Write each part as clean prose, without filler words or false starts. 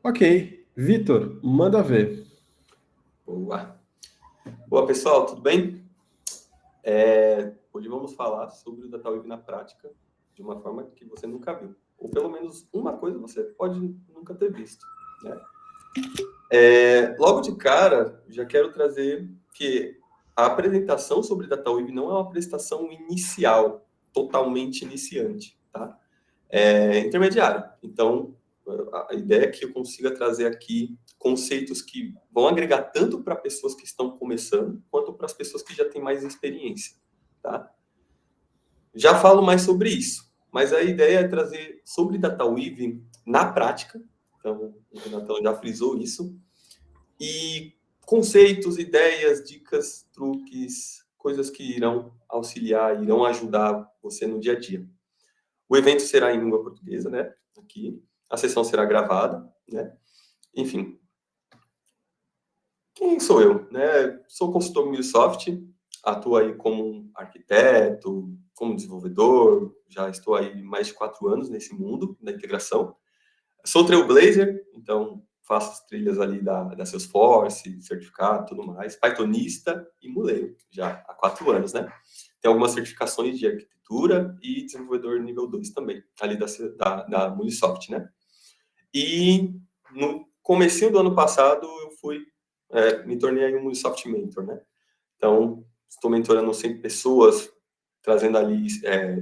Ok, Vitor, manda ver. Boa. Boa, pessoal, tudo bem? Hoje vamos falar sobre o DataWeave na prática, de uma forma que você nunca viu. Ou pelo menos uma coisa você pode nunca ter visto, né? Logo de cara, já quero trazer que a apresentação sobre DataWeave não é uma apresentação inicial, totalmente iniciante, tá? É intermediária. Então, a ideia é que eu consiga trazer aqui conceitos que vão agregar tanto para pessoas que estão começando, quanto para as pessoas que já têm mais experiência, tá? Já falo mais sobre isso, mas a ideia é trazer sobre DataWeave na prática, então o Renatão já frisou isso, e conceitos, ideias, dicas, truques, coisas que irão auxiliar, irão ajudar você no dia a dia. O evento será em língua portuguesa, né? Aqui. A sessão será gravada, né? Enfim. Quem sou eu? Né? Sou consultor Microsoft, atuo aí como arquiteto, como desenvolvedor, já estou aí mais de 4 anos nesse mundo da integração. Sou Trailblazer, então faço as trilhas ali da Salesforce, certificado, tudo mais. Pythonista e muleiro, já há 4 anos, né? Tem algumas certificações de arquitetura e desenvolvedor nível 2 também, ali da Munisoft, né? E no comecinho do ano passado eu me tornei aí um Munisoft Mentor, né? Então, estou mentorando 100 pessoas, trazendo ali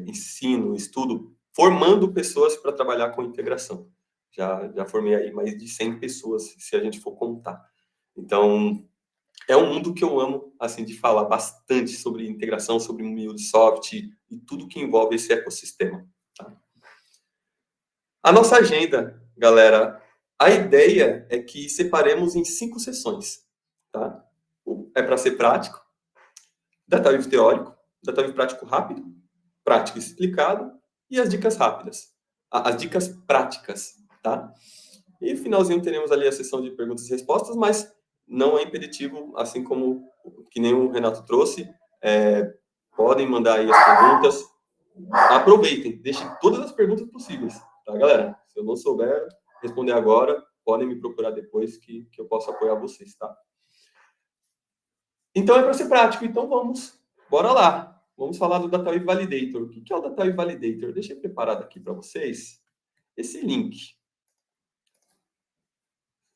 ensino, estudo, formando pessoas para trabalhar com integração. Já formei aí mais de 100 pessoas, se a gente for contar. Então, é um mundo que eu amo, assim, de falar bastante sobre integração, sobre MuleSoft e tudo que envolve esse ecossistema. Tá? A nossa agenda, galera, a ideia é que separemos em 5 sessões. Tá? É para ser prático, DataWeave teórico, DataWeave prático rápido, prático explicado e as dicas rápidas. As dicas práticas, tá? E no finalzinho teremos ali a sessão de perguntas e respostas, mas não é impeditivo, assim como que nem o Renato trouxe, podem mandar aí as perguntas. Aproveitem, deixem todas as perguntas possíveis, tá, galera? Se eu não souber responder agora, podem me procurar depois que eu posso apoiar vocês, tá? Então é para ser prático, então bora lá. Vamos falar do DataWeave Validator. O que é o DataWeave Validator? Deixa eu preparado aqui para vocês esse link,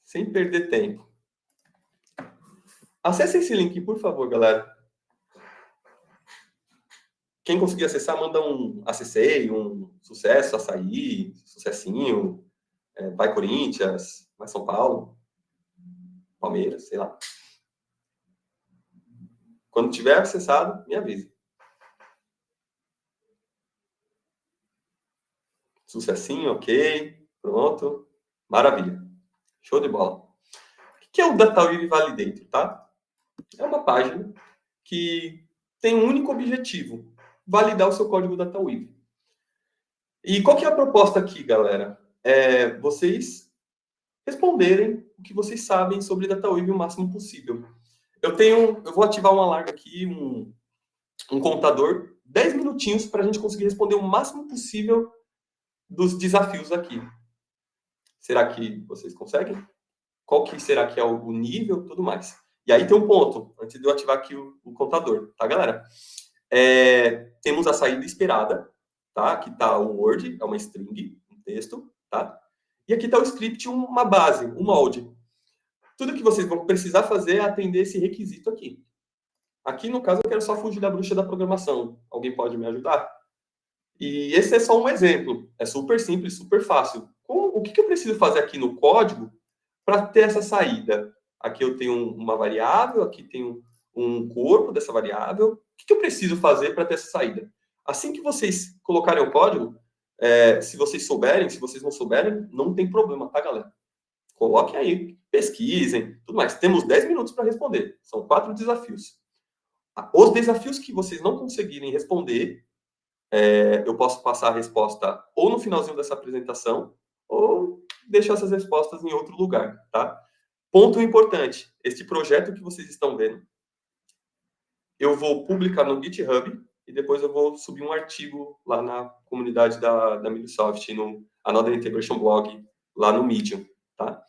sem perder tempo. Acesse esse link, por favor, galera. Quem conseguir acessar, manda um acessei, um sucesso, açaí, sucessinho, vai Corinthians, vai São Paulo, Palmeiras, sei lá. Quando tiver acessado, me avise. Sucessinho, ok. Pronto. Maravilha. Show de bola. O que é o DataWeave Validator, tá? É uma página que tem um único objetivo: validar o seu código DataWeave. E qual que é a proposta aqui, galera? É vocês responderem o que vocês sabem sobre DataWeave o máximo possível. Eu vou ativar um alarme aqui, um contador, 10 minutinhos para a gente conseguir responder o máximo possível dos desafios aqui. Será que vocês conseguem? Qual que será que é o nível, tudo mais. E aí tem um ponto, antes de eu ativar aqui o contador, tá, galera? Temos a saída esperada, tá? Aqui tá o Word, é uma string, um texto, tá? E aqui tá o script, uma base, um molde. Tudo que vocês vão precisar fazer é atender esse requisito aqui. Aqui, no caso, eu quero só fugir da bruxa da programação. Alguém pode me ajudar? E esse é só um exemplo. É super simples, super fácil. O que eu preciso fazer aqui no código para ter essa saída? Aqui eu tenho uma variável, aqui tenho um corpo dessa variável. O que eu preciso fazer para ter essa saída? Assim que vocês colocarem o código, se vocês souberem, se vocês não souberem, não tem problema, tá, galera? Coloquem aí, pesquisem, tudo mais. Temos 10 minutos para responder. São 4 desafios. Os desafios que vocês não conseguirem responder, eu posso passar a resposta ou no finalzinho dessa apresentação, ou deixar essas respostas em outro lugar, tá? Ponto importante, este projeto que vocês estão vendo, eu vou publicar no GitHub e depois eu vou subir um artigo lá na comunidade da Microsoft, no Another Integration Blog, lá no Medium, tá?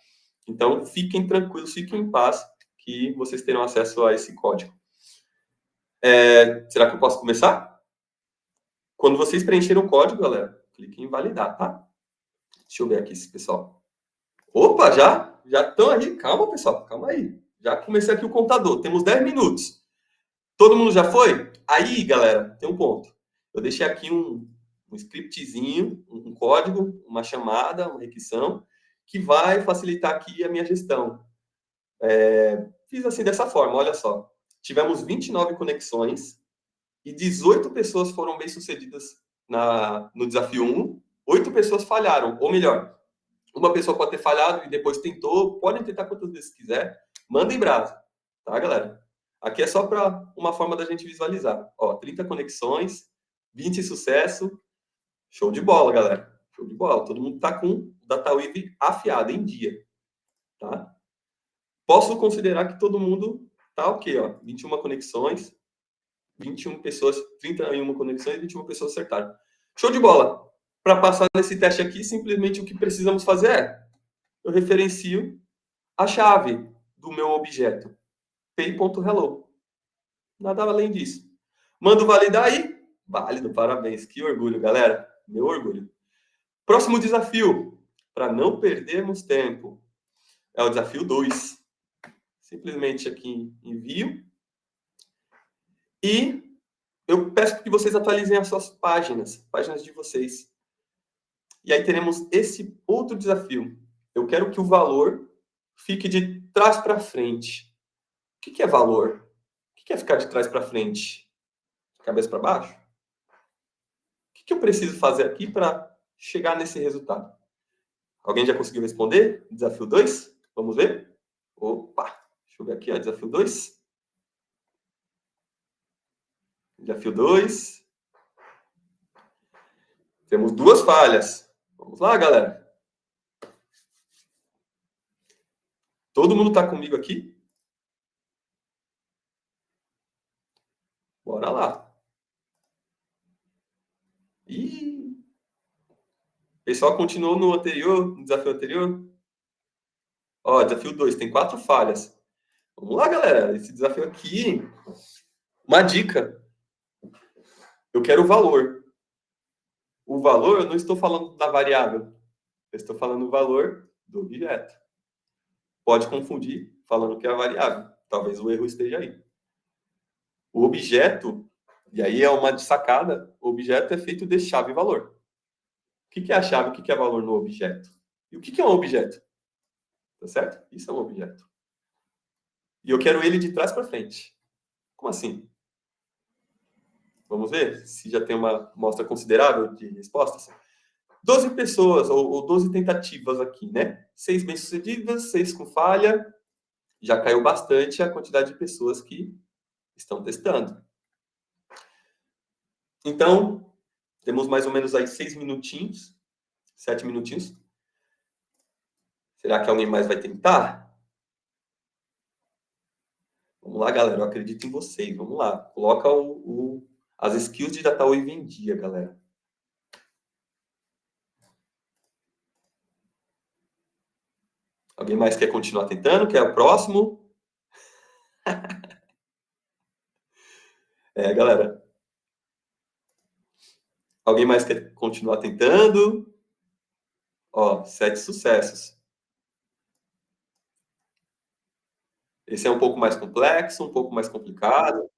Então, fiquem tranquilos, fiquem em paz, que vocês terão acesso a esse código. Será que eu posso começar? Quando vocês preencherem o código, galera, clique em validar, tá? Deixa eu ver aqui, pessoal. Opa, já estão aí. Calma, pessoal, calma aí. Já comecei aqui o contador. Temos 10 minutos. Todo mundo já foi? Aí, galera, tem um ponto. Eu deixei aqui um scriptzinho, um código, uma chamada, uma requisição, que vai facilitar aqui a minha gestão. Fiz assim, dessa forma, olha só. Tivemos 29 conexões e 18 pessoas foram bem-sucedidas no desafio 1. 8 pessoas falharam, ou melhor, uma pessoa pode ter falhado e depois tentou. Podem tentar quantas vezes quiser. Mandem brasa, tá, galera? Aqui é só para uma forma da gente visualizar. Ó, 30 conexões, 20 sucesso. Show de bola, galera. Show de bola. Todo mundo está com o DataWeave afiado, em dia. Tá? Posso considerar que todo mundo tá ok, ó. 21 conexões, 21 pessoas, 31 conexões e 21 pessoas acertaram. Show de bola. Para passar nesse teste aqui, simplesmente o que precisamos fazer é eu referencio a chave do meu objeto, pay.hello. Nada além disso. Mando validar aí. Válido, parabéns. Que orgulho, galera. Meu orgulho. Próximo desafio, para não perdermos tempo, é o desafio 2. Simplesmente aqui envio. E eu peço que vocês atualizem as suas páginas de vocês. E aí teremos esse outro desafio. Eu quero que o valor fique de trás para frente. O que é valor? O que é ficar de trás para frente? De cabeça para baixo? O que eu preciso fazer aqui para chegar nesse resultado? Alguém já conseguiu responder? Desafio 2? Vamos ver? Opa! Deixa eu ver aqui, ó, desafio 2. Desafio 2. Temos 2 falhas. Vamos lá, galera. Todo mundo está comigo aqui? Bora lá. E o pessoal continuou no anterior, no desafio anterior? Ó, desafio 2, tem 4 falhas. Vamos lá, galera. Esse desafio aqui, uma dica. Eu quero o valor. O valor, eu não estou falando da variável. Eu estou falando do valor do objeto. Pode confundir falando que é a variável. Talvez o erro esteja aí. O objeto, e aí é uma sacada, o objeto é feito de chave e valor. O que é a chave? O que é valor no objeto? E o que é um objeto? Tá certo? Isso é um objeto. E eu quero ele de trás para frente. Como assim? Vamos ver se já tem uma amostra considerável de respostas. 12 pessoas, ou 12 tentativas aqui, né? 6 bem-sucedidas, 6 com falha. Já caiu bastante a quantidade de pessoas que estão testando. Então, temos mais ou menos aí 6 minutinhos, 7 minutinhos. Será que alguém mais vai tentar? Vamos lá, galera. Eu acredito em vocês. Vamos lá. Coloca as skills de DataWeave em dia, galera. Alguém mais quer continuar tentando? Quer o próximo? Galera. Alguém mais quer continuar tentando? Ó, 7 sucessos. Esse é um pouco mais complexo, um pouco mais complicado.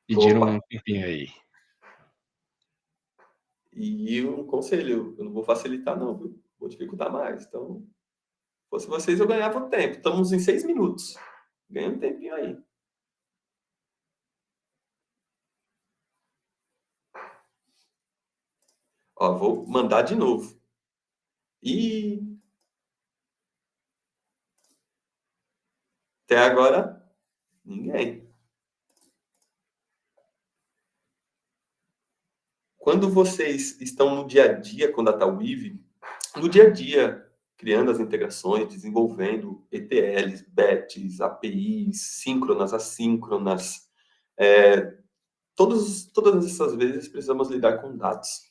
Pediram um tempinho aí. E um conselho, eu não vou facilitar não, viu? Vou dificultar mais. Então, se fosse vocês, eu ganhava tempo. Estamos em 6 minutos. Ganha um tempinho aí. Ó, vou mandar de novo. E até agora, ninguém. Quando vocês estão no dia a dia com DataWeave, no dia a dia, criando as integrações, desenvolvendo ETLs, batches, APIs, síncronas, assíncronas, todas essas vezes precisamos lidar com dados.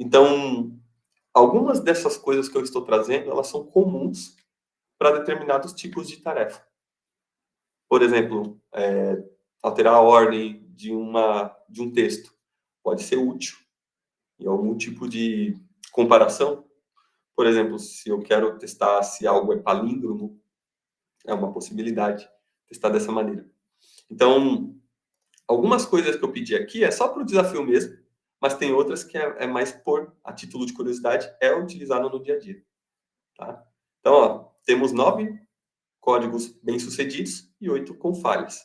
Então, algumas dessas coisas que eu estou trazendo, elas são comuns para determinados tipos de tarefa. Por exemplo, alterar a ordem de um texto pode ser útil em algum tipo de comparação. Por exemplo, se eu quero testar se algo é palíndromo, é uma possibilidade testar dessa maneira. Então, algumas coisas que eu pedi aqui é só para o desafio mesmo, mas tem outras que é mais por a título de curiosidade, é utilizado no dia a dia. Tá? Então, ó, temos 9 códigos bem-sucedidos e 8 com falhas.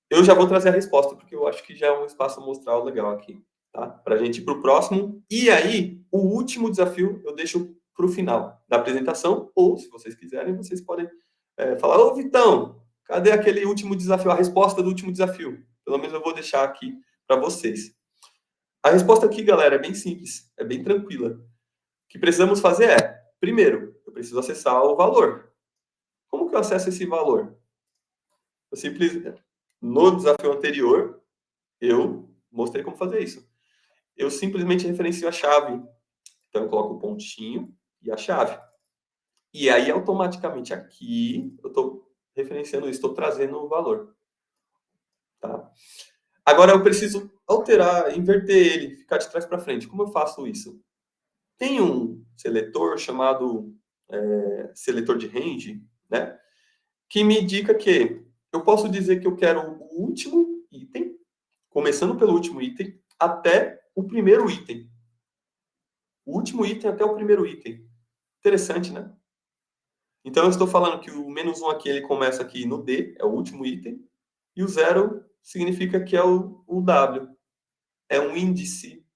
Eu já vou trazer a resposta, porque eu acho que já é um espaço amostral legal aqui, tá? Para a gente ir para o próximo. E aí, o último desafio eu deixo para o final da apresentação, ou, se vocês quiserem, vocês podem falar, ô Vitão, cadê aquele último desafio, a resposta do último desafio? Pelo menos eu vou deixar aqui para vocês. A resposta aqui, galera, é bem simples, é bem tranquila. O que precisamos fazer é, primeiro, eu preciso acessar o valor. Como que eu acesso esse valor? No desafio anterior, eu mostrei como fazer isso. Eu simplesmente referencio a chave. Então, eu coloco o pontinho e a chave. E aí, automaticamente, aqui, eu estou referenciando isso, estou trazendo o valor. Tá? Agora, eu preciso alterar, inverter ele, ficar de trás para frente. Como eu faço isso? Tem um seletor chamado seletor de range, né? Que me indica que eu posso dizer que eu quero o último item, começando pelo último item, até o primeiro item. O último item até o primeiro item. Interessante, né? Então, eu estou falando que o -1 aqui, ele começa aqui no D, é o último item, e o 0 significa que é o W. É um índice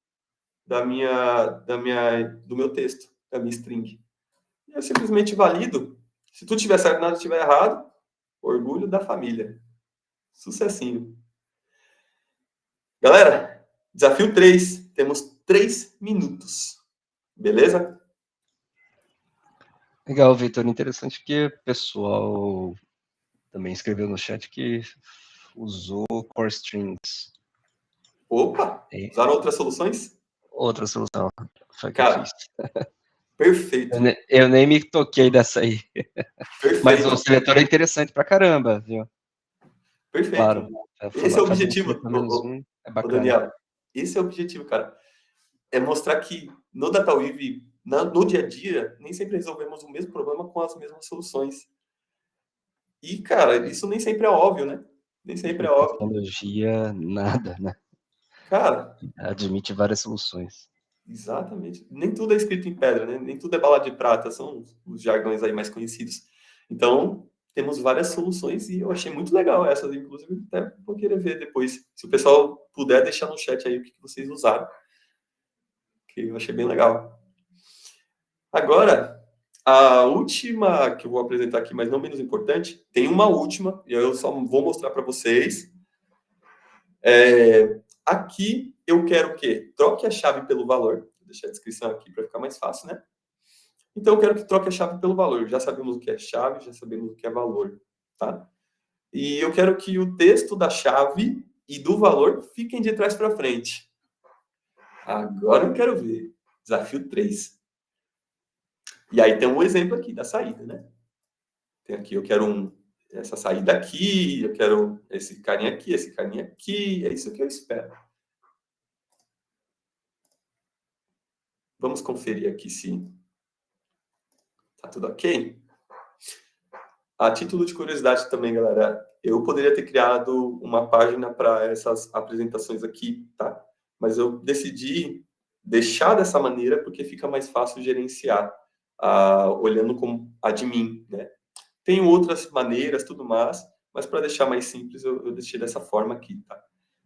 do meu texto, da minha string. E eu simplesmente valido. Se tudo estiver certo e nada estiver errado, orgulho da família. Sucessinho. Galera, desafio 3. Temos 3 minutos. Beleza? Legal, Vitor. Interessante que o pessoal também escreveu no chat que usou core strings. Opa! Usaram outras soluções? Outra solução. Foi que Cara, eu fiz. Perfeito. Eu nem me toquei dessa aí. Perfeito. Mas o seletor é interessante pra caramba, viu? Perfeito. Claro. Esse é o objetivo, é bacana. Daniel. Esse é o objetivo, cara. É mostrar que no DataWeave, no dia a dia, nem sempre resolvemos o mesmo problema com as mesmas soluções. E, cara, isso nem sempre é óbvio, né? Nem sempre é óbvio. Tecnologia, nada, né? Cara, admite várias soluções. Exatamente. Nem tudo é escrito em pedra, né? Nem tudo é bala de prata, são os jargões aí mais conhecidos. Então, temos várias soluções e eu achei muito legal essas, inclusive, até vou querer ver depois. Se o pessoal puder deixar no chat aí o que vocês usaram, que eu achei bem legal. Agora, a última que eu vou apresentar aqui, mas não menos importante, tem uma última, e eu só vou mostrar para vocês. Aqui eu quero o quê? Troque a chave pelo valor. Vou deixar a descrição aqui para ficar mais fácil, né? Então, eu quero que troque a chave pelo valor. Já sabemos o que é chave, já sabemos o que é valor, tá? E eu quero que o texto da chave e do valor fiquem de trás para frente. Agora eu quero ver. Desafio 3. E aí tem um exemplo aqui da saída, né? Tem aqui, eu quero essa saída aqui, eu quero esse carinha aqui, é isso que eu espero. Vamos conferir aqui se tá tudo ok. A título de curiosidade também, galera, eu poderia ter criado uma página para essas apresentações aqui, tá? Mas eu decidi deixar dessa maneira porque fica mais fácil gerenciar, olhando como admin, né? Tem outras maneiras, tudo mais, mas para deixar mais simples, eu deixei dessa forma aqui, tá?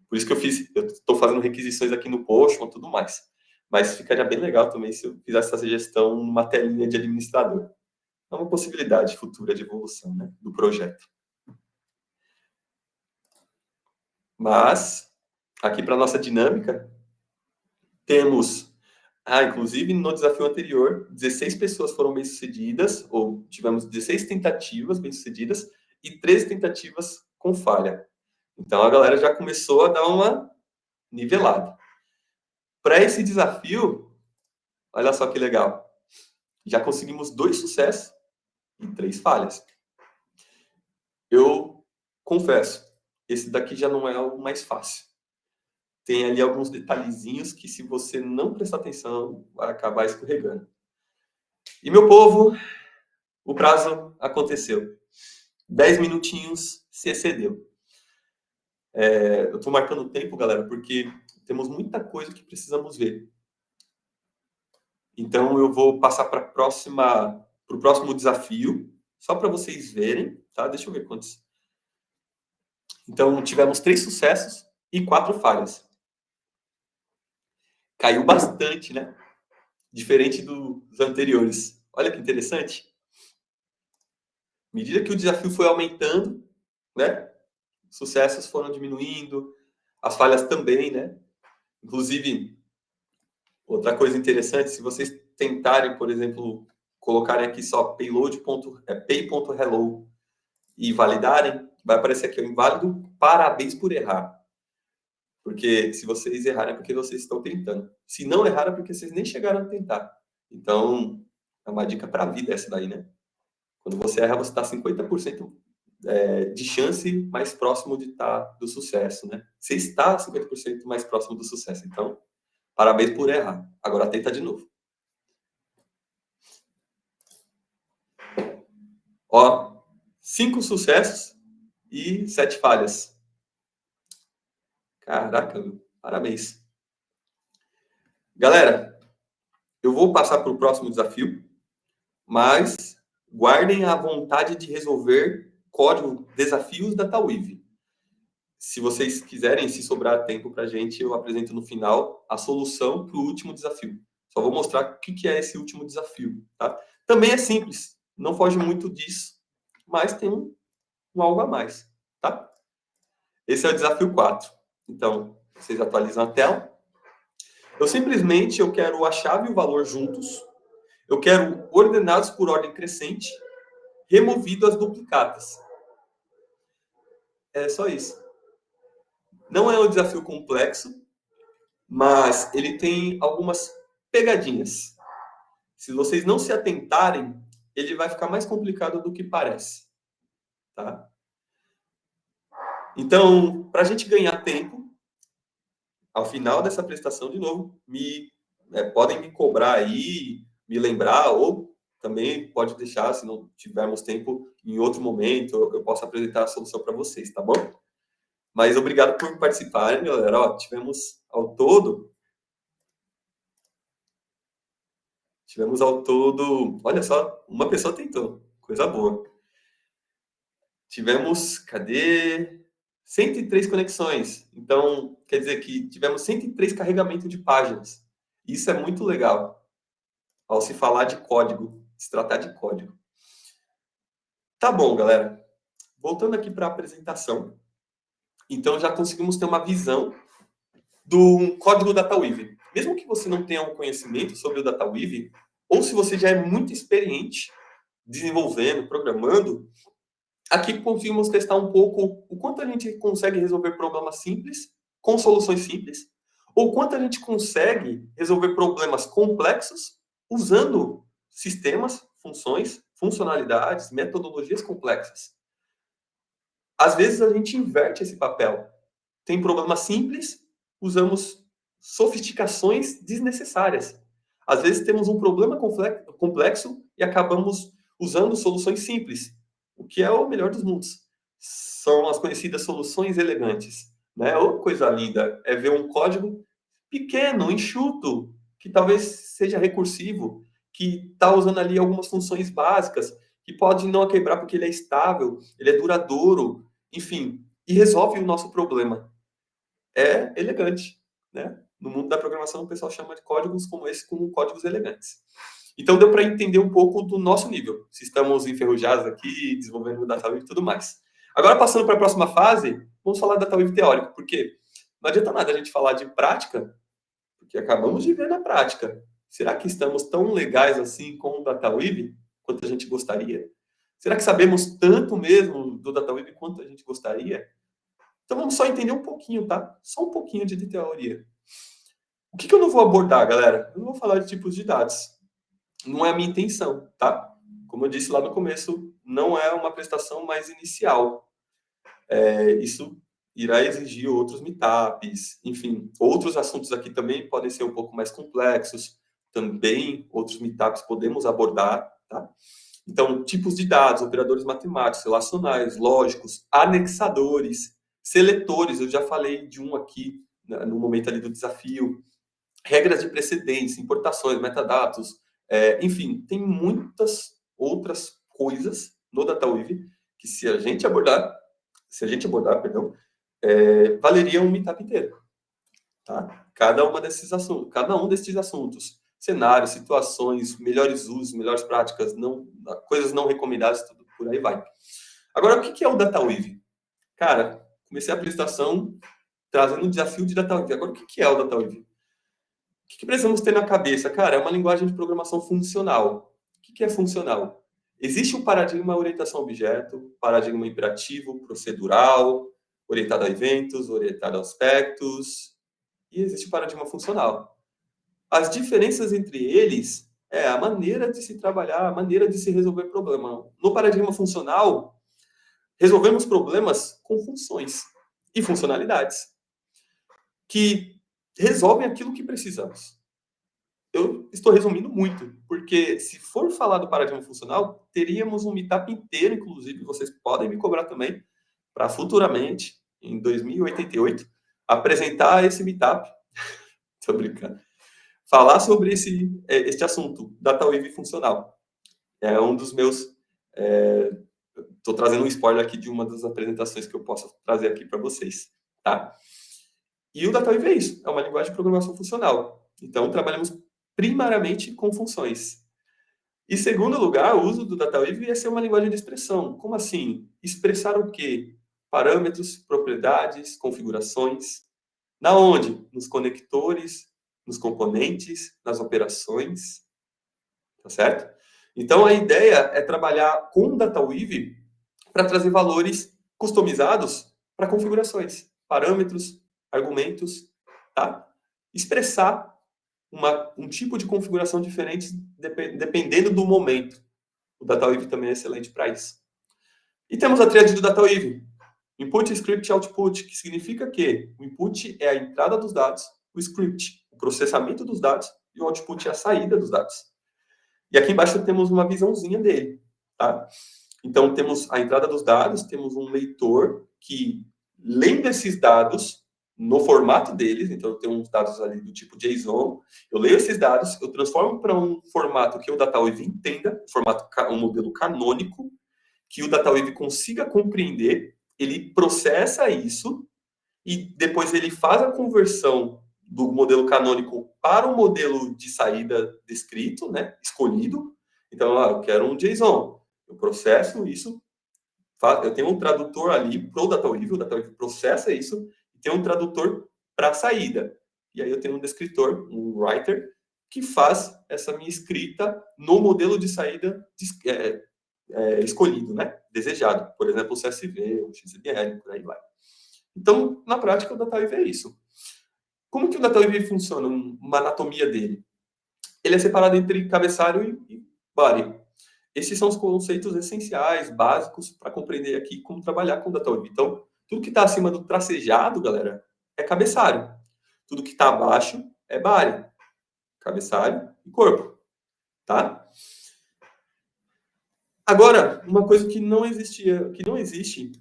Por isso que eu estou fazendo requisições aqui no Postman e tudo mais. Mas ficaria bem legal também se eu fizesse essa gestão numa telinha de administrador. É uma possibilidade futura de evolução, né, do projeto. Mas, aqui para a nossa dinâmica, temos, inclusive no desafio anterior, 16 pessoas foram bem-sucedidas, ou tivemos 16 tentativas bem-sucedidas e 13 tentativas com falha. Então, a galera já começou a dar uma nivelada. Para esse desafio, Olha só que legal. Já conseguimos 2 sucessos e 3 falhas. Eu confesso, esse daqui já não é o mais fácil. Tem ali alguns detalhezinhos que, se você não prestar atenção, vai acabar escorregando. E, meu povo, o prazo aconteceu. 10 minutinhos se excedeu. Eu estou marcando o tempo, galera, porque temos muita coisa que precisamos ver. Então, eu vou passar para o próximo desafio, só para vocês verem, tá? Deixa eu ver quantos. Então, tivemos 3 sucessos e 4 falhas. Caiu bastante, né? Diferente dos anteriores. Olha que interessante. À medida que o desafio foi aumentando, né? Os sucessos foram diminuindo, as falhas também, né? Inclusive, outra coisa interessante, se vocês tentarem, por exemplo, colocarem aqui só pay.hello e validarem, vai aparecer aqui o inválido, parabéns por errar. Porque se vocês errarem é porque vocês estão tentando. Se não erraram é porque vocês nem chegaram a tentar. Então, é uma dica para a vida essa daí, né? Quando você erra, você está 50% de chance mais próximo de estar do sucesso, né? Você está 50% mais próximo do sucesso. Então, parabéns por errar. Agora tenta de novo. Ó, 5 sucessos e 7 falhas. Caraca, parabéns. Galera, eu vou passar para o próximo desafio, mas guardem a vontade de resolver código desafios da Tawive. Se vocês quiserem, se sobrar tempo para a gente, eu apresento no final a solução para o último desafio. Só vou mostrar o que é esse último desafio. Tá? Também é simples, não foge muito disso, mas tem um algo a mais. Tá? Esse é o desafio 4. Então, vocês atualizam a tela. Eu quero a chave e o valor juntos. Eu quero ordenados por ordem crescente, removido as duplicatas. É só isso. Não é um desafio complexo, mas ele tem algumas pegadinhas. Se vocês não se atentarem, ele vai ficar mais complicado do que parece. Tá? Então, para a gente ganhar tempo, ao final dessa apresentação, de novo, podem me cobrar aí, me lembrar, ou também pode deixar, se não tivermos tempo, em outro momento, eu posso apresentar a solução para vocês, tá bom? Mas obrigado por participarem, galera. Ó, tivemos ao todo, olha só, uma pessoa tentou, coisa boa. Tivemos, cadê? 103 conexões. Então, quer dizer que tivemos 103 carregamentos de páginas. Isso é muito legal, ao se falar de código, se tratar de código. Tá bom, galera. Voltando aqui para a apresentação. Então, já conseguimos ter uma visão do código DataWeave. Mesmo que você não tenha um conhecimento sobre o DataWeave, ou se você já é muito experiente desenvolvendo, programando, aqui conseguimos testar um pouco o quanto a gente consegue resolver problemas simples com soluções simples, ou quanto a gente consegue resolver problemas complexos usando sistemas, funções, funcionalidades, metodologias complexas. Às vezes a gente inverte esse papel. Tem problemas simples, usamos sofisticações desnecessárias. Às vezes temos um problema complexo e acabamos usando soluções simples, o que é o melhor dos mundos. São as conhecidas soluções elegantes. Né? Ou coisa linda é ver um código pequeno, enxuto, que talvez seja recursivo, que está usando ali algumas funções básicas, que pode não quebrar porque ele é estável, ele é duradouro, enfim, e resolve o nosso problema. É elegante, né? No mundo da programação, o pessoal chama de códigos como esse como códigos elegantes. Então, deu para entender um pouco do nosso nível, se estamos enferrujados aqui, desenvolvendo o DataWeave e tudo mais. Agora, passando para a próxima fase, vamos falar do DataWeave teórico, porque não adianta nada a gente falar de prática, porque acabamos de ver na prática. Será que estamos tão legais assim com o DataWeave quanto a gente gostaria? Será que sabemos tanto mesmo do DataWeave quanto a gente gostaria? Então, vamos só entender um pouquinho, tá? Só um pouquinho de teoria. O que eu não vou abordar, galera? Eu não vou falar de tipos de dados. Não é a minha intenção, tá? Como eu disse lá no começo, não é uma prestação mais inicial. Isso irá exigir outros meetups, enfim, outros assuntos aqui também podem ser um pouco mais complexos, também outros meetups podemos abordar, tá? Então, tipos de dados, operadores matemáticos, relacionais, lógicos, anexadores, seletores, eu já falei de um aqui no momento ali do desafio, regras de precedência, importações, metadados, enfim, tem muitas outras coisas no DataWeave que se a gente abordar, perdão, valeria um meetup inteiro, tá? Cada um desses assuntos, cenários, situações, melhores usos, melhores práticas, coisas não recomendadas, tudo por aí vai. Agora, o que é o DataWeave? Cara, comecei a apresentação trazendo um desafio de DataWeave. Agora, o que é o DataWeave? O que precisamos ter na cabeça? Cara, é uma linguagem de programação funcional. O que é funcional? Existe um paradigma orientação a objeto, paradigma imperativo, procedural, orientado a eventos, orientado a aspectos, e existe o paradigma funcional. As diferenças entre eles é a maneira de se trabalhar, a maneira de se resolver problema. No paradigma funcional, resolvemos problemas com funções e funcionalidades que resolvem aquilo que precisamos. Eu estou resumindo muito, porque se for falar do paradigma funcional, teríamos um meetup inteiro, inclusive, vocês podem me cobrar também, para futuramente, em 2088, apresentar esse meetup. Estou brincando. Falar sobre este assunto, DataWeave funcional. É um dos meus... Estou trazendo um spoiler aqui de uma das apresentações que eu posso trazer aqui para vocês, tá? E o DataWeave é isso, é uma linguagem de programação funcional. Então, trabalhamos primariamente com funções. E, segundo lugar, o uso do DataWeave ia ser uma linguagem de expressão. Como assim? Expressar o quê? Parâmetros, propriedades, configurações. Na onde? Nos conectores, nos componentes, nas operações. Tá certo? Então, a ideia é trabalhar com o DataWeave para trazer valores customizados para configurações, parâmetros, argumentos, tá? Expressar um tipo de configuração diferente dependendo do momento. O DataWeave também é excelente para isso. E temos a tríade do DataWeave. Input, Script, Output, que significa que o input é a entrada dos dados, o script, o processamento dos dados, e o output é a saída dos dados. E aqui embaixo temos uma visãozinha dele, tá? Então, temos a entrada dos dados, temos um leitor que lê esses dados no formato deles, então eu tenho uns dados ali do tipo JSON, eu leio esses dados, eu transformo para um formato que o DataWeave entenda, um modelo canônico, que o DataWeave consiga compreender, ele processa isso, e depois ele faz a conversão do modelo canônico para o modelo de saída descrito, né, escolhido. Então, eu quero um JSON, eu processo isso, eu tenho um tradutor ali para o DataWeave processa isso, e tem um tradutor para a saída. E aí eu tenho um descritor, um writer, que faz essa minha escrita no modelo de saída escolhido, né? Desejado. Por exemplo, o CSV, o XML, por aí vai. Então, na prática, o DataWeave é isso. Como que o DataWeave funciona? Uma anatomia dele. Ele é separado entre cabeçalho e body. Esses são os conceitos essenciais, básicos, para compreender aqui como trabalhar com o DataWeave. Então, tudo que está acima do tracejado, galera, é cabeçalho. Tudo que está abaixo é body. Cabeçalho e corpo. Tá? Agora, uma coisa que não existe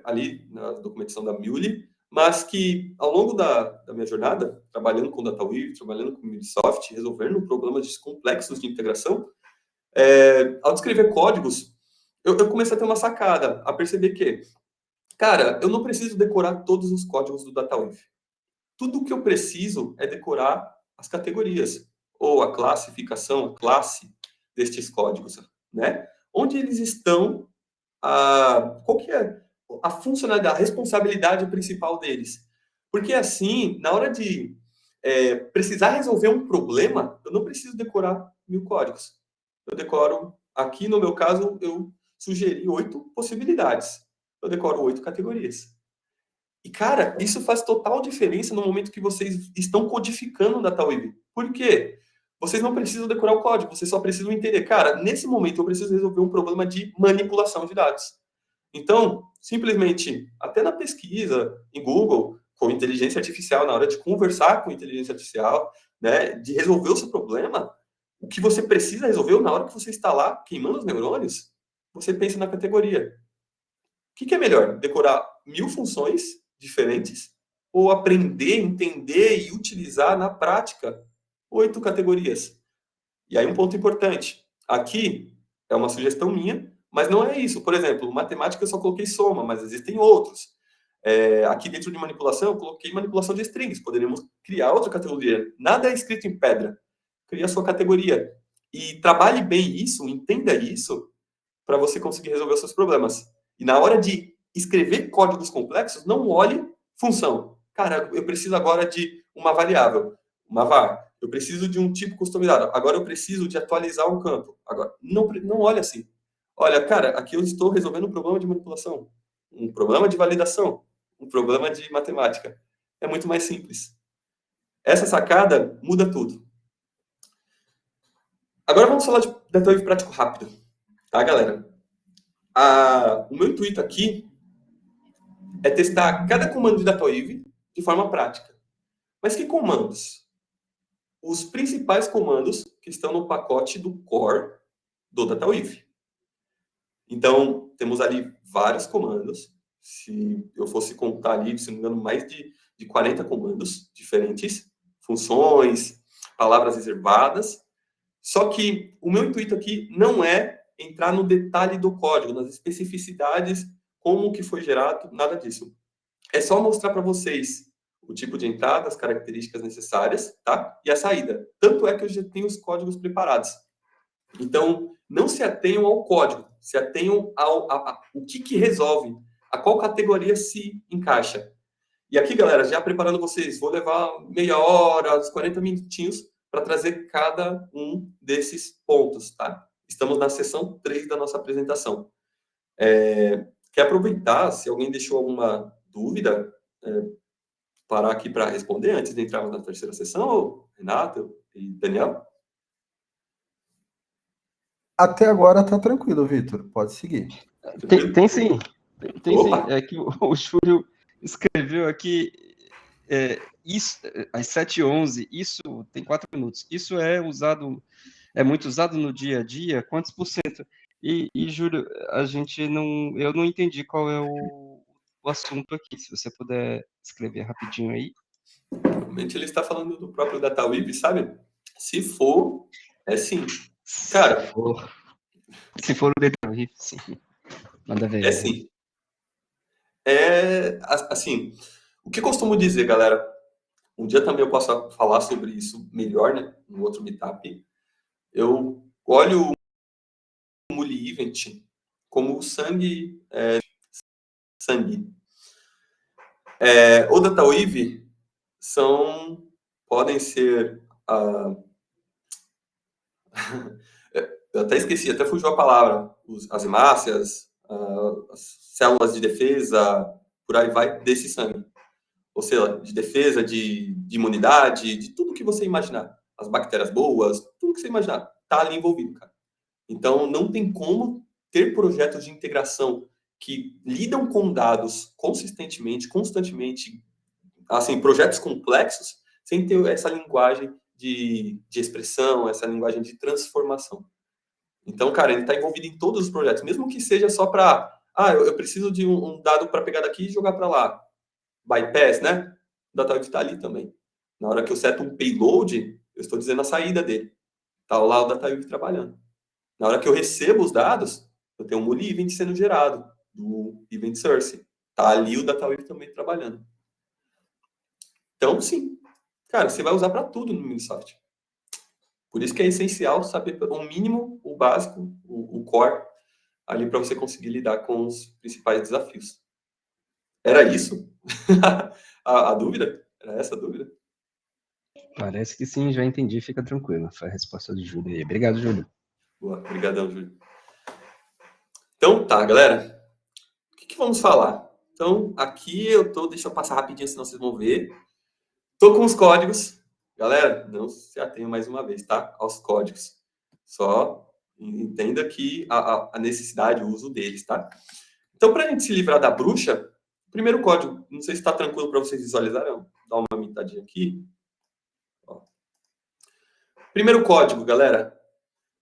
ali na documentação da Muley, mas que ao longo da minha jornada, trabalhando com DataWeave, trabalhando com MuleSoft, resolvendo problemas complexos de integração, ao descrever códigos, eu comecei a ter uma sacada, a perceber que, cara, eu não preciso decorar todos os códigos do DataWeave. Tudo que eu preciso é decorar as categorias, ou a classificação, a classe destes códigos, né? Onde eles estão, qual que é a funcionalidade, a responsabilidade principal deles. Porque assim, na hora de precisar resolver um problema, eu não preciso decorar 1000 códigos. Eu decoro, aqui no meu caso, eu sugeri 8 possibilidades. Eu decoro 8 categorias. E, cara, isso faz total diferença no momento que vocês estão codificando o DataWeave. Por quê? Vocês não precisam decorar o código, vocês só precisam entender. Cara, nesse momento eu preciso resolver um problema de manipulação de dados. Então, simplesmente, até na pesquisa em Google, com inteligência artificial, na hora de conversar com inteligência artificial, né, de resolver o seu problema, o que você precisa resolver na hora que você está lá queimando os neurônios, você pensa na categoria. O que é melhor? Decorar 1000 funções diferentes ou aprender, entender e utilizar na prática 8 categorias? E aí um ponto importante. Aqui é uma sugestão minha, mas não é isso. Por exemplo, matemática eu só coloquei soma, mas existem outros. Aqui dentro de manipulação, eu coloquei manipulação de strings. Poderíamos criar outra categoria. Nada é escrito em pedra. Crie a sua categoria. E trabalhe bem isso, entenda isso, para você conseguir resolver os seus problemas. E na hora de escrever códigos complexos, não olhe função. Cara, eu preciso agora de uma variável, uma var. Eu preciso de um tipo customizado. Agora eu preciso de atualizar um campo. Agora, não olhe assim. Olha, cara, aqui eu estou resolvendo um problema de manipulação, um problema de validação, um problema de matemática. É muito mais simples. Essa sacada muda tudo. Agora vamos falar de DataWeave prático rápido. Tá, galera? O meu intuito aqui é testar cada comando de DataWeave de forma prática. Mas que comandos? Os principais comandos que estão no pacote do core do DataWeave. Então, temos ali vários comandos. Se eu fosse contar ali, se não me engano, mais de 40 comandos diferentes, funções, palavras reservadas. Só que o meu intuito aqui não é entrar no detalhe do código, nas especificidades, como que foi gerado, nada disso. É só mostrar para vocês o tipo de entrada, as características necessárias, tá? E a saída. Tanto é que eu já tenho os códigos preparados. Então, não se atenham ao código, se atenham ao o que resolve, a qual categoria se encaixa. E aqui, galera, já preparando vocês, vou levar meia hora, uns 40 minutinhos para trazer cada um desses pontos, tá? Estamos na sessão 3 da nossa apresentação. Quer aproveitar, se alguém deixou alguma dúvida, parar aqui para responder antes de entrarmos na terceira sessão, Renato e Daniel? Até agora tá tranquilo, Vitor. Pode seguir. Tem sim. Tem sim. Opa! É que o Júlio escreveu aqui isso, às 7h11, isso tem 4 minutos. Isso é muito usado no dia a dia? Quantos por cento? E Júlio, eu não entendi qual é o assunto aqui. Se você puder escrever rapidinho aí. Realmente ele está falando do próprio DataWeave, sabe? Se for, é sim. Cara, se for o DataWeave, sim. Manda ver. É sim. Assim, o que eu costumo dizer, galera, um dia também eu posso falar sobre isso melhor, né? No outro meetup. Eu olho o Muli Event como o sangue. O DataWeave podem ser. Eu até esqueci, até fugiu a palavra. As hemácias, as células de defesa, por aí vai, desse sangue. Ou seja, de defesa, de imunidade, de tudo que você imaginar. As bactérias boas, tudo que você imaginar, tá ali envolvido, cara. Então, não tem como ter projetos de integração que lidam com dados consistentemente, constantemente, assim, projetos complexos, sem ter essa linguagem de expressão, essa linguagem de transformação. Então, cara, ele está envolvido em todos os projetos, mesmo que seja só para, eu preciso de um dado para pegar daqui e jogar para lá. Bypass, né? O DataWeave está ali também. Na hora que eu seto um payload, eu estou dizendo a saída dele. Está lá o DataWeave trabalhando. Na hora que eu recebo os dados, eu tenho um Muli Event sendo gerado, do Event Source. Está ali o DataWeave também trabalhando. Então, sim. Cara, você vai usar para tudo no Microsoft. Por isso que é essencial saber o mínimo, o básico, o core, ali para você conseguir lidar com os principais desafios. Era isso? a dúvida? Era essa a dúvida? Parece que sim, já entendi, fica tranquilo. Foi a resposta do Júlio aí. Obrigado, Júlio. Boa, obrigadão, Júlio. Então, tá, galera. O que vamos falar? Então, aqui deixa eu passar rapidinho, senão vocês vão ver. Tô com os códigos. Galera, não se atenham mais uma vez, tá? Aos códigos. Só entenda que a necessidade, o uso deles, tá? Então, para a gente se livrar da bruxa, primeiro código, não sei se está tranquilo para vocês visualizarem, dá uma mitadinha aqui. Ó. Primeiro código, galera.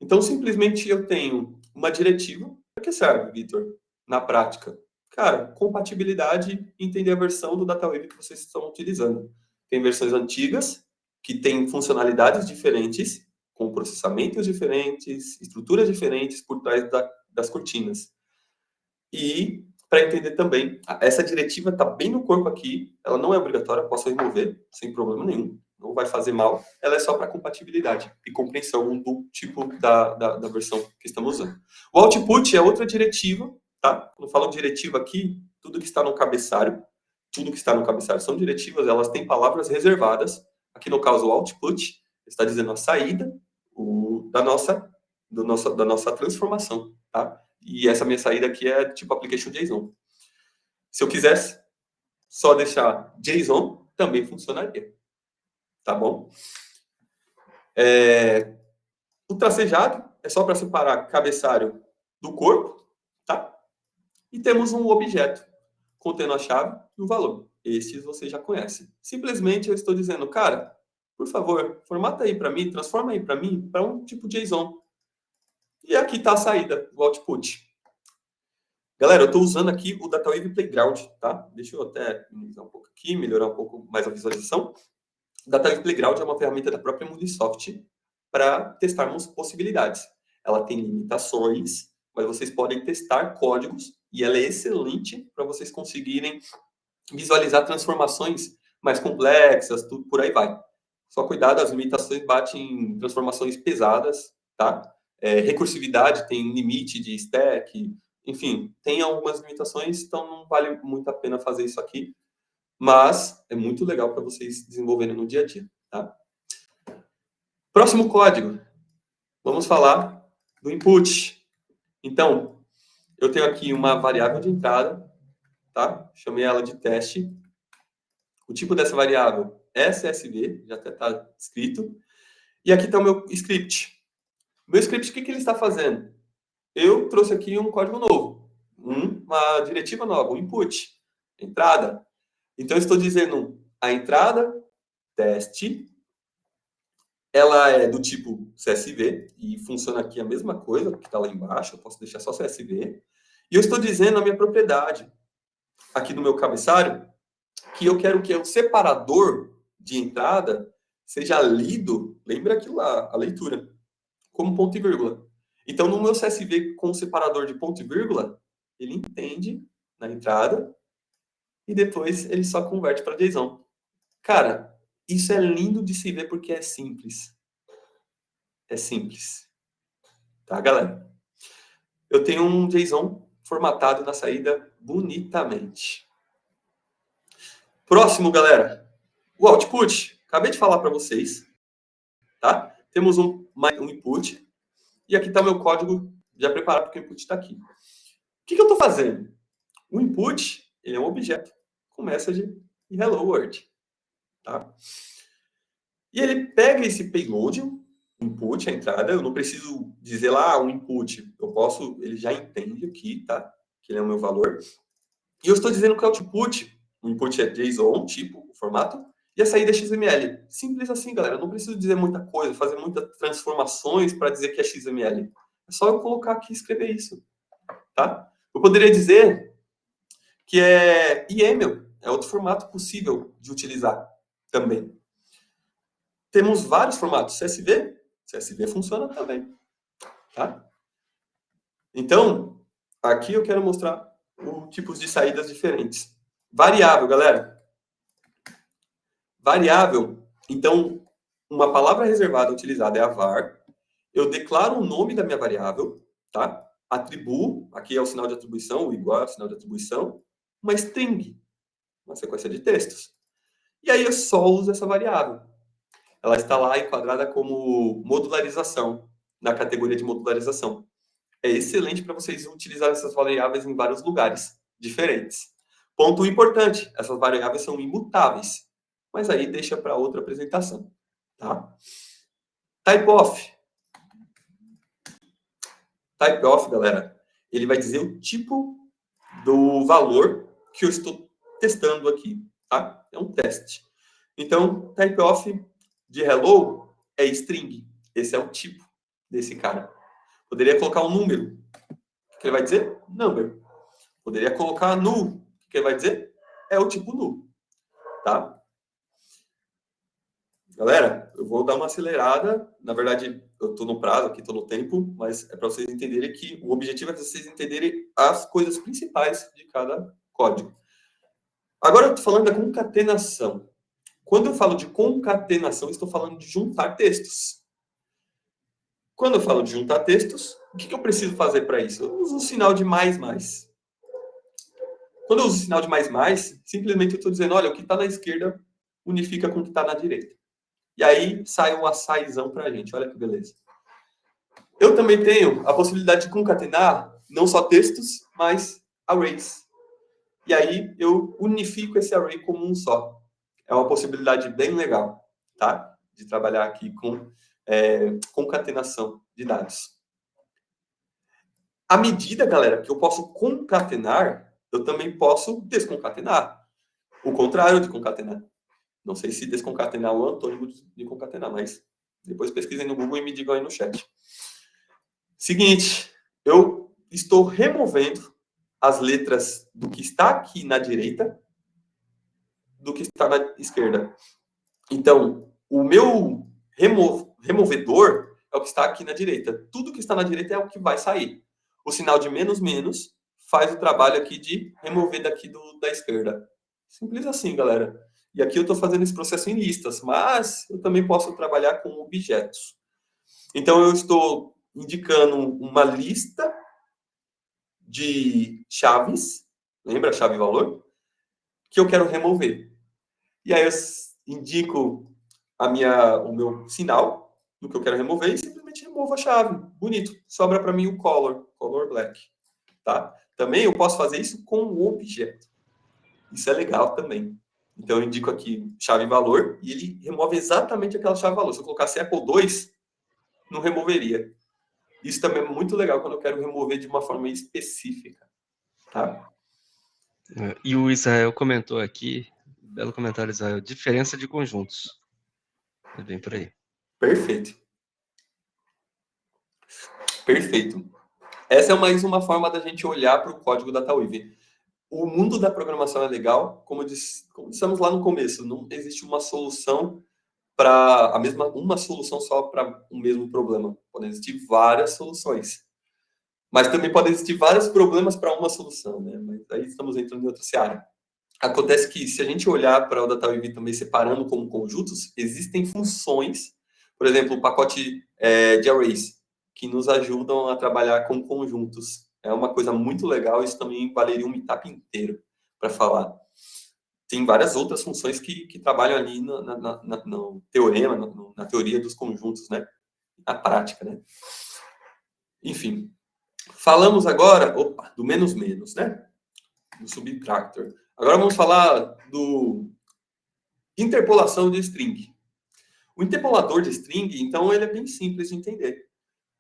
Então, simplesmente eu tenho uma diretiva. Para que serve, Vitor? Na prática. Cara, compatibilidade e entender a versão do DataWave que vocês estão utilizando. Tem versões antigas, que têm funcionalidades diferentes, com processamentos diferentes, estruturas diferentes por trás das cortinas. E, para entender também, essa diretiva está bem no corpo aqui, ela não é obrigatória, posso remover sem problema nenhum, não vai fazer mal, ela é só para compatibilidade e compreensão do tipo da versão que estamos usando. O output é outra diretiva, tá? Quando eu falo diretiva aqui, tudo que está no cabeçário são diretivas, elas têm palavras reservadas. Aqui no caso o output está dizendo a saída da nossa transformação, tá? E essa minha saída aqui é tipo application JSON. Se eu quisesse só deixar JSON, também funcionaria, tá bom? O tracejado é só para separar cabeçário do corpo, tá? E temos um objeto contendo a chave e o valor. Esses você já conhece. Simplesmente eu estou dizendo, cara, por favor, formata aí para mim, transforma aí para mim para um tipo JSON. E aqui está a saída, o output. Galera, eu estou usando aqui o DataWave Playground, tá? Deixa eu até minimizar um pouco aqui, melhorar um pouco mais a visualização. O DataWave Playground é uma ferramenta da própria Moodlesoft para testarmos possibilidades. Ela tem limitações, mas vocês podem testar códigos e ela é excelente para vocês conseguirem visualizar transformações mais complexas, tudo por aí vai. Só cuidado, as limitações batem em transformações pesadas, tá? Recursividade tem limite de stack, enfim, tem algumas limitações, então não vale muito a pena fazer isso aqui, mas é muito legal para vocês desenvolverem no dia a dia, tá? Próximo código, vamos falar do input. Então, eu tenho aqui uma variável de entrada, tá? Chamei ela de teste. O tipo dessa variável é CSV, já até está escrito. E aqui está o meu script. O meu script, o que ele está fazendo? Eu trouxe aqui um código novo, uma diretiva nova, um input, entrada. Então, eu estou dizendo a entrada, teste, ela é do tipo CSV, e funciona aqui a mesma coisa que está lá embaixo, eu posso deixar só CSV. E eu estou dizendo a minha propriedade, aqui no meu cabeçalho, que eu quero que o separador de entrada seja lido, lembra aquilo lá, a leitura, como ponto e vírgula. Então, no meu CSV com o separador de ponto e vírgula, ele entende na entrada e depois ele só converte para JSON. Cara, isso é lindo de se ver porque é simples. É simples. Tá, galera? Eu tenho um JSON formatado na saída bonitamente. Próximo, galera. O output. Acabei de falar para vocês. Tá? Temos um input. E aqui está o meu código já preparado porque o input está aqui. O que eu estou fazendo? O input ele é um objeto com message e hello world. Tá? E ele pega esse payload, input, a entrada, eu não preciso dizer lá um input, ele já entende aqui, tá? Que ele é o meu valor. E eu estou dizendo que o output, o input é JSON, tipo, o formato, e a saída é XML. Simples assim, galera. Eu não preciso dizer muita coisa, fazer muitas transformações para dizer que é XML. É só eu colocar aqui e escrever isso. Tá? Eu poderia dizer que é YAML. É outro formato possível de utilizar também. Temos vários formatos. CSV funciona também. Tá? Então, aqui eu quero mostrar tipos de saídas diferentes. Variável, galera. Variável, então, uma palavra reservada utilizada é a var. Eu declaro o nome da minha variável, tá? Atribuo, aqui é o sinal de atribuição, o igual ao sinal de atribuição, uma string, uma sequência de textos. E aí eu só uso essa variável. Ela está lá enquadrada como modularização, na categoria de modularização. É excelente para vocês utilizar essas variáveis em vários lugares diferentes. Ponto importante, essas variáveis são imutáveis, mas aí deixa para outra apresentação, tá? Type of. Type of, galera, ele vai dizer o tipo do valor que eu estou testando aqui, tá? É um teste. Então, type of de hello é string. Esse é o tipo desse cara. Poderia colocar um número. O que ele vai dizer? Number. Poderia colocar null. O que ele vai dizer? É o tipo null. Tá? Galera, eu vou dar uma acelerada. Na verdade, eu estou no prazo aqui, estou no tempo, mas é para vocês entenderem que o objetivo é vocês entenderem as coisas principais de cada código. Agora eu estou falando da concatenação. Quando eu falo de concatenação, estou falando de juntar textos. Quando eu falo de juntar textos, o que eu preciso fazer para isso? Eu uso o sinal de mais, mais. Quando eu uso o sinal de mais, mais, simplesmente eu estou dizendo, olha, o que está na esquerda unifica com o que está na direita. E aí sai um açaizão para a gente, olha que beleza. Eu também tenho a possibilidade de concatenar não só textos, mas arrays. E aí eu unifico esse array como um só. É uma possibilidade bem legal, tá? De trabalhar aqui com concatenação de dados. À medida, galera, que eu posso concatenar, eu também posso desconcatenar. O contrário de concatenar. Não sei se desconcatenar é o antônimo de concatenar, mas depois pesquisem no Google e me digam aí no chat. Seguinte, eu estou removendo as letras do que está aqui na direita do que está na esquerda. Então, o meu removedor é o que está aqui na direita. Tudo que está na direita é o que vai sair. O sinal de menos, menos faz o trabalho aqui de remover daqui da esquerda. Simples assim, galera. E aqui eu estou fazendo esse processo em listas, mas eu também posso trabalhar com objetos. Então, eu estou indicando uma lista de chaves, lembra a chave e valor? Que eu quero remover. E aí eu indico o meu sinal do que eu quero remover e simplesmente removo a chave. Bonito. Sobra para mim o color black. Tá? Também eu posso fazer isso com o objeto. Isso é legal também. Então eu indico aqui chave e valor e ele remove exatamente aquela chave e valor. Se eu colocasse Apple 2, não removeria. Isso também é muito legal quando eu quero remover de uma forma específica. Tá? E o Israel comentou aqui, belo comentário, Israel, diferença de conjuntos. É bem por aí. Perfeito. Perfeito. Essa é mais uma forma da gente olhar para o código da Taweave. O mundo da programação é legal, como dissemos lá no começo, não existe uma solução para uma solução só para o mesmo problema. Podem existir várias soluções. Mas também podem existir vários problemas para uma solução, né? Mas aí estamos entrando em outra seara. Acontece que, se a gente olhar para o DataWeave também separando como conjuntos, existem funções, por exemplo, o pacote de arrays, que nos ajudam a trabalhar com conjuntos. É uma coisa muito legal, isso também valeria um meetup inteiro para falar. Tem várias outras funções que trabalham ali no teorema, na teoria dos conjuntos, né? Na prática, né? Enfim. Falamos agora, do menos menos, né? Do subtractor. Agora vamos falar do interpolação de string. O interpolador de string, então, ele é bem simples de entender.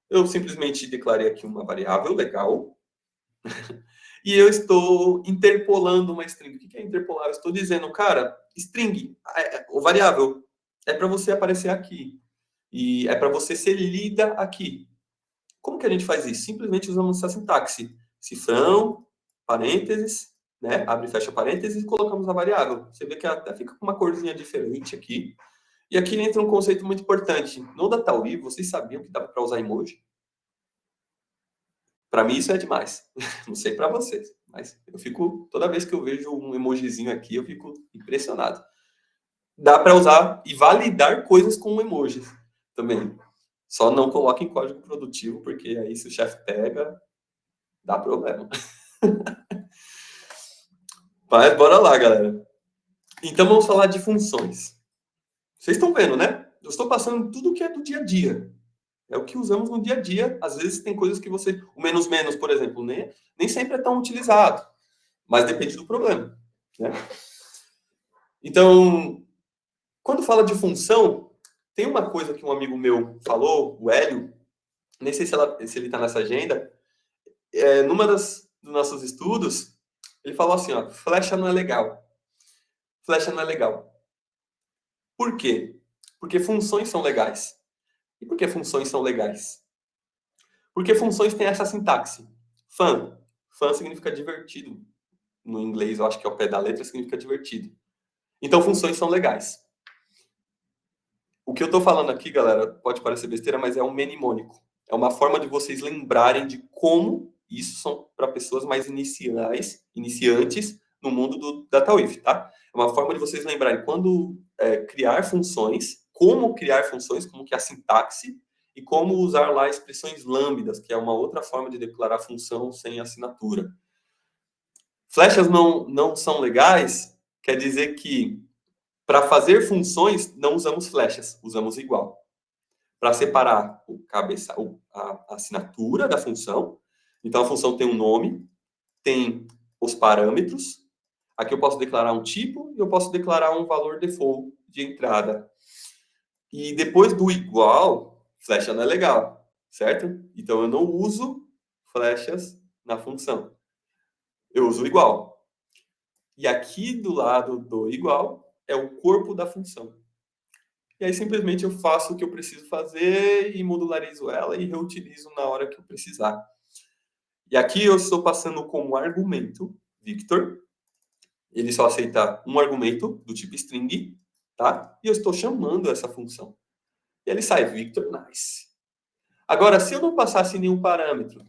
Eu simplesmente declarei aqui uma variável legal e eu estou interpolando uma string. O que é interpolar? Eu estou dizendo, cara, string, o variável, é para você aparecer aqui e é para você ser lida aqui. Como que a gente faz isso? Simplesmente usamos essa sintaxe. Cifrão, parênteses, né? Abre e fecha parênteses e colocamos a variável. Você vê que até fica com uma corzinha diferente aqui. E aqui entra um conceito muito importante. No DataWeave, vocês sabiam que dava para usar emoji? Para mim isso é demais. Não sei para vocês, mas eu fico, toda vez que eu vejo um emojizinho aqui, eu fico impressionado. Dá para usar e validar coisas com emojis também. Só não coloque em código produtivo, porque aí se o chefe pega, dá problema. Mas bora lá, galera. Então vamos falar de funções. Vocês estão vendo, né? Eu estou passando tudo que é do dia a dia. É o que usamos no dia a dia. Às vezes tem coisas que você... O menos menos, por exemplo, nem sempre é tão utilizado. Mas depende do problema. né? Então, quando fala de função, tem uma coisa que um amigo meu falou, o Hélio, nem sei se ele está nessa agenda, dos nossos estudos, ele falou assim, ó, flecha não é legal. Flecha não é legal. Por quê? Porque funções são legais. E por que funções são legais? Porque funções têm essa sintaxe. Fun. Fun significa divertido. No inglês, eu acho que é o pé da letra, significa divertido. Então, funções são legais. O que eu estou falando aqui, galera, pode parecer besteira, mas é um mnemônico. É uma forma de vocês lembrarem de como isso são para pessoas mais iniciantes no mundo do DataWiz, tá? É uma forma de vocês lembrarem quando criar funções, como criar funções, como que é a sintaxe, e como usar lá expressões lambdas, que é uma outra forma de declarar função sem assinatura. Flechas não são legais, quer dizer que para fazer funções não usamos flechas, usamos igual. Para separar a assinatura da função, então a função tem um nome, tem os parâmetros, aqui eu posso declarar um tipo e eu posso declarar um valor default de entrada. E depois do igual, flecha não é legal, certo? Então eu não uso flechas na função. Eu uso igual. E aqui do lado do igual é o corpo da função. E aí simplesmente eu faço o que eu preciso fazer e modularizo ela e reutilizo na hora que eu precisar. E aqui eu estou passando como argumento Victor. Ele só aceita um argumento do tipo string, tá? E eu estou chamando essa função. E ele sai Victor Nice. Agora, se eu não passasse nenhum parâmetro,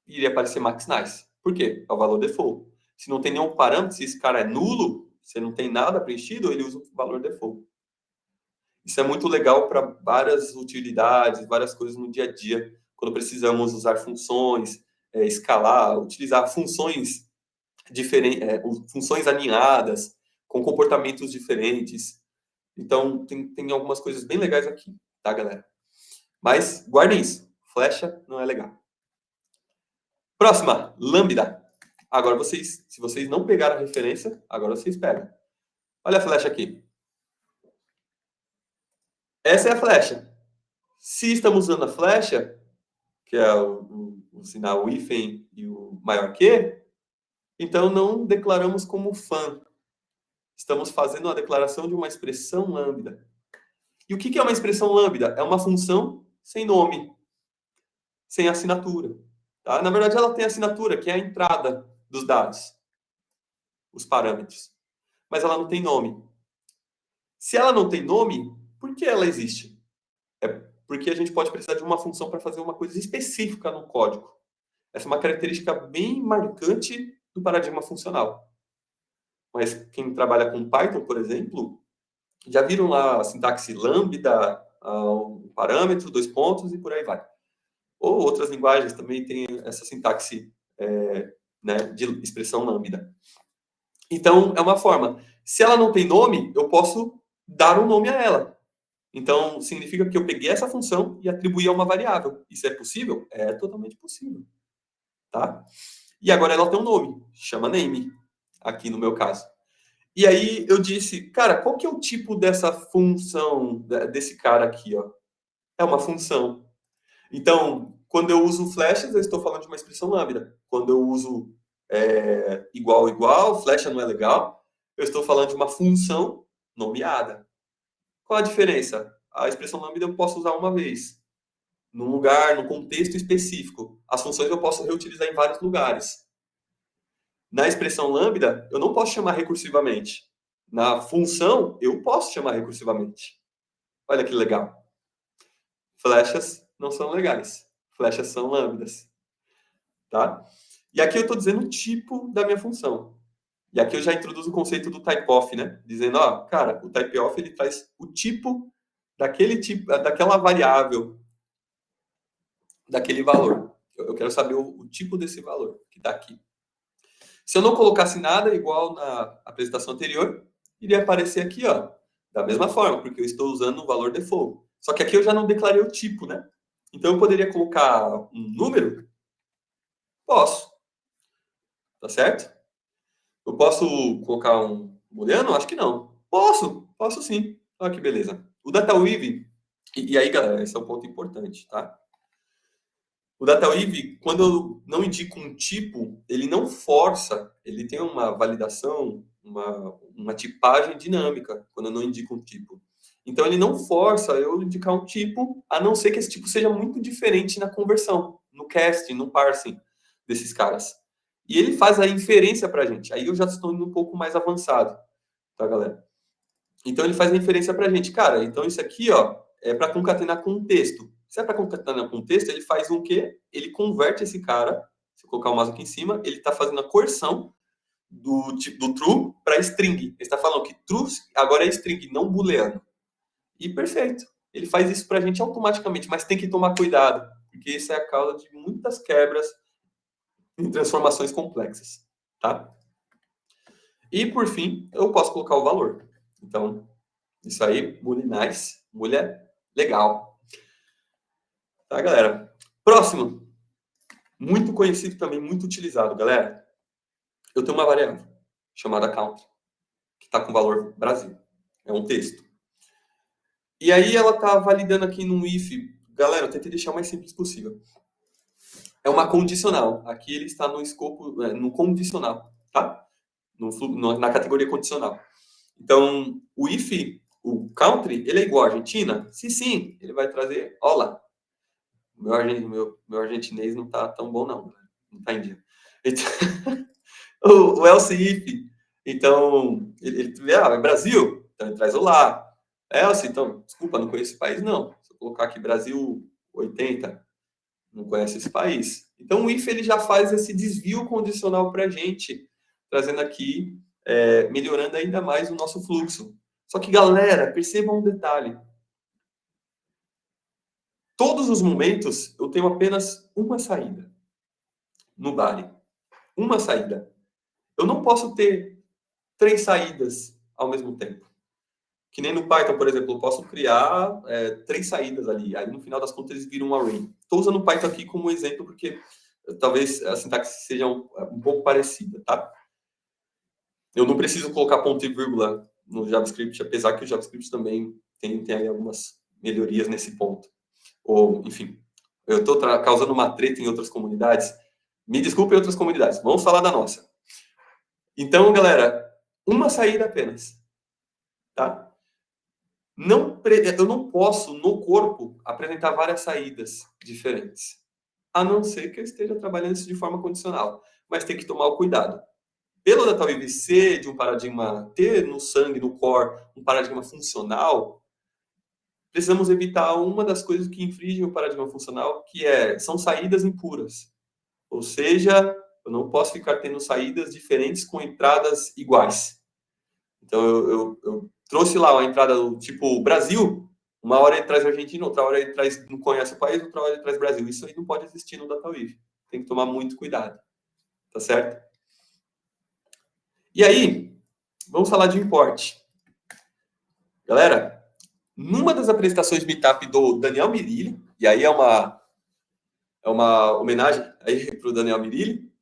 iria aparecer Max Nice. Por quê? É o valor default. Se não tem nenhum parâmetro, se esse cara é nulo, se não tem nada preenchido, ele usa o valor default. Isso é muito legal para várias utilidades, várias coisas no dia a dia, quando precisamos usar funções, escalar, utilizar funções diferentes, funções alinhadas, com comportamentos diferentes. Então, tem algumas coisas bem legais aqui, tá, galera? Mas guardem isso. Flecha não é legal. Próxima, lambda. Agora se vocês não pegaram a referência, agora vocês pegam. Olha a flecha aqui. Essa é a flecha. Se estamos usando a flecha, que é o sinal hífen e o maior que, então não declaramos como fun. Estamos fazendo a declaração de uma expressão lambda. E o que é uma expressão lambda? É uma função sem nome, sem assinatura. Tá? Na verdade, ela tem assinatura, que é a entrada dos dados, os parâmetros. Mas ela não tem nome. Se ela não tem nome, por que ela existe? É porque a gente pode precisar de uma função para fazer uma coisa específica no código. Essa é uma característica bem marcante do paradigma funcional. Mas quem trabalha com Python, por exemplo, já viram lá a sintaxe lambda, um parâmetro, 2 pontos e por aí vai. Ou outras linguagens também têm essa sintaxe de expressão lambda. Então, é uma forma. Se ela não tem nome, eu posso dar um nome a ela. Então, significa que eu peguei essa função e atribuí a uma variável. Isso é possível? É totalmente possível. Tá? E agora ela tem um nome, chama name, aqui no meu caso. E aí eu disse, cara, qual que é o tipo dessa função, desse cara aqui, ó? É uma função. Então, quando eu uso flechas, eu estou falando de uma expressão lambda. Quando eu uso igual, igual, flecha não é legal, eu estou falando de uma função nomeada. Qual a diferença? A expressão lambda eu posso usar uma vez, num lugar, num contexto específico. As funções eu posso reutilizar em vários lugares. Na expressão lambda, eu não posso chamar recursivamente. Na função, eu posso chamar recursivamente. Olha que legal. Flechas não são legais. Flechas são lambdas. Tá? E aqui eu estou dizendo o tipo da minha função. E aqui eu já introduzo o conceito do type-off, né? Dizendo, ó, cara, o type-off ele traz o tipo, daquela variável, daquele valor. Eu quero saber o tipo desse valor que está aqui. Se eu não colocasse nada igual na apresentação anterior, iria aparecer aqui, ó, da mesma forma, porque eu estou usando o valor default. Só que aqui eu já não declarei o tipo, né? Então eu poderia colocar um número? Posso. Tá certo? Eu posso colocar um booleano? Acho que não. Posso sim. Olha que beleza. O DataWeave, e aí, galera, esse é um ponto importante, tá? O DataWeave, quando eu não indico um tipo, ele não força, ele tem uma validação, uma tipagem dinâmica, quando eu não indico um tipo. Então, ele não força eu indicar um tipo, a não ser que esse tipo seja muito diferente na conversão, no casting, no parsing desses caras. E ele faz a inferência para a gente. Aí eu já estou indo um pouco mais avançado, tá, galera? Então, ele faz a inferência para a gente. Cara, então isso aqui, ó, é para concatenar com um texto. Se é para concatenar com um texto, ele faz um quê? Ele converte esse cara, se eu colocar o mouse aqui em cima, ele está fazendo a coerção do true para string. Ele está falando que true agora é string, não booleano. E perfeito. Ele faz isso para a gente automaticamente, mas tem que tomar cuidado, porque isso é a causa de muitas quebras em transformações complexas, tá? E, por fim, eu posso colocar o valor. Então, isso aí, nice, mulher legal. Tá, galera? Próximo. Muito conhecido também, muito utilizado, galera. Eu tenho uma variável chamada count, que está com valor Brasil. É um texto. E aí ela está validando aqui num if. Galera, eu tentei deixar o mais simples possível. É uma condicional. Aqui ele está no escopo, no condicional, tá? Na categoria condicional. Então, o if, o country, ele é igual à Argentina? Se sim, ele vai trazer olá. Meu argentinês não tá tão bom, não. Não tá em dia. Então, o else if, então, ele é Brasil, então ele traz olá. Else, então, desculpa, não conheço esse país, não. Se eu colocar aqui Brasil 80, não conhece esse país. Então, o if, ele já faz esse desvio condicional para a gente, trazendo aqui, melhorando ainda mais o nosso fluxo. Só que, galera, percebam um detalhe. Todos os momentos, eu tenho apenas uma saída no body. Uma saída. Eu não posso ter 3 saídas ao mesmo tempo. Que nem no Python, por exemplo, eu posso criar 3 saídas ali. Aí, no final das contas, eles viram um array. Estou usando o Python aqui como exemplo, porque talvez a sintaxe seja um pouco parecida, tá? Eu não preciso colocar ponto e vírgula no JavaScript, apesar que o JavaScript também tem aí algumas melhorias nesse ponto. Ou, enfim, eu estou causando uma treta em outras comunidades. Me desculpem outras comunidades, vamos falar da nossa. Então, galera, uma saída apenas, tá? Eu não posso, no corpo, apresentar várias saídas diferentes. A não ser que eu esteja trabalhando isso de forma condicional. Mas tem que tomar o cuidado. Pelo DataWeave ser de um paradigma, ter no sangue, no core, um paradigma funcional, precisamos evitar uma das coisas que infringem o paradigma funcional, que são saídas impuras. Ou seja, eu não posso ficar tendo saídas diferentes com entradas iguais. Então, eu trouxe lá uma entrada do tipo Brasil, uma hora ele traz Argentina, outra hora ele não conhece o país, outra hora ele traz Brasil. Isso aí não pode existir no DataWeave. Tem que tomar muito cuidado. Tá certo? E aí, vamos falar de import. Galera, numa das apresentações Meetup do Daniel Mirilli, e aí é uma homenagem aí para o Daniel Mirilli,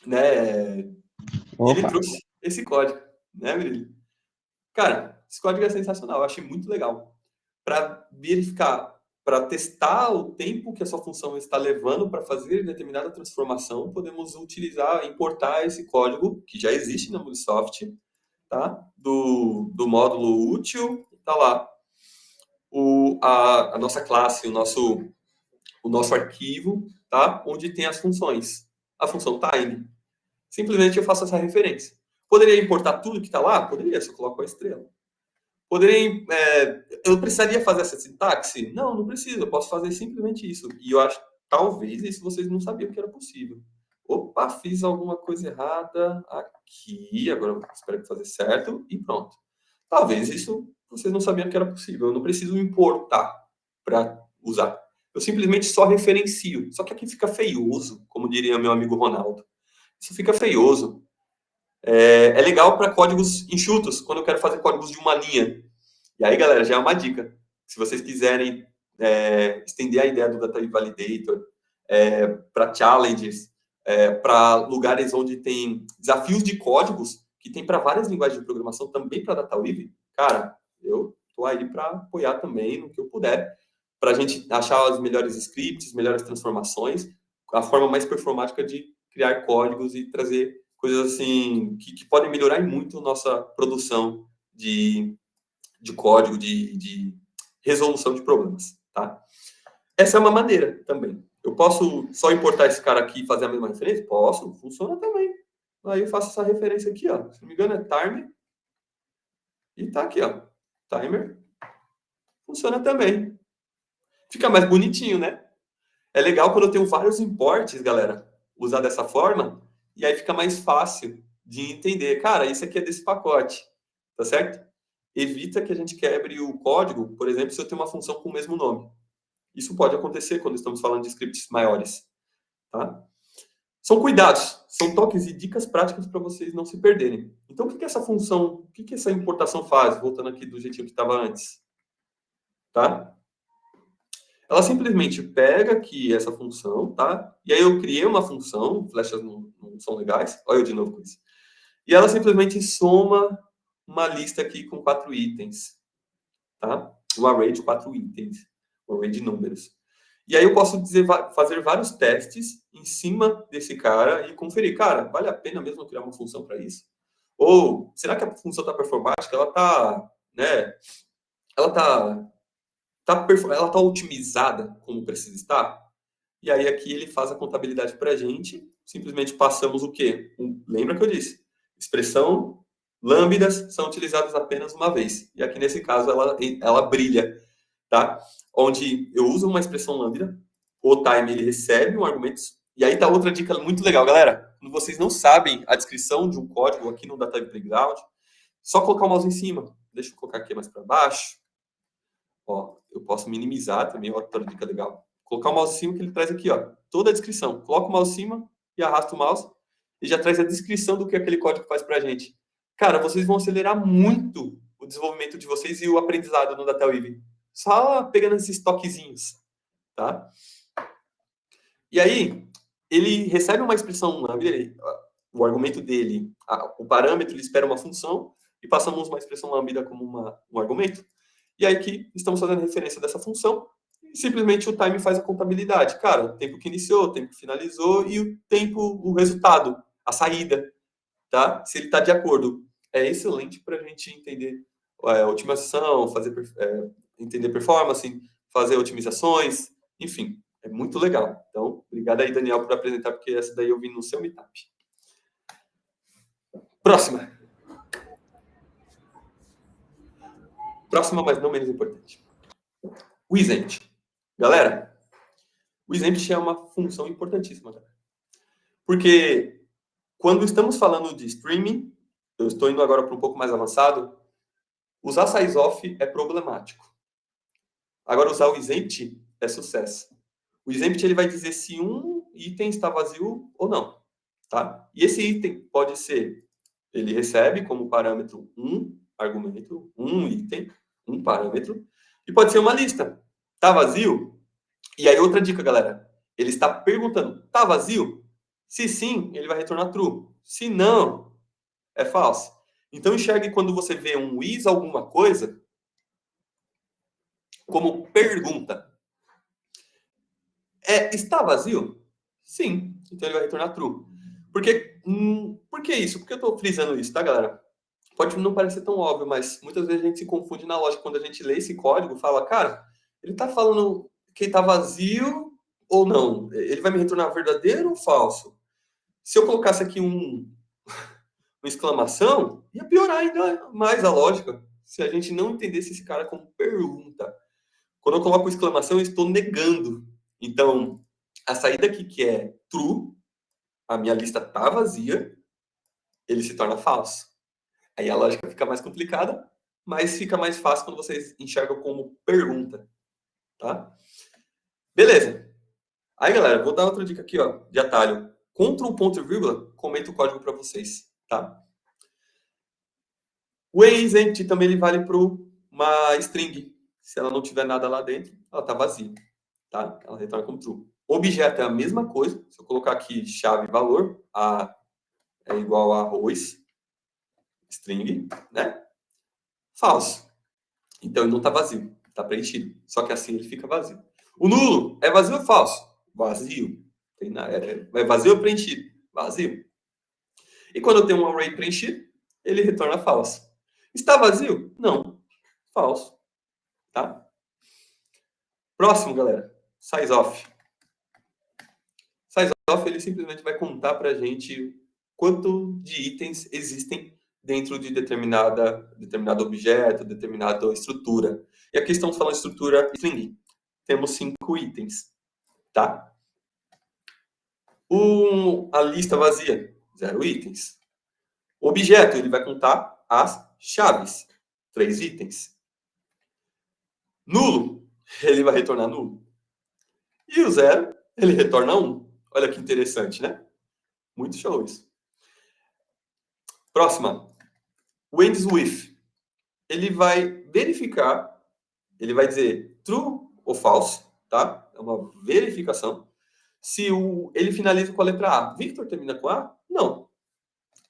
né? Ele trouxe esse código, né, Mirilli? Cara, esse código é sensacional, eu achei muito legal. Para verificar, para testar o tempo que a sua função está levando para fazer determinada transformação, podemos utilizar, importar esse código, que já existe na Multisoft, tá? Do módulo útil, tá lá. A nossa classe, o nosso arquivo, tá? Onde tem as funções. A função time. Simplesmente eu faço essa referência. Poderia importar tudo que está lá? Poderia, só coloco a estrela. Eu precisaria fazer essa sintaxe? Não, não preciso. Eu posso fazer simplesmente isso. E eu acho, talvez, isso vocês não sabiam que era possível. Opa, fiz alguma coisa errada aqui. Agora eu espero fazer certo e pronto. Talvez isso vocês não sabiam que era possível. Eu não preciso importar para usar. Eu simplesmente só referencio. Só que aqui fica feioso, como diria meu amigo Ronaldo. Isso fica feioso. É legal para códigos enxutos, quando eu quero fazer códigos de uma linha. E aí, galera, já é uma dica. Se vocês quiserem estender a ideia do Data Validator para challenges, para lugares onde tem desafios de códigos, que tem para várias linguagens de programação, também para DataWeave, cara, eu estou aí para apoiar também no que eu puder, para a gente achar os melhores scripts, melhores transformações, a forma mais performática de criar códigos e trazer coisas assim que podem melhorar muito nossa produção de código, de resolução de problemas, tá? Essa é uma maneira também. Eu posso só importar esse cara aqui e fazer a mesma referência? Posso, funciona também. Aí eu faço essa referência aqui, ó. Se não me engano é timer. E tá aqui, ó. Timer. Funciona também. Fica mais bonitinho, né? É legal quando eu tenho vários importes, galera, usar dessa forma, e aí fica mais fácil de entender. Cara, isso aqui é desse pacote, tá certo? Evita que a gente quebre o código, por exemplo, se eu tenho uma função com o mesmo nome. Isso pode acontecer quando estamos falando de scripts maiores, tá? São cuidados, são toques e dicas práticas para vocês não se perderem. Então, o que essa função, o que essa importação faz? Voltando aqui do jeitinho que estava antes, tá? Ela simplesmente pega aqui essa função, tá? E aí eu criei uma função, flechas não são legais, olha eu de novo com isso. E ela simplesmente soma uma lista aqui com 4 itens, tá? Um array de 4 itens, um array de números. E aí eu posso fazer vários testes em cima desse cara e conferir, cara, vale a pena mesmo criar uma função para isso? Ou será que a função está performática? Ela está, né? Ela está otimizada como precisa estar? E aí aqui ele faz a contabilidade para a gente. Simplesmente passamos o quê? Lembra que eu disse? Expressão lambdas são utilizadas apenas uma vez. E aqui nesse caso ela brilha, tá? Onde eu uso uma expressão lambda, o time ele recebe um argumento. E aí tá outra dica muito legal, galera. Quando vocês não sabem a descrição de um código aqui no Data Playground, só colocar o mouse em cima. Deixa eu colocar aqui mais para baixo. Ó, eu posso minimizar também, outra dica legal. Colocar o mouse em cima que ele traz aqui, ó, toda a descrição. Coloca o mouse em cima e arrasta o mouse e já traz a descrição do que aquele código faz pra gente. Cara, vocês vão acelerar muito o desenvolvimento de vocês e o aprendizado no DataWeave. Só pegando esses toquezinhos, tá? E aí, ele recebe uma expressão lambda, o argumento dele, o parâmetro, ele espera uma função e passamos uma expressão lambda como um argumento. E aí que estamos fazendo referência dessa função e simplesmente o time faz a contabilidade. Cara, o tempo que iniciou, o tempo que finalizou e o tempo, o resultado, a saída, tá? Se ele está de acordo. É excelente para a gente entender otimização, entender performance, fazer otimizações, enfim, é muito legal. Então, obrigado aí, Daniel, por apresentar, porque essa daí eu vi no seu meetup. Próxima, mas não menos importante. O exempt. Galera, o exempt é uma função importantíssima. Galera. Porque quando estamos falando de streaming, eu estou indo agora para um pouco mais avançado, usar size-off é problemático. Agora, usar o exempt é sucesso. O exempt ele vai dizer se um item está vazio ou não. Tá? E esse item pode ser, ele recebe como parâmetro um argumento, um item, um parâmetro, e pode ser uma lista. Tá vazio? E aí outra dica, galera. Ele está perguntando, tá vazio? Se sim, ele vai retornar true. Se não, é false. Então enxergue quando você vê um is alguma coisa como pergunta. Está vazio? Sim. Então ele vai retornar true. Por que isso? Por que eu estou frisando isso, tá, galera? Pode não parecer tão óbvio, mas muitas vezes a gente se confunde na lógica quando a gente lê esse código, fala, cara, ele está falando que está vazio ou não? Ele vai me retornar verdadeiro ou falso? Se eu colocasse aqui uma exclamação, ia piorar ainda mais a lógica, se a gente não entendesse esse cara como pergunta. Quando eu coloco exclamação, eu estou negando. Então, a saída aqui que é true, a minha lista está vazia, ele se torna falso. Aí a lógica fica mais complicada, mas fica mais fácil quando vocês enxergam como pergunta, tá? Beleza. Aí, galera, vou dar outra dica aqui, ó, de atalho. Ctrl, ponto e vírgula, comenta o código para vocês, tá? O exempt também ele vale para uma string. Se ela não tiver nada lá dentro, ela tá vazia, tá? Ela retorna como true. Objeto é a mesma coisa. Se eu colocar aqui chave valor, A é igual a arroz, string, né? Falso. Então ele não está vazio, está preenchido. Só que assim ele fica vazio. O nulo é vazio ou falso? Vazio. É vazio ou preenchido? Vazio. E quando eu tenho um array preenchido, ele retorna falso. Está vazio? Não. Falso. Tá? Próximo, galera. Size of. Size of, ele simplesmente vai contar para a gente quanto de itens existem dentro de determinado objeto, determinada estrutura. E aqui estamos falando de estrutura string. Temos 5 itens. Tá? A lista vazia, 0 itens. O objeto, ele vai contar as chaves, 3 itens. Nulo, ele vai retornar nulo. E o 0, ele retorna 1. Olha que interessante, né? Muito show isso. Próxima. O ends with. Ele vai verificar, ele vai dizer true ou false, tá? É uma verificação. Se ele finaliza com a letra A. Victor termina com A? Não.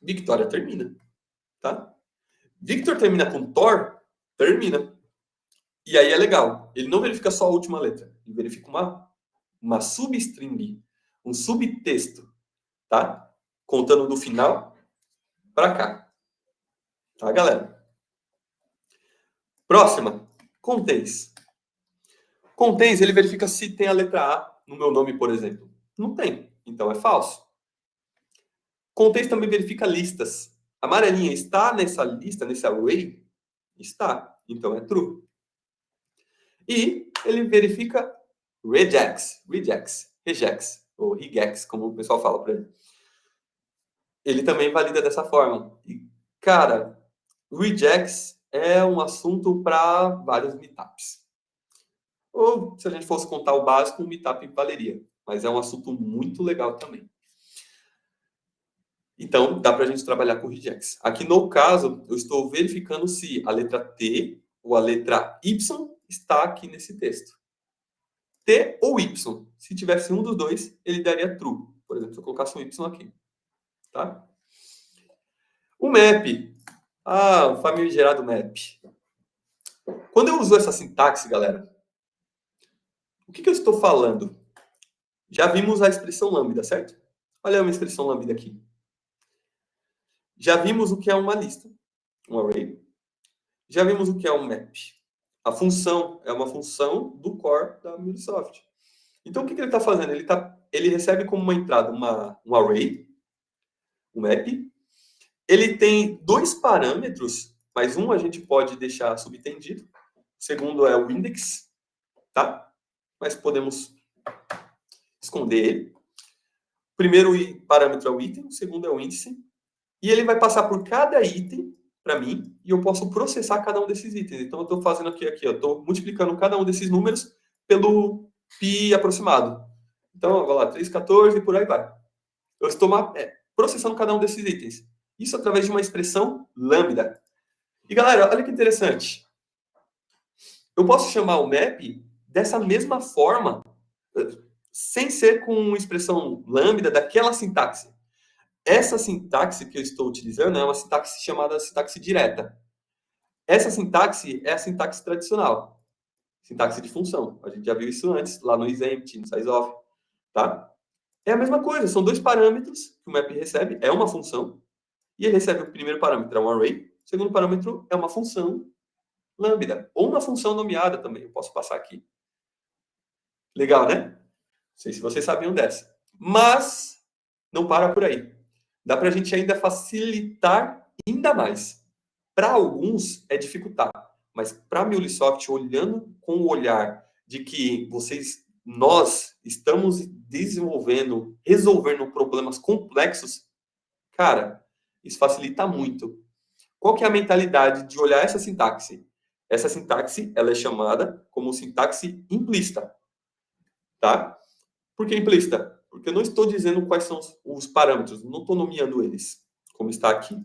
Victoria termina, tá? Victor termina com Thor? Termina. E aí é legal. Ele não verifica só a última letra. Ele verifica uma substring, um subtexto, tá? Contando do final para cá. Tá, galera? Próxima. Contains. Contains, ele verifica se tem a letra A no meu nome, por exemplo. Não tem. Então é falso. Contains também verifica listas. A amarelinha está nessa lista, nesse array? Está. Então é true. E ele verifica rejects, ou regex, como o pessoal fala para ele. Ele também valida dessa forma. E, cara, rejects é um assunto para vários meetups. Ou, se a gente fosse contar o básico, um meetup valeria. Mas é um assunto muito legal também. Então, dá para a gente trabalhar com rejects. Aqui, no caso, eu estou verificando se a letra T ou a letra Y está aqui nesse texto. T ou Y. Se tivesse um dos dois, ele daria true. Por exemplo, se eu colocasse um Y aqui. Tá? O map. O famigerado map. Quando eu uso essa sintaxe, galera, o que eu estou falando? Já vimos a expressão lambda, certo? Olha uma expressão lambda aqui. Já vimos o que é uma lista, um array. Já vimos o que é um map. A função é uma função do core da MuleSoft. Então, o que ele está fazendo? Ele recebe como uma entrada um array, um map. Ele tem 2 parâmetros, mas um a gente pode deixar subtendido. O segundo é o index, tá? Mas podemos esconder ele. O primeiro parâmetro é o item, o segundo é o índice. E ele vai passar por cada item para mim e eu posso processar cada um desses itens. Então, eu estou fazendo aqui, eu estou multiplicando cada um desses números pelo pi aproximado. Então, vai lá, 3, 14 e por aí vai. Eu estou processando cada um desses itens. Isso através de uma expressão lambda. E, galera, olha que interessante. Eu posso chamar o map dessa mesma forma, sem ser com expressão lambda daquela sintaxe. Essa sintaxe que eu estou utilizando é uma sintaxe chamada sintaxe direta. Essa sintaxe é a sintaxe tradicional. Sintaxe de função. A gente já viu isso antes, lá no exempt, no sizeof. Tá? É a mesma coisa. São 2 parâmetros que o map recebe. É uma função. E ele recebe o primeiro parâmetro, é um array. O segundo parâmetro é uma função lambda. Ou uma função nomeada também. Eu posso passar aqui. Legal, né? Não sei se vocês sabiam dessa. Mas não para por aí. Dá para a gente ainda facilitar ainda mais. Para alguns é dificultar, mas para a MuleSoft, olhando com o olhar de que nós estamos resolvendo problemas complexos, cara, isso facilita muito. Qual que é a mentalidade de olhar essa sintaxe? Essa sintaxe, ela é chamada como sintaxe implícita, tá? Por que implícita? Porque eu não estou dizendo quais são os parâmetros, não estou nomeando eles, como está aqui.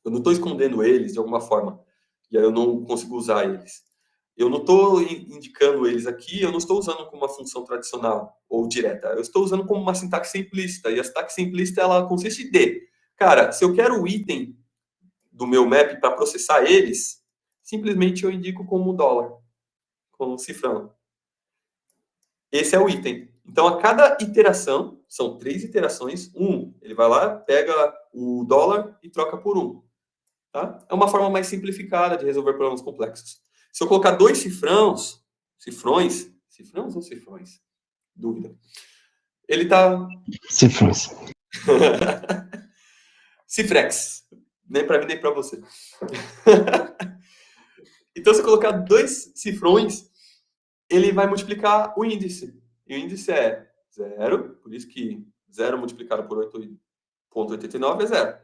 Eu não estou escondendo eles de alguma forma, e aí eu não consigo usar eles. eu não estou indicando eles aqui, eu não estou usando como uma função tradicional ou direta. Eu estou usando como uma sintaxe simplista. E a sintaxe simplista, ela consiste de... Cara, se eu quero o item do meu map para processar eles, simplesmente eu indico como dólar, como cifrão. Esse é o item. Então, a cada iteração, são 3 iterações, ele vai lá, pega o dólar e troca por 1. Tá? É uma forma mais simplificada de resolver problemas complexos. Se eu colocar 2 cifrões, cifrões ou cifrões? Dúvida. Ele tá... Cifrões. Cifrex. Nem para mim, nem para você. Então, se eu colocar 2 cifrões, ele vai multiplicar o índice. E o índice é 0, por isso que 0 multiplicado por 8,89 é 0.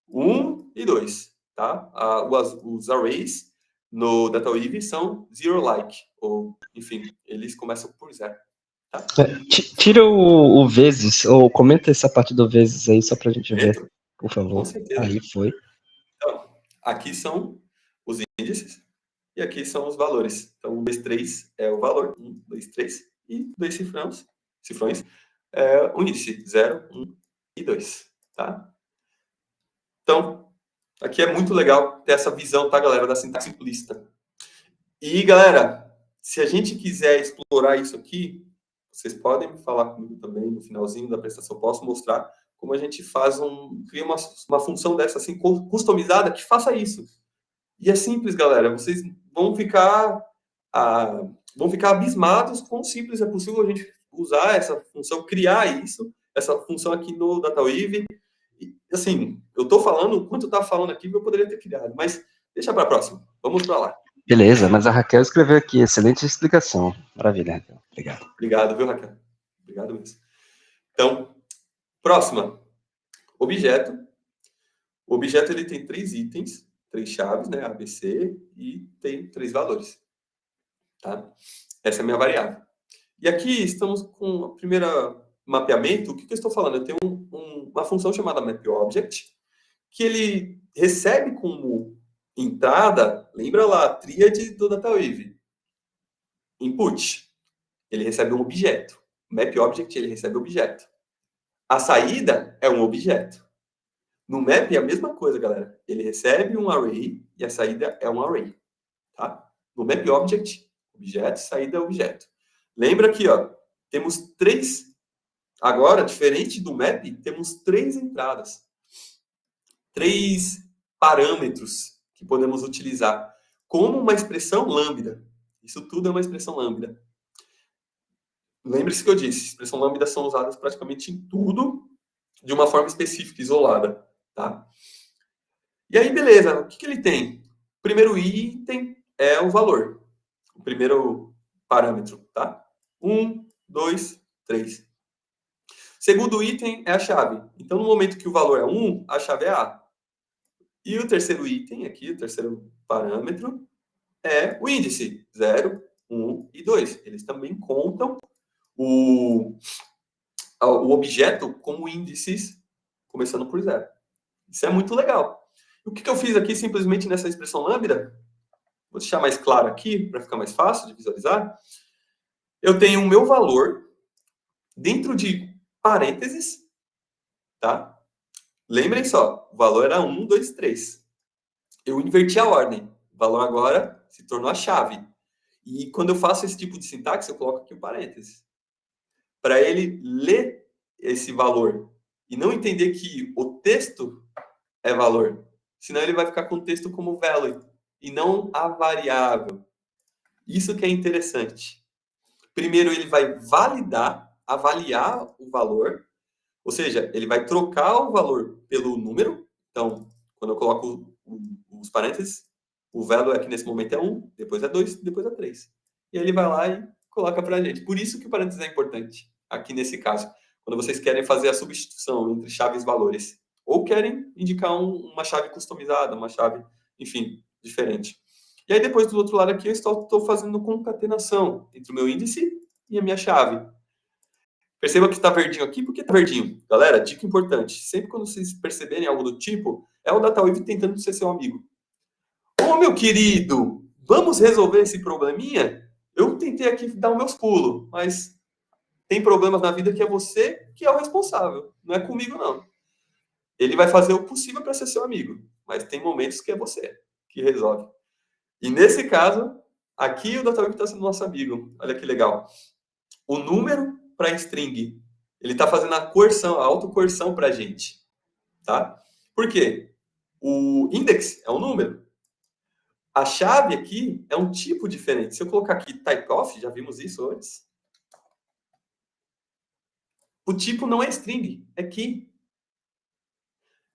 1 e 2. Tá? Os arrays no DataWeave são zero-like, ou, enfim, eles começam por 0. Tá? Tira o vezes, ou comenta essa parte do vezes aí, só pra gente ver, por favor. Com certeza. Aí foi. Então, aqui são os índices, e aqui são os valores. Então, 1, 2, 3 é o valor, 1, 2, 3, e 2 cifrões é o índice, 0, 1 e 2. Tá? Então, aqui é muito legal ter essa visão, tá, galera, da sintaxe simplista. E, galera, se a gente quiser explorar isso aqui, vocês podem me falar comigo também no finalzinho da apresentação, eu posso mostrar como a gente cria uma função dessa assim, customizada que faça isso. E é simples, galera, vocês vão ficar abismados quão simples é possível a gente usar essa função, criar essa função aqui no DataWeave. E, assim, eu estou falando, enquanto eu estava falando aqui, eu poderia ter criado, mas deixa para a próxima. Vamos para lá. Beleza, mas a Raquel escreveu aqui, excelente explicação. Maravilha, Raquel. Obrigado. Obrigado, viu, Raquel? Obrigado mesmo. Então, próxima. Objeto. O objeto ele tem 3 itens, 3 chaves, né? A, B, C, e tem 3 valores. Tá? Essa é a minha variável. E aqui estamos com o primeiro mapeamento. O que eu estou falando? Eu tenho uma função chamada MapObject, que ele recebe como entrada, lembra lá, a tríade do DataWeave. Input. Ele recebe um objeto. MapObject, ele recebe objeto. A saída é um objeto. No map é a mesma coisa, galera. Ele recebe um array e a saída é um array. Tá? No MapObject, objeto, saída é objeto. Lembra aqui, ó, temos 3... Agora, diferente do map, temos 3 entradas. 3 parâmetros que podemos utilizar como uma expressão lambda. Isso tudo é uma expressão lambda. Lembre-se que eu disse, expressão lambda são usadas praticamente em tudo de uma forma específica, isolada. Tá? E aí, beleza, o que ele tem? O primeiro item é o valor. O primeiro parâmetro, tá? 1, 2, 3. Segundo item é a chave. Então, no momento que o valor é 1, a chave é A. E o terceiro item aqui, o terceiro parâmetro, é o índice. 0, 1 e 2. Eles também contam o objeto como índices, começando por 0. Isso é muito legal. O que eu fiz aqui simplesmente nessa expressão lambda? Vou deixar mais claro aqui, para ficar mais fácil de visualizar. Eu tenho o meu valor dentro de parênteses, tá? Lembrem só, o valor era 1, 2, 3. Eu inverti a ordem. O valor agora se tornou a chave. E quando eu faço esse tipo de sintaxe, eu coloco aqui o parênteses. Para ele ler esse valor e não entender que o texto é valor. Senão ele vai ficar com o texto como value e não a variável. Isso que é interessante. Primeiro ele vai avaliar o valor, ou seja, ele vai trocar o valor pelo número. Então, quando eu coloco os parênteses, o value aqui nesse momento é 1, depois é 2, depois é 3. E aí ele vai lá e coloca para a gente. Por isso que o parênteses é importante, aqui nesse caso. Quando vocês querem fazer a substituição entre chaves e valores. Ou querem indicar uma chave customizada, uma chave, enfim, diferente. E aí, depois, do outro lado aqui, eu estou fazendo concatenação entre o meu índice e a minha chave. Perceba que está verdinho aqui, porque está verdinho. Galera, dica importante. Sempre quando vocês perceberem algo do tipo, é o DataWeave tentando ser seu amigo. Ô, meu querido, vamos resolver esse probleminha? Eu tentei aqui dar os meus pulos, mas tem problemas na vida que é você que é o responsável, não é comigo, não. Ele vai fazer o possível para ser seu amigo, mas tem momentos que é você que resolve. E nesse caso, aqui o Dr. Web está sendo nosso amigo. Olha que legal. O número para string, ele está fazendo a coerção, a autocoerção para a gente. Tá? Por quê? O index é um número. A chave aqui é um tipo diferente. Se eu colocar aqui typeof, já vimos isso antes. O tipo não é string, é key.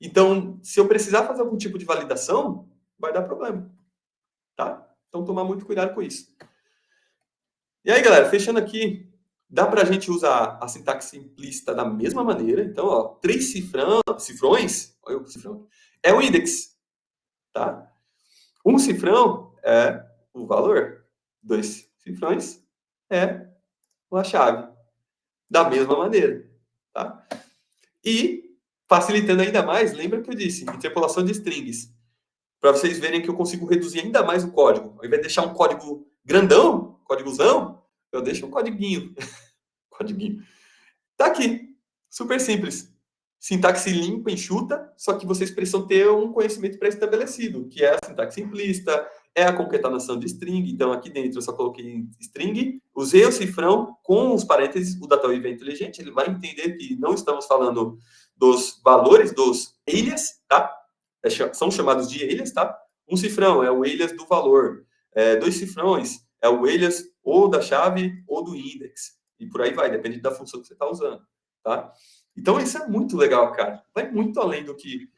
Então, se eu precisar fazer algum tipo de validação, vai dar problema. Tá? Então, tomar muito cuidado com isso. E aí, galera, fechando aqui, dá para a gente usar a sintaxe implícita da mesma maneira. Então, ó, 3 cifrões, olha o cifrão, é o index. Tá? Um cifrão é o valor. 2 cifrões é a chave. Da mesma maneira. Tá? E, facilitando ainda mais, lembra que eu disse, interpolação de strings. Para vocês verem que eu consigo reduzir ainda mais o código. Ao invés de deixar um código grandão, códigozão, eu deixo um codiguinho. Codiguinho. Tá aqui. Super simples. Sintaxe limpa, enxuta, só que vocês precisam ter um conhecimento pré-estabelecido, que é a sintaxe implícita, é a concatenação de string. Então, aqui dentro eu só coloquei string, usei o cifrão com os parênteses. O DataWeave é inteligente, ele vai entender que não estamos falando dos valores dos alias, tá? São chamados de alias, tá? Um cifrão é o alias do valor. 2 cifrões é o alias ou da chave ou do index. E por aí vai, depende da função que você está usando, tá? Então, isso é muito legal, cara. Vai muito além do que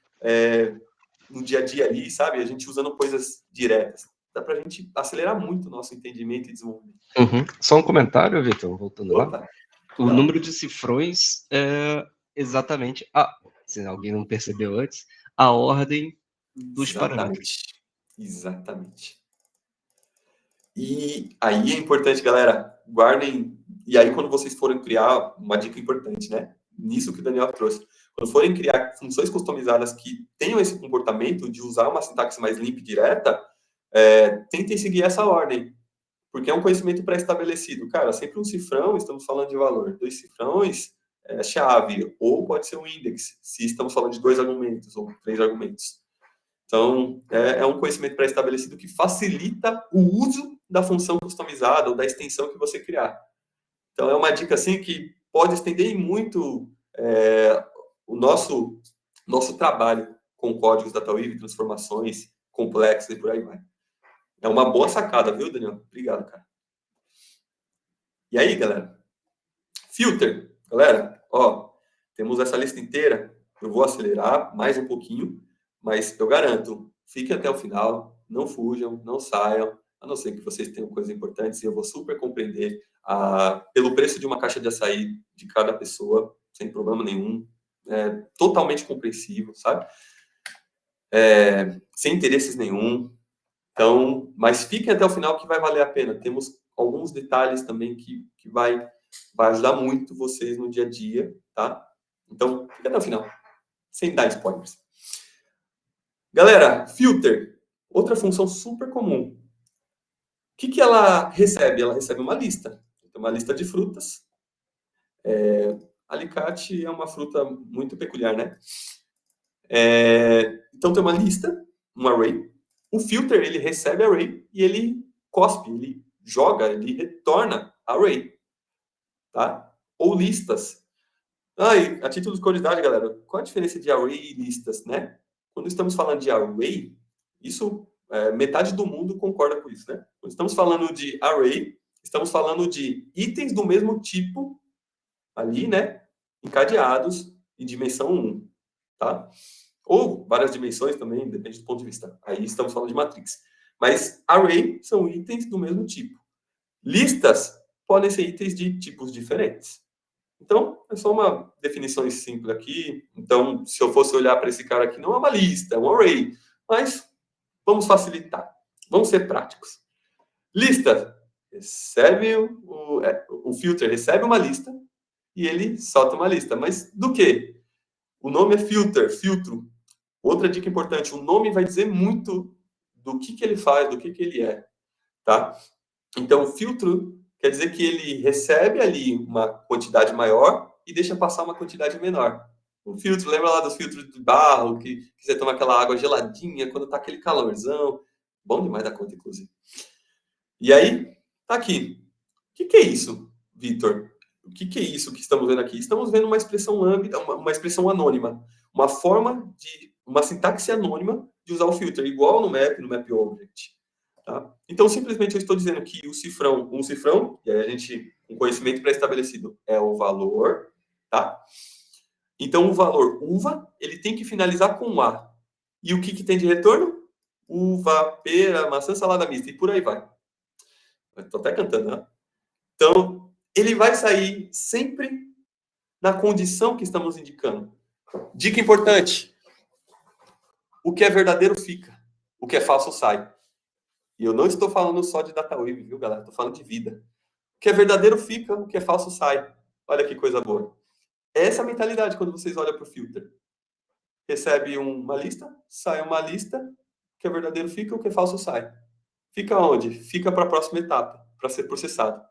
no dia a dia ali, sabe? A gente usando coisas diretas. Dá pra gente acelerar muito o nosso entendimento e desenvolvimento. Uhum. Só um comentário, Vitor, voltando Opa. lá. O número de cifrões é exatamente, se alguém não percebeu antes, a ordem dos parâmetros. Exatamente. E aí é importante, galera, guardem. E aí, quando vocês forem criar, uma dica importante, né? Nisso que o Daniel trouxe. Quando forem criar funções customizadas que tenham esse comportamento de usar uma sintaxe mais limpa e direta, tentem seguir essa ordem. Porque é um conhecimento pré-estabelecido. Cara, sempre um cifrão, estamos falando de valor. 2 cifrões é chave, ou pode ser um index, se estamos falando de 2 argumentos ou 3 argumentos. Então, é um conhecimento pré-estabelecido que facilita o uso da função customizada ou da extensão que você criar. Então, é uma dica assim que pode estender muito o nosso trabalho com códigos DataWeave, transformações complexas e por aí vai. É uma boa sacada, viu, Daniel? Obrigado, cara. E aí, galera? Filter. Galera, ó, temos essa lista inteira. Eu vou acelerar mais um pouquinho, mas eu garanto, fiquem até o final, não fujam, não saiam, a não ser que vocês tenham coisas importantes, e eu vou super compreender pelo preço de uma caixa de açaí de cada pessoa, sem problema nenhum, totalmente compreensível, sabe? Sem interesses nenhum. Então, mas fiquem até o final que vai valer a pena. Temos alguns detalhes também que vai ajudar muito vocês no dia a dia, tá? Então, fica até o final, sem dar spoilers. Galera, filter, outra função super comum. O que ela recebe? Ela recebe uma lista. Tem uma lista de frutas. Alicate é uma fruta muito peculiar, né? Então, tem uma lista, um array. O filter, ele recebe array e ele cospe, ele joga, ele retorna array. Tá? Ou listas. E a título de curiosidade, galera, qual a diferença de array e listas, né? Quando estamos falando de array, isso, metade do mundo concorda com isso, né? Quando estamos falando de array, estamos falando de itens do mesmo tipo, ali, né? Encadeados em dimensão 1, tá? Ou várias dimensões também, depende do ponto de vista. Aí estamos falando de matrix. Mas array são itens do mesmo tipo. Listas podem ser itens de tipos diferentes. Então, é só uma definição simples aqui. Então, se eu fosse olhar para esse cara aqui, não é uma lista, é um array. Mas vamos facilitar. Vamos ser práticos. Lista. Recebe o filter recebe uma lista e ele solta uma lista. Mas do quê? O nome é filter, filtro. Outra dica importante, o nome vai dizer muito do que ele faz, do que ele é. tá? Então, o filtro quer dizer que ele recebe ali uma quantidade maior e deixa passar uma quantidade menor. O filtro, lembra lá dos filtros de barro, que você toma aquela água geladinha quando tá aquele calorzão. Bom demais da conta, inclusive. E aí, tá aqui. O que é isso, Vitor? O que é isso que estamos vendo aqui? Estamos vendo uma expressão lambda, uma expressão anônima. Uma forma de... uma sintaxe anônima de usar o filter, igual no map object. Tá? Então, simplesmente eu estou dizendo que o cifrão, um cifrão, e aí a gente, um conhecimento pré-estabelecido é o valor, tá? Então, o valor uva, ele tem que finalizar com A. E o que tem de retorno? Uva, pera, maçã, salada mista, e por aí vai. Estou até cantando, né? Então, ele vai sair sempre na condição que estamos indicando. Dica importante. O que é verdadeiro fica. O que é falso sai. E eu não estou falando só de DataWeave, viu, galera? Estou falando de vida. O que é verdadeiro fica, o que é falso sai. Olha que coisa boa. Essa é a mentalidade quando vocês olham para o filter. Recebe uma lista, sai uma lista, o que é verdadeiro fica, o que é falso sai. Fica onde? Fica para a próxima etapa, para ser processado.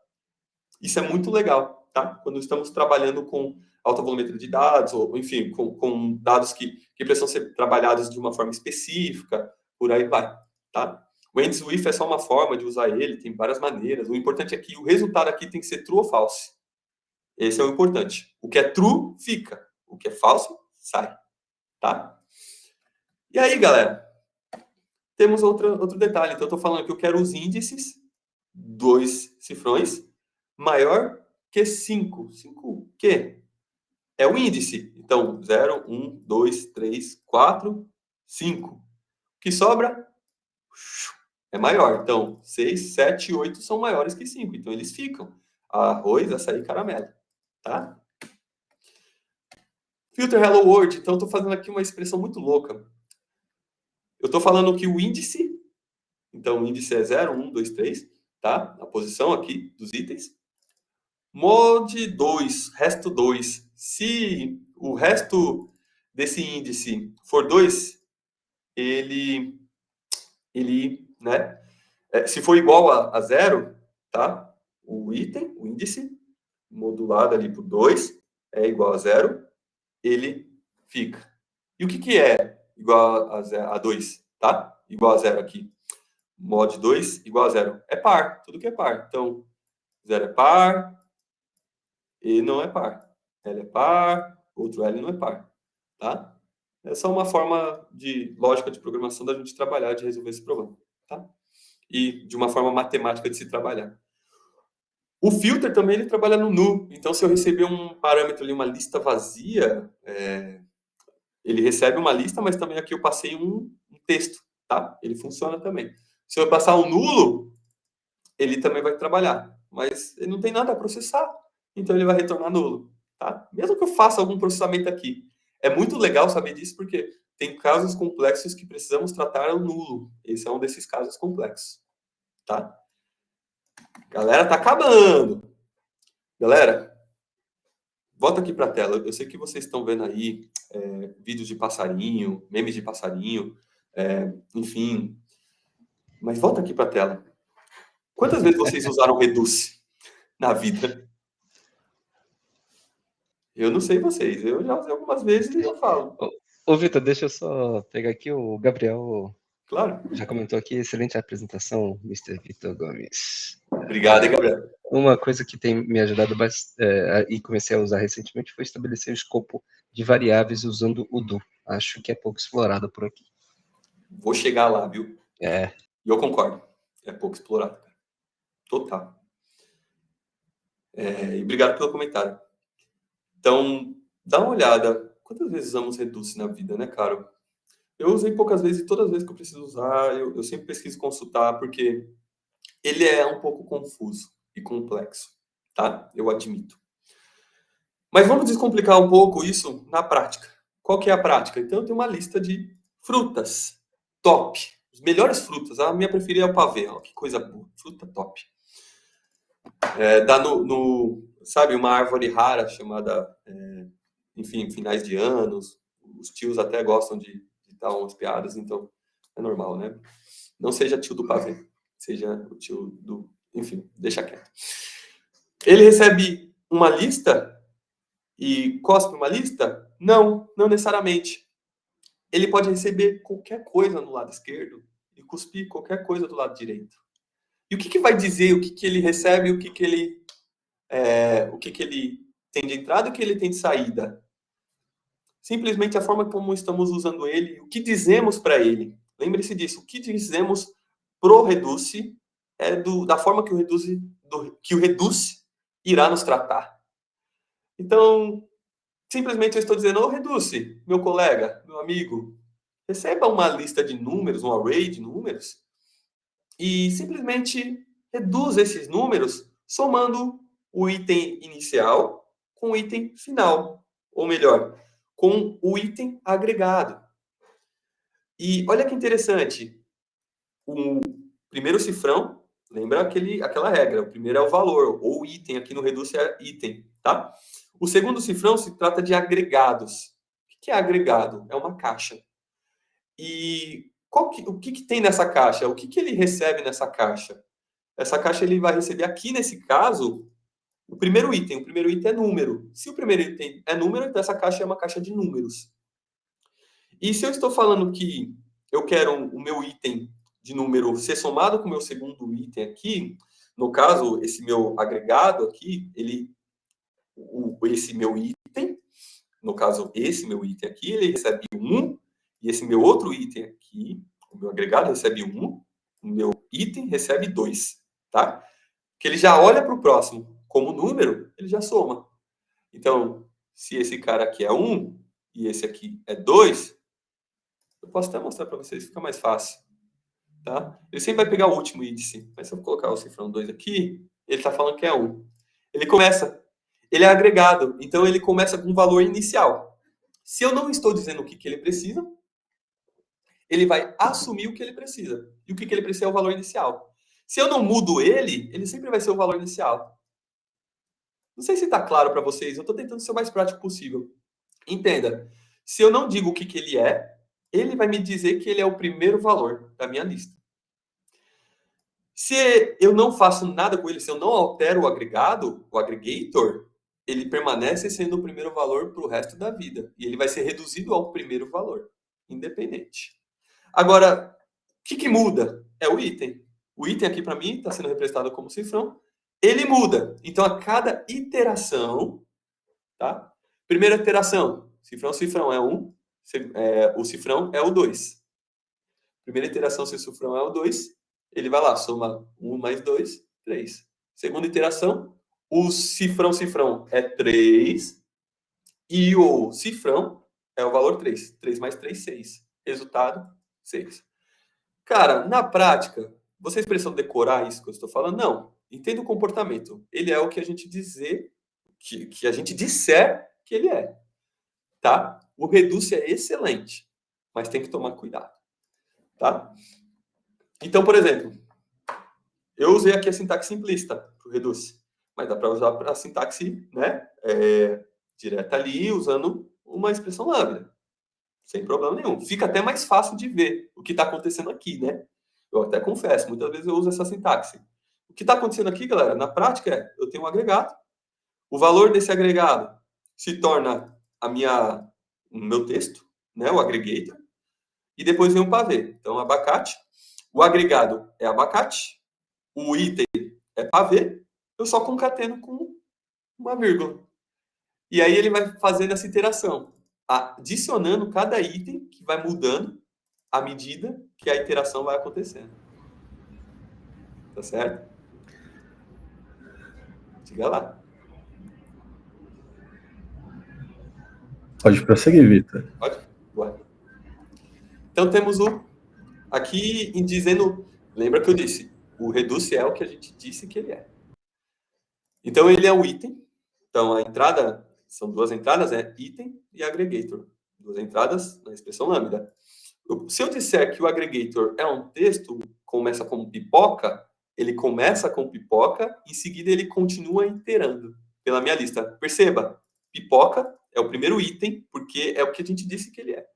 Isso é muito legal, tá? Quando estamos trabalhando com alta volumetria de dados, ou enfim, com dados que precisam ser trabalhados de uma forma específica, por aí vai, tá? O ends with é só uma forma de usar ele, tem várias maneiras. O importante é que o resultado aqui tem que ser true ou false. Esse é o importante. O que é true, fica. O que é falso, sai. Tá? E aí, galera, temos outro detalhe. Então, eu estou falando que eu quero os índices, 2 cifrões, maior que 5. 5 o quê? É o índice. Então, 0, 1, 2, 3, 4, 5. O que sobra é maior. Então, 6, 7 e 8 são maiores que 5. Então, eles ficam. Arroz, açaí, caramelo. Tá? Filter Hello World. Então, estou fazendo aqui uma expressão muito louca. Eu estou falando que o índice, então o índice é 0, 1, 2, 3, tá? A posição aqui dos itens. Mod 2, resto 2. Se o resto desse índice for 2, ele né? Se for igual a 0, tá? O item, o índice, modulado ali por 2, é igual a 0, ele fica. E o que é igual a 2, tá? Igual a 0 aqui. Mod 2 igual a 0. É par, tudo que é par. Então, 0 é par, E não é par. L é par, outro L não é par. Tá? Essa é uma forma de lógica de programação da gente trabalhar, de resolver esse problema. Tá? E de uma forma matemática de se trabalhar. O filter também ele trabalha no nu. Então, se eu receber um parâmetro ali, uma lista vazia, ele recebe uma lista, mas também aqui eu passei um texto. Tá? Ele funciona também. Se eu passar um nulo, ele também vai trabalhar. Mas ele não tem nada a processar. Então, ele vai retornar nulo. Tá? Mesmo que eu faça algum processamento aqui. É muito legal saber disso, porque tem casos complexos que precisamos tratar o nulo. Esse é um desses casos complexos. Tá? Galera, tá acabando. Galera, volta aqui para a tela. Eu sei que vocês estão vendo aí vídeos de passarinho, memes de passarinho, enfim. Mas volta aqui para a tela. Quantas vezes vocês usaram Reduce na vida? Eu não sei vocês. Eu já usei algumas vezes e eu falo. Ô, Vitor, deixa eu só pegar aqui o Gabriel. Claro. Já comentou aqui, excelente apresentação, Mr. Vitor Gomes. Obrigado, hein, Gabriel. Uma coisa que tem me ajudado e comecei a usar recentemente foi estabelecer o escopo de variáveis usando o do. Acho que é pouco explorado por aqui. Vou chegar lá, viu? E eu concordo. É pouco explorado, cara. Total. E obrigado pelo comentário. Então, dá uma olhada. Quantas vezes usamos Reduce na vida, né, cara? Eu usei poucas vezes e todas as vezes que eu preciso usar, eu sempre pesquiso consultar, porque ele é um pouco confuso e complexo, tá? Eu admito. Mas vamos descomplicar um pouco isso na prática. Qual que é a prática? Então, eu tenho uma lista de frutas top. As melhores frutas. A minha preferida é o pavê. Ó, que coisa boa. Fruta top. Dá sabe, uma árvore rara chamada, enfim, finais de anos. Os tios até gostam de dar umas piadas, então é normal, né? Não seja tio do pavê. seja o tio do... Enfim, deixa quieto. Ele recebe uma lista e cospe uma lista? Não, não necessariamente. Ele pode receber qualquer coisa no lado esquerdo e cuspir qualquer coisa do lado direito. E o que vai dizer o que ele recebe e o que ele tem de entrada e o que ele tem de saída? Simplesmente a forma como estamos usando ele, o que dizemos para ele. Lembre-se disso, o que dizemos pro Reduce é da forma que o Reduce irá nos tratar. Então, simplesmente eu estou dizendo, ô Reduce, meu colega, meu amigo, receba uma lista de números, um array de números, e simplesmente reduza esses números somando o item inicial com o item final. Ou melhor, com o item agregado. E olha que interessante. O primeiro cifrão, lembra aquela regra. O primeiro é o valor, ou item. Aqui no Reduce é item, tá? O segundo cifrão se trata de agregados. O que é agregado? É uma caixa. E o que tem nessa caixa? O que ele recebe nessa caixa? Essa caixa ele vai receber aqui, nesse caso, o primeiro item. O primeiro item é número. Se o primeiro item é número, então essa caixa é uma caixa de números. E se eu estou falando que eu quero o meu item de número ser somado com o meu segundo item aqui, no caso, esse meu agregado aqui, esse meu item, no caso, esse meu item aqui, ele recebe 1, e esse meu outro item aqui, o meu agregado recebe 1, o meu item recebe 2, tá? Que ele já olha para o próximo como número, ele já soma. Então, se esse cara aqui é 1 e esse aqui é 2, eu posso até mostrar para vocês, fica mais fácil. Tá? Ele sempre vai pegar o último índice. Mas se eu colocar o cifrão 2 aqui, ele está falando que é 1. Ele é agregado, então ele começa com um valor inicial. Se eu não estou dizendo o que ele precisa, ele vai assumir o que ele precisa. E o que ele precisa é o valor inicial. Se eu não mudo ele sempre vai ser o valor inicial. Não sei se está claro para vocês, eu estou tentando ser o mais prático possível. Entenda, se eu não digo o que ele é, ele vai me dizer que ele é o primeiro valor da minha lista. Se eu não faço nada com ele, se eu não altero o agregado, o aggregator, ele permanece sendo o primeiro valor para o resto da vida. E ele vai ser reduzido ao primeiro valor, independente. Agora, o que muda? É o item. O item aqui, para mim, está sendo representado como cifrão. Ele muda. Então, a cada iteração, tá? Primeira iteração, cifrão é 1, o cifrão é o 2. Primeira iteração, se o cifrão é o 2, ele vai lá, soma 1 mais 2, 3. Segunda iteração, o cifrão é 3 e o cifrão é o valor 3. 3 mais 3, 6. Resultado, 6. Cara, na prática, vocês precisam decorar isso que eu estou falando? Não. Entenda o comportamento. Ele é o que a gente dizer, que a gente disser que ele é. Tá? O Reduce é excelente, mas tem que tomar cuidado. Tá? Então, por exemplo, eu usei aqui a sintaxe simplista para o Reduce, mas dá para usar para a sintaxe, né, direta ali, usando uma expressão lambda, sem problema nenhum. Fica até mais fácil de ver o que está acontecendo aqui, né? Eu até confesso, muitas vezes eu uso essa sintaxe. O que está acontecendo aqui, galera, na prática eu tenho um agregado, o valor desse agregado se torna o meu texto, né, o aggregator, e depois vem um pavê. Então, abacate, o agregado é abacate, o item é pavê, eu só concateno com uma vírgula. E aí ele vai fazendo essa iteração, adicionando cada item que vai mudando à medida que a iteração vai acontecendo. Tá certo? Diga lá. Pode prosseguir, Vitor. Pode? Boa. Então temos aqui dizendo, lembra que eu disse, o Reduce é o que a gente disse que ele é. Então ele é um item. Então a entrada, são duas entradas, item e aggregator. Duas entradas na expressão lambda. Se eu disser que o aggregator é um texto, começa como pipoca, ele começa com pipoca, em seguida ele continua iterando pela minha lista. Perceba, pipoca é o primeiro item, porque é o que a gente disse que ele é.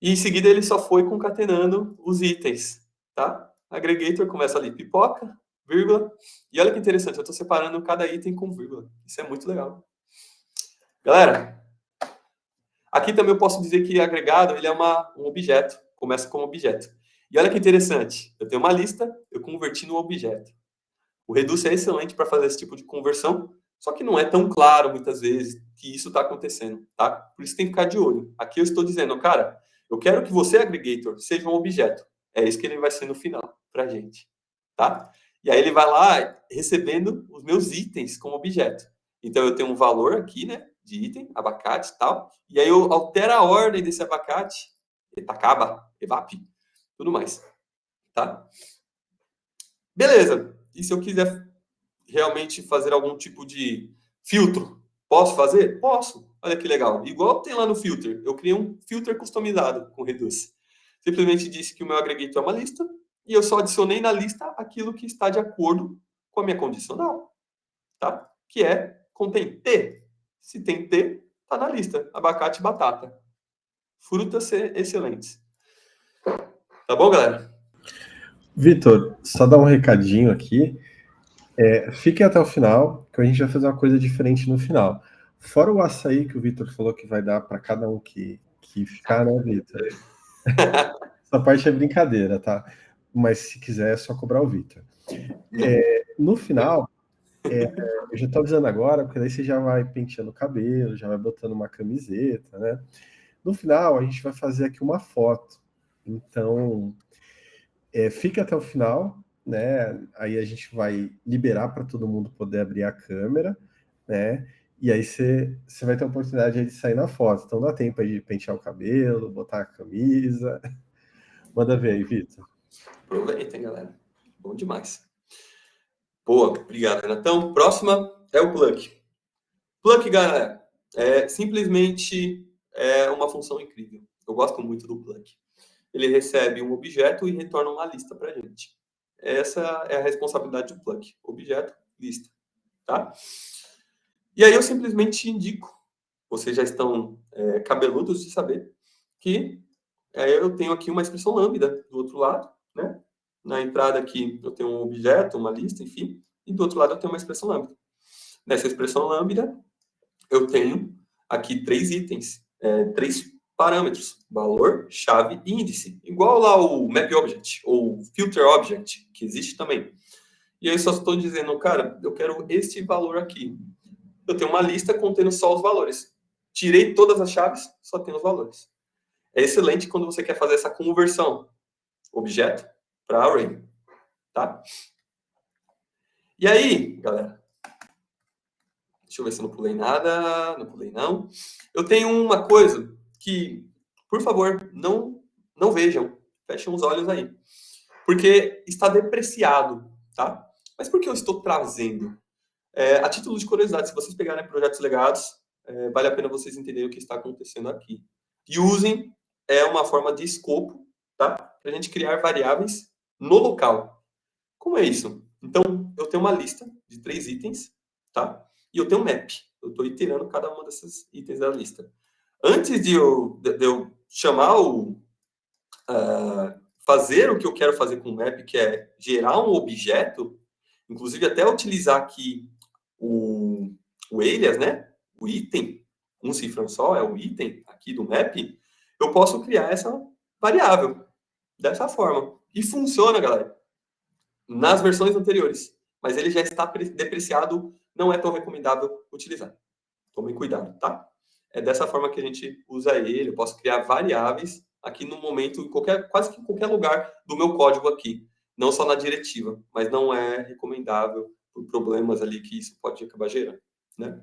E em seguida ele só foi concatenando os itens, tá? aggregator, começa ali, pipoca, vírgula. E olha que interessante, eu estou separando cada item com vírgula. Isso é muito legal. Galera, aqui também eu posso dizer que agregado ele é um objeto, começa como objeto. E olha que interessante, eu tenho uma lista, eu converti no objeto. O Reduce é excelente para fazer esse tipo de conversão, só que não é tão claro, muitas vezes, que isso está acontecendo, tá? Por isso tem que ficar de olho. Aqui eu estou dizendo, cara, eu quero que você, aggregator, seja um objeto. É isso que ele vai ser no final, para a gente, tá? E aí ele vai lá recebendo os meus itens como objeto. Então, eu tenho um valor aqui, né, de item, abacate e tal, e aí eu altero a ordem desse abacate, etacaba, evap, tudo mais, tá? Beleza. E se eu quiser realmente fazer algum tipo de filtro, posso fazer? Posso. Olha que legal. Igual tem lá no filter. Eu criei um filter customizado com Reduce. Simplesmente disse que o meu aggregator é uma lista e eu só adicionei na lista aquilo que está de acordo com a minha condicional, tá? Que contém T. Se tem T, está na lista. Abacate e batata. Frutas excelentes. Tá bom, galera? Vitor, só dar um recadinho aqui. Fique até o final, que a gente vai fazer uma coisa diferente no final. Fora o açaí que o Vitor falou que vai dar para cada um que ficar, né, Vitor? Essa parte é brincadeira, tá? Mas se quiser é só cobrar o Vitor. No final, eu já estou avisando agora, porque daí você já vai penteando o cabelo, já vai botando uma camiseta, né? No final, a gente vai fazer aqui uma foto. Então, fica até o final, né? Aí a gente vai liberar para todo mundo poder abrir a câmera, né? E aí você vai ter a oportunidade aí de sair na foto. Então dá tempo aí de pentear o cabelo, botar a camisa. Manda ver aí, Vitor. Aproveitem, galera. Bom demais. Boa, obrigado, Renatão. Próxima é o Plug. Plug, galera, simplesmente uma função incrível. Eu gosto muito do Plug. Ele recebe um objeto e retorna uma lista para a gente. Essa é a responsabilidade do Plug. Objeto, lista. Tá? E aí eu simplesmente indico, vocês já estão cabeludos de saber, que eu tenho aqui uma expressão lambda do outro lado, né? Na entrada aqui eu tenho um objeto, uma lista, enfim, e do outro lado eu tenho uma expressão lambda. Nessa expressão lambda, eu tenho aqui 3 itens, 3 parâmetros, valor, chave e índice. Igual lá o map object, ou filter object, que existe também. E aí eu só estou dizendo, cara, eu quero este valor aqui. Eu tenho uma lista contendo só os valores. Tirei todas as chaves, só tenho os valores. É excelente quando você quer fazer essa conversão, objeto para array, tá? E aí, galera, deixa eu ver se eu não pulei nada. Não pulei, não. Eu tenho uma coisa que, por favor, não vejam. Fechem os olhos aí. Porque está depreciado, tá? Mas por que eu estou trazendo? A título de curiosidade, se vocês pegarem projetos legados, vale a pena vocês entenderem o que está acontecendo aqui. Using é uma forma de escopo, tá? Para a gente criar variáveis no local. Como é isso? Então, eu tenho uma lista de 3 itens, tá? E eu tenho um map. Eu estou iterando cada uma desses itens da lista. Antes de eu chamar fazer o que eu quero fazer com o map, que é gerar um objeto, inclusive até utilizar aqui o alias, né? O item, um cifrão só, é o item aqui do map, eu posso criar essa variável dessa forma. E funciona, galera, nas versões anteriores. Mas ele já está depreciado, não é tão recomendável utilizar. Tomem cuidado, tá? É dessa forma que a gente usa ele. Eu posso criar variáveis aqui no momento, quase que em qualquer lugar do meu código aqui. Não só na diretiva, mas não é recomendável por problemas ali que isso pode acabar gerando, né?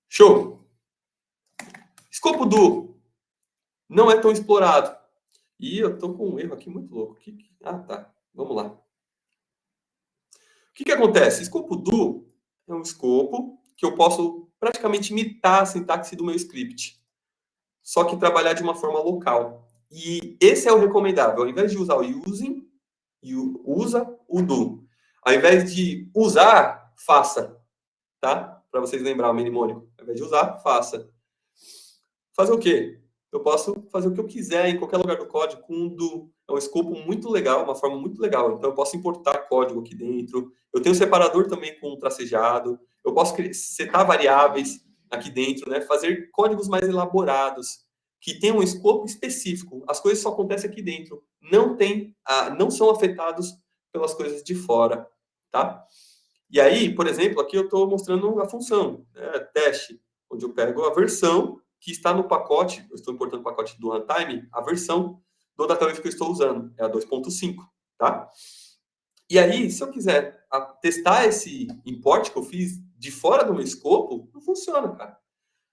Show! Escopo do não é tão explorado. E eu estou com um erro aqui muito louco. Ah, tá. Vamos lá. O que acontece? Escopo do é um escopo que eu posso praticamente imitar a sintaxe do meu script, só que trabalhar de uma forma local. E esse é o recomendável. Ao invés de usar o using, usa o do. Ao invés de usar, faça. Tá? Para vocês lembrar o mnemônico. Ao invés de usar, faça. Fazer o quê? eu posso fazer o que eu quiser em qualquer lugar do código com é um escopo muito legal, uma forma muito legal. Então, eu posso importar código aqui dentro. Eu tenho um separador também com tracejado. Eu posso setar variáveis aqui dentro, né? Fazer códigos mais elaborados, que tem um escopo específico. As coisas só acontecem aqui dentro. Não são afetados pelas coisas de fora, tá? E aí, por exemplo, aqui eu estou mostrando a função, né, teste, onde eu pego a versão que está no pacote, eu estou importando o pacote do runtime, a versão do DataWave que eu estou usando, é a 2.5, tá? E aí, se eu quiser testar esse import que eu fiz de fora do meu escopo, não funciona, cara.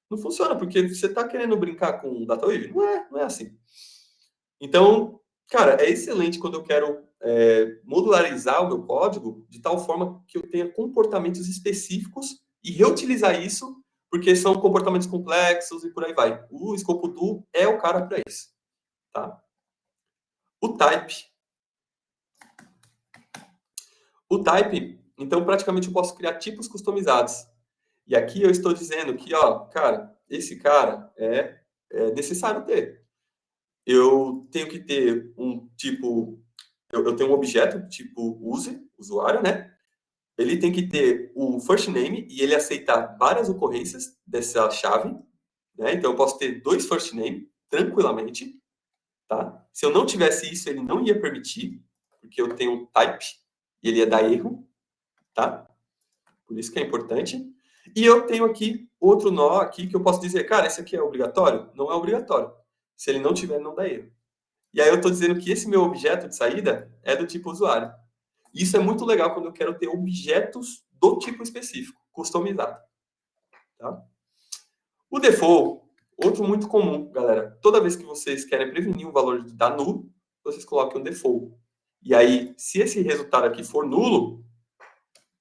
Não funciona, porque você está querendo brincar com o DataWave? Não é assim. Então, cara, é excelente quando eu quero modularizar o meu código de tal forma que eu tenha comportamentos específicos e reutilizar isso, porque são comportamentos complexos e por aí vai. O escopo do é o cara para isso, tá? O type. O type, então, praticamente eu posso criar tipos customizados. E aqui eu estou dizendo que, ó, cara, esse cara é necessário ter. Eu tenho que ter um tipo... Eu tenho um objeto tipo usuário, né? Ele tem que ter o first name e ele aceitar várias ocorrências dessa chave, né? Então eu posso ter 2 first name tranquilamente, tá? Se eu não tivesse isso, ele não ia permitir, porque eu tenho um type e ele ia dar erro, tá? Por isso que é importante. E eu tenho aqui outro nó aqui que eu posso dizer, cara, esse aqui é obrigatório? Não é obrigatório. Se ele não tiver, não dá erro. E aí eu estou dizendo que esse meu objeto de saída é do tipo usuário. Isso é muito legal quando eu quero ter objetos do tipo específico, customizado. Tá? O default, outro muito comum, galera. Toda vez que vocês querem prevenir o valor da nulo, vocês colocam um default. E aí, se esse resultado aqui for nulo,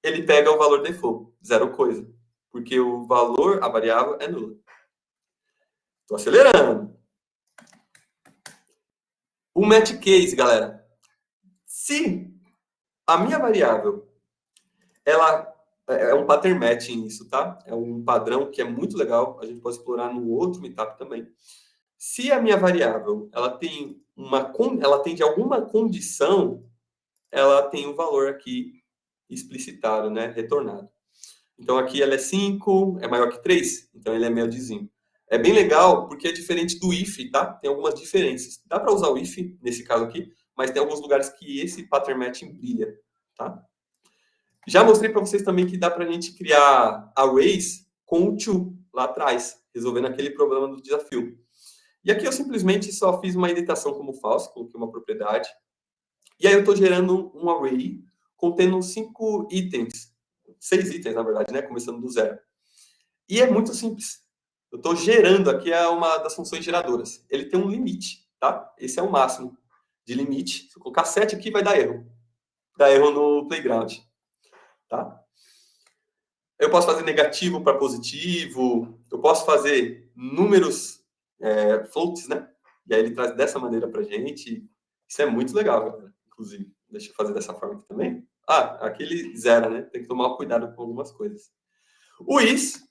ele pega o valor default, zero coisa. Porque o valor, a variável, é nula. Estou acelerando. O match case, galera. Se a minha variável, ela é um pattern matching isso, tá? É um padrão que é muito legal, a gente pode explorar no outro meetup também. Se a minha variável, ela tem de alguma condição, ela tem um valor aqui explicitado, né, retornado. Então aqui ela é 5, é maior que 3, então ele é médiozinho. É bem legal porque é diferente do if, tá? Tem algumas diferenças. Dá para usar o if nesse caso aqui, mas tem alguns lugares que esse pattern matching brilha, tá? Já mostrei para vocês também que dá para a gente criar arrays com o to lá atrás, resolvendo aquele problema do desafio. E aqui eu simplesmente só fiz uma editação como falso, coloquei uma propriedade. E aí eu estou gerando um array contendo 5 itens. 6 itens, na verdade, né? Começando do zero. E é muito simples. Eu estou gerando, aqui é uma das funções geradoras. Ele tem um limite, tá? Esse é o máximo de limite. Se eu colocar 7 aqui, vai dar erro. Dá erro no playground. Tá? Eu posso fazer negativo para positivo. Eu posso fazer números floats, né? E aí ele traz dessa maneira para a gente. Isso é muito legal, galera. Inclusive, deixa eu fazer dessa forma aqui também. Ah, aqui ele zera, né? Tem que tomar cuidado com algumas coisas. O is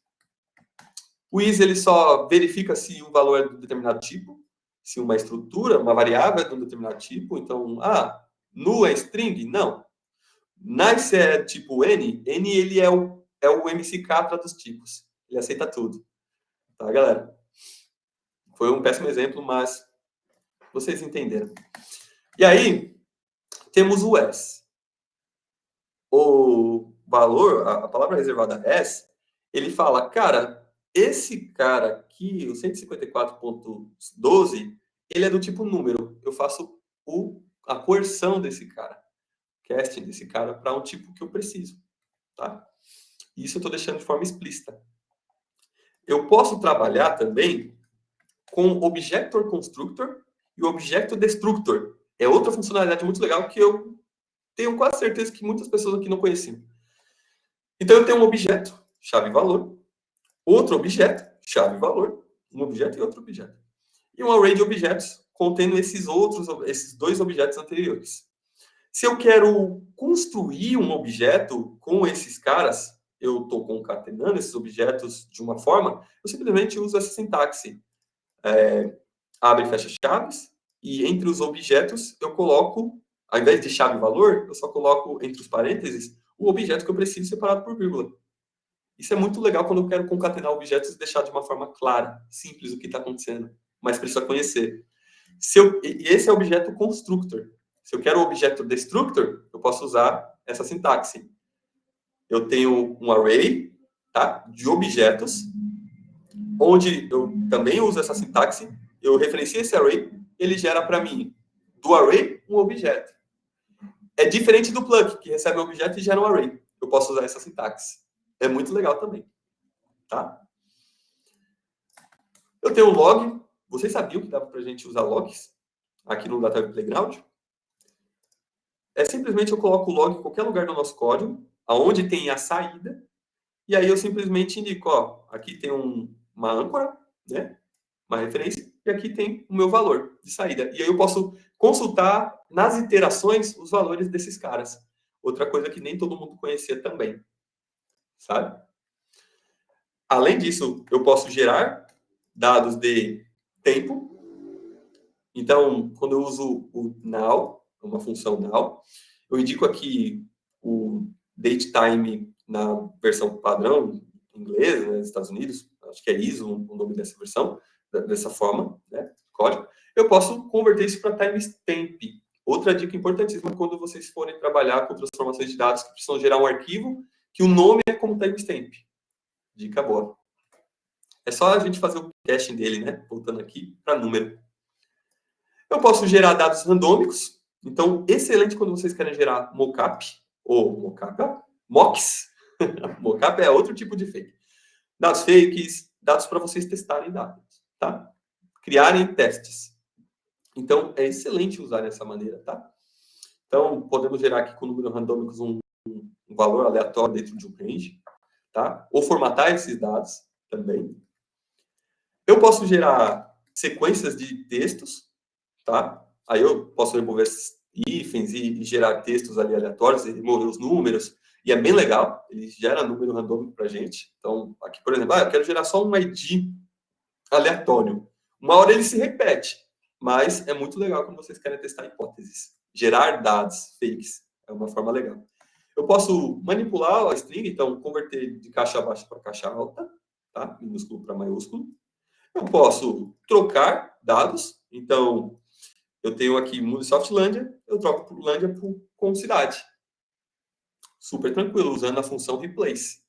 ele só verifica se o valor é de um determinado tipo, se uma estrutura, uma variável é de um determinado tipo. Então, null é string? Não. Nice é tipo N ele é o MCK dos tipos. Ele aceita tudo. Tá, galera? Foi um péssimo exemplo, mas vocês entenderam. E aí, temos o S. O valor, a palavra reservada S, ele fala, cara, esse cara aqui, o 154.12, ele é do tipo número. Eu faço a coerção desse cara, casting desse cara para um tipo que eu preciso. Tá? Isso eu estou deixando de forma explícita. Eu posso trabalhar também com Objector Constructor e Objector Destructor. É outra funcionalidade muito legal que eu tenho quase certeza que muitas pessoas aqui não conheciam. Então, eu tenho um objeto, chave valor, outro objeto, chave valor, um objeto e outro objeto. E um array de objetos contendo esses 2 objetos anteriores. Se eu quero construir um objeto com esses caras, eu estou concatenando esses objetos de uma forma, eu simplesmente uso essa sintaxe. abre e fecha chaves, e entre os objetos eu coloco, ao invés de chave e valor, eu só coloco entre os parênteses o objeto que eu preciso separado por vírgula. Isso é muito legal quando eu quero concatenar objetos e deixar de uma forma clara, simples o que está acontecendo, mas precisa conhecer. Esse é o objeto constructor. Se eu quero o objeto destructor, eu posso usar essa sintaxe. Eu tenho um array, tá, de objetos, onde eu também uso essa sintaxe, eu referencio esse array, ele gera para mim, do array, um objeto. É diferente do plug, que recebe um objeto e gera um array. Eu posso usar essa sintaxe. É muito legal também. Tá? Eu tenho um log. Vocês sabiam que dava para a gente usar logs aqui no Data Playground? É simplesmente eu coloco o log em qualquer lugar do nosso código, aonde tem a saída, e aí eu simplesmente indico, ó, aqui tem uma âncora, né? Uma referência, e aqui tem o meu valor de saída. E aí eu posso consultar nas iterações os valores desses caras. Outra coisa que nem todo mundo conhecia também. Sabe? Além disso, eu posso gerar dados de tempo. Então, quando eu uso o now, uma função now, eu indico aqui o datetime na versão padrão inglesa, né, nos Estados Unidos, acho que é ISO o nome dessa versão, dessa forma, né, código. Eu posso converter isso para timestamp. Outra dica importantíssima quando vocês forem trabalhar com transformações de dados que precisam gerar um arquivo que o nome é como timestamp. Dica boa. É só a gente fazer o caching dele, né? Voltando aqui para número. Eu posso gerar dados randômicos. Então, excelente quando vocês querem gerar mockup ou mocks. Mockup é outro tipo de fake. Dados fakes, dados para vocês testarem dados, tá? Criarem testes. Então, é excelente usar dessa maneira, tá? Então, podemos gerar aqui com números randômicos um valor aleatório dentro de um range, tá? Ou formatar esses dados também. Eu posso gerar sequências de textos, tá? Aí eu posso remover hífens e gerar textos ali aleatórios e remover os números. E é bem legal, ele gera número randômico para a gente. Então, aqui, por exemplo, eu quero gerar só um ID aleatório. Uma hora ele se repete, mas é muito legal quando vocês querem testar hipóteses. Gerar dados fakes é uma forma legal. Eu posso manipular a string, então converter de caixa baixa para caixa alta, tá? Minúsculo para maiúsculo. Eu posso trocar dados, então eu tenho aqui Munisoft Lândia, eu troco por Lândia com cidade. Super tranquilo, usando a função replace.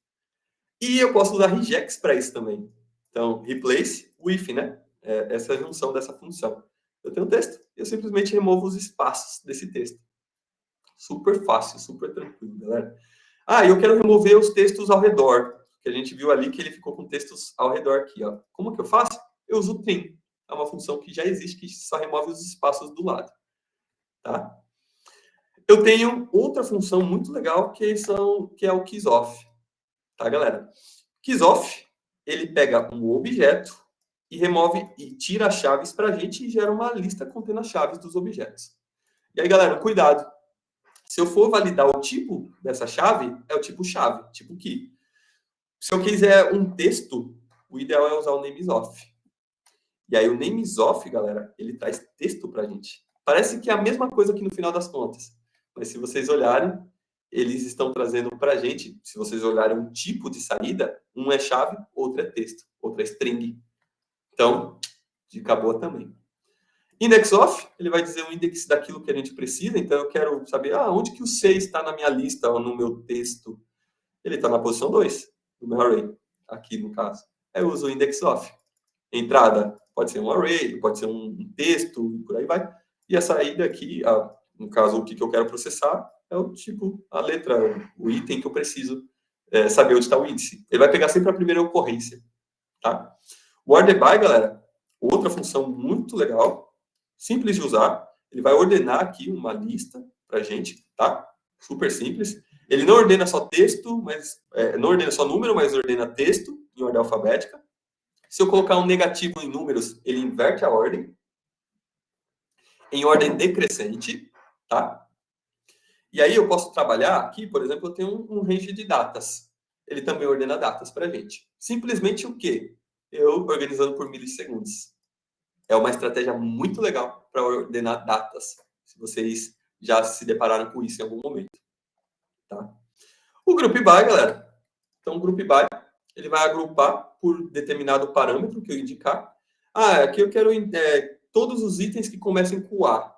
E eu posso usar regex para isso também. Então, replace with, né? Essa é a junção dessa função. Eu tenho um texto, eu simplesmente removo os espaços desse texto. Super fácil, super tranquilo, galera. E eu quero remover os textos ao redor, que a gente viu ali que ele ficou com textos ao redor aqui, ó. Como que eu faço? Eu uso o trim. É uma função que já existe, que só remove os espaços do lado. Tá? Eu tenho outra função muito legal, que é o keysoff. Tá, galera? Keysoff, ele pega um objeto e remove e tira as chaves para a gente e gera uma lista contendo as chaves dos objetos. E aí, galera, cuidado. Se eu for validar o tipo dessa chave, é o tipo chave, tipo key. Se eu quiser um texto, o ideal é usar o namesoff. E aí o namesoff, galera, ele traz texto para a gente. Parece que é a mesma coisa que no final das contas. Mas se vocês olharem, eles estão trazendo para a gente, se vocês olharem um tipo de saída, um é chave, outro é texto, outro é string. Então, dica boa também. IndexOf, ele vai dizer o index daquilo que a gente precisa. Então, eu quero saber onde que o 6 está na minha lista ou no meu texto. Ele está na posição 2 do meu array, aqui no caso. Aí eu uso o IndexOf. Entrada pode ser um array, pode ser um texto, por aí vai. E a saída aqui, no caso, o que eu quero processar, é o tipo, a letra, o item que eu preciso saber onde está o índice. Ele vai pegar sempre a primeira ocorrência. Tá? O order by, galera, outra função muito legal, simples de usar. Ele vai ordenar aqui uma lista para a gente, tá? Super simples. Ele não ordena só texto, mas não ordena só número, mas ordena texto em ordem alfabética. Se eu colocar um negativo em números, ele inverte a ordem. Em ordem decrescente, tá? E aí eu posso trabalhar aqui, por exemplo, eu tenho um range de datas. Ele também ordena datas para a gente. Simplesmente o quê? Eu organizando por milissegundos. é uma estratégia muito legal para ordenar datas, se vocês já se depararam com isso em algum momento. Tá? O Group By, galera. Então, o Group By, ele vai agrupar por determinado parâmetro que eu indicar. Aqui eu quero todos os itens que comecem com A.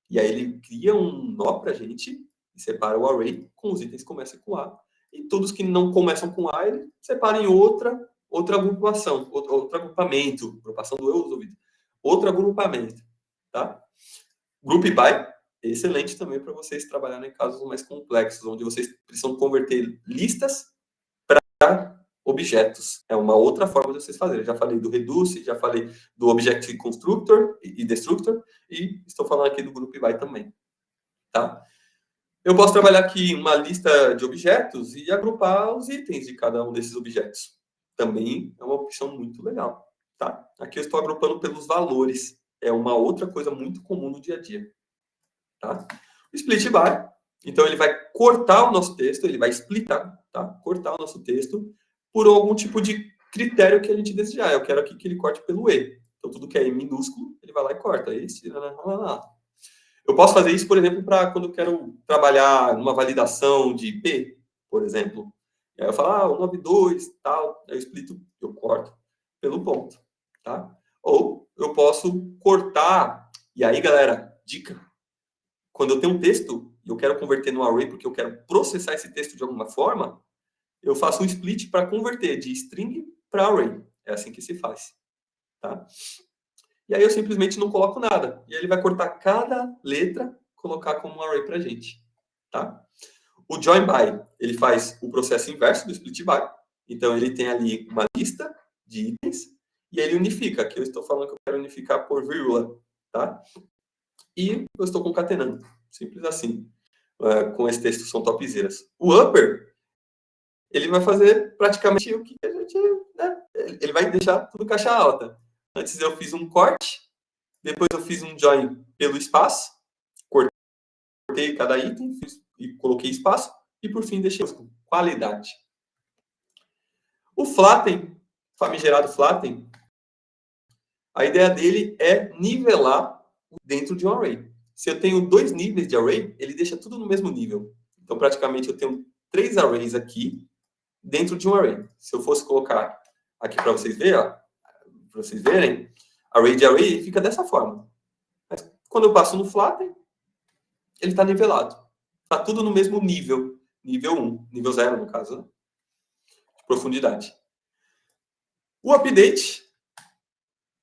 E aí ele cria um nó para a gente e separa o array com os itens que começam com A. E todos que não começam com A, ele separa em outra agrupação, outro agrupamento. Agrupação do eu ouvido. Outro agrupamento. Tá? Group By, excelente também para vocês trabalharem em casos mais complexos, onde vocês precisam converter listas para objetos. É uma outra forma de vocês fazerem. Eu já falei do Reduce, já falei do Objective Constructor e Destructor, e estou falando aqui do Group By também. Tá? Eu posso trabalhar aqui uma lista de objetos e agrupar os itens de cada um desses objetos. Também é uma opção muito legal. Tá? Aqui eu estou agrupando pelos valores. É uma outra coisa muito comum no dia a dia. Tá? O Split By, então ele vai cortar o nosso texto, ele vai splitar, tá? Cortar o nosso texto por algum tipo de critério que a gente desejar. Eu quero aqui que ele corte pelo E. Então, tudo que é em minúsculo, ele vai lá e corta. Esse, eu posso fazer isso, por exemplo, para quando eu quero trabalhar numa validação de P, por exemplo. E aí eu falo, o 92, tal, aí eu splito, eu corto pelo ponto, tá? Ou eu posso cortar, e aí, galera, dica. Quando eu tenho um texto e eu quero converter no array porque eu quero processar esse texto de alguma forma, eu faço um split para converter de string para array. É assim que se faz. Tá? E aí eu simplesmente não coloco nada. E aí ele vai cortar cada letra, colocar como um array para a gente. Tá? O join by, ele faz o processo inverso do split by. Então ele tem ali uma lista de itens e ele unifica. Aqui eu estou falando que eu quero unificar por vírgula. Tá? E eu estou concatenando. Simples assim. Com esse texto são topzeiras. O upper, ele vai fazer praticamente o que a gente... Né? Ele vai deixar tudo caixa alta. Antes eu fiz um corte, depois eu fiz um join pelo espaço, cortei cada item e coloquei espaço, e por fim deixei com qualidade. O flatten, famigerado flatten, a ideia dele é nivelar dentro de um array. Se eu tenho 2 níveis de array, ele deixa tudo no mesmo nível. Então, praticamente, eu tenho 3 arrays aqui dentro de um array. Se eu fosse colocar aqui para vocês verem, array de array fica dessa forma. Mas, quando eu passo no flatten, ele está nivelado. Está tudo no mesmo nível. Nível 1. Nível 0, no caso, né? De profundidade. O update,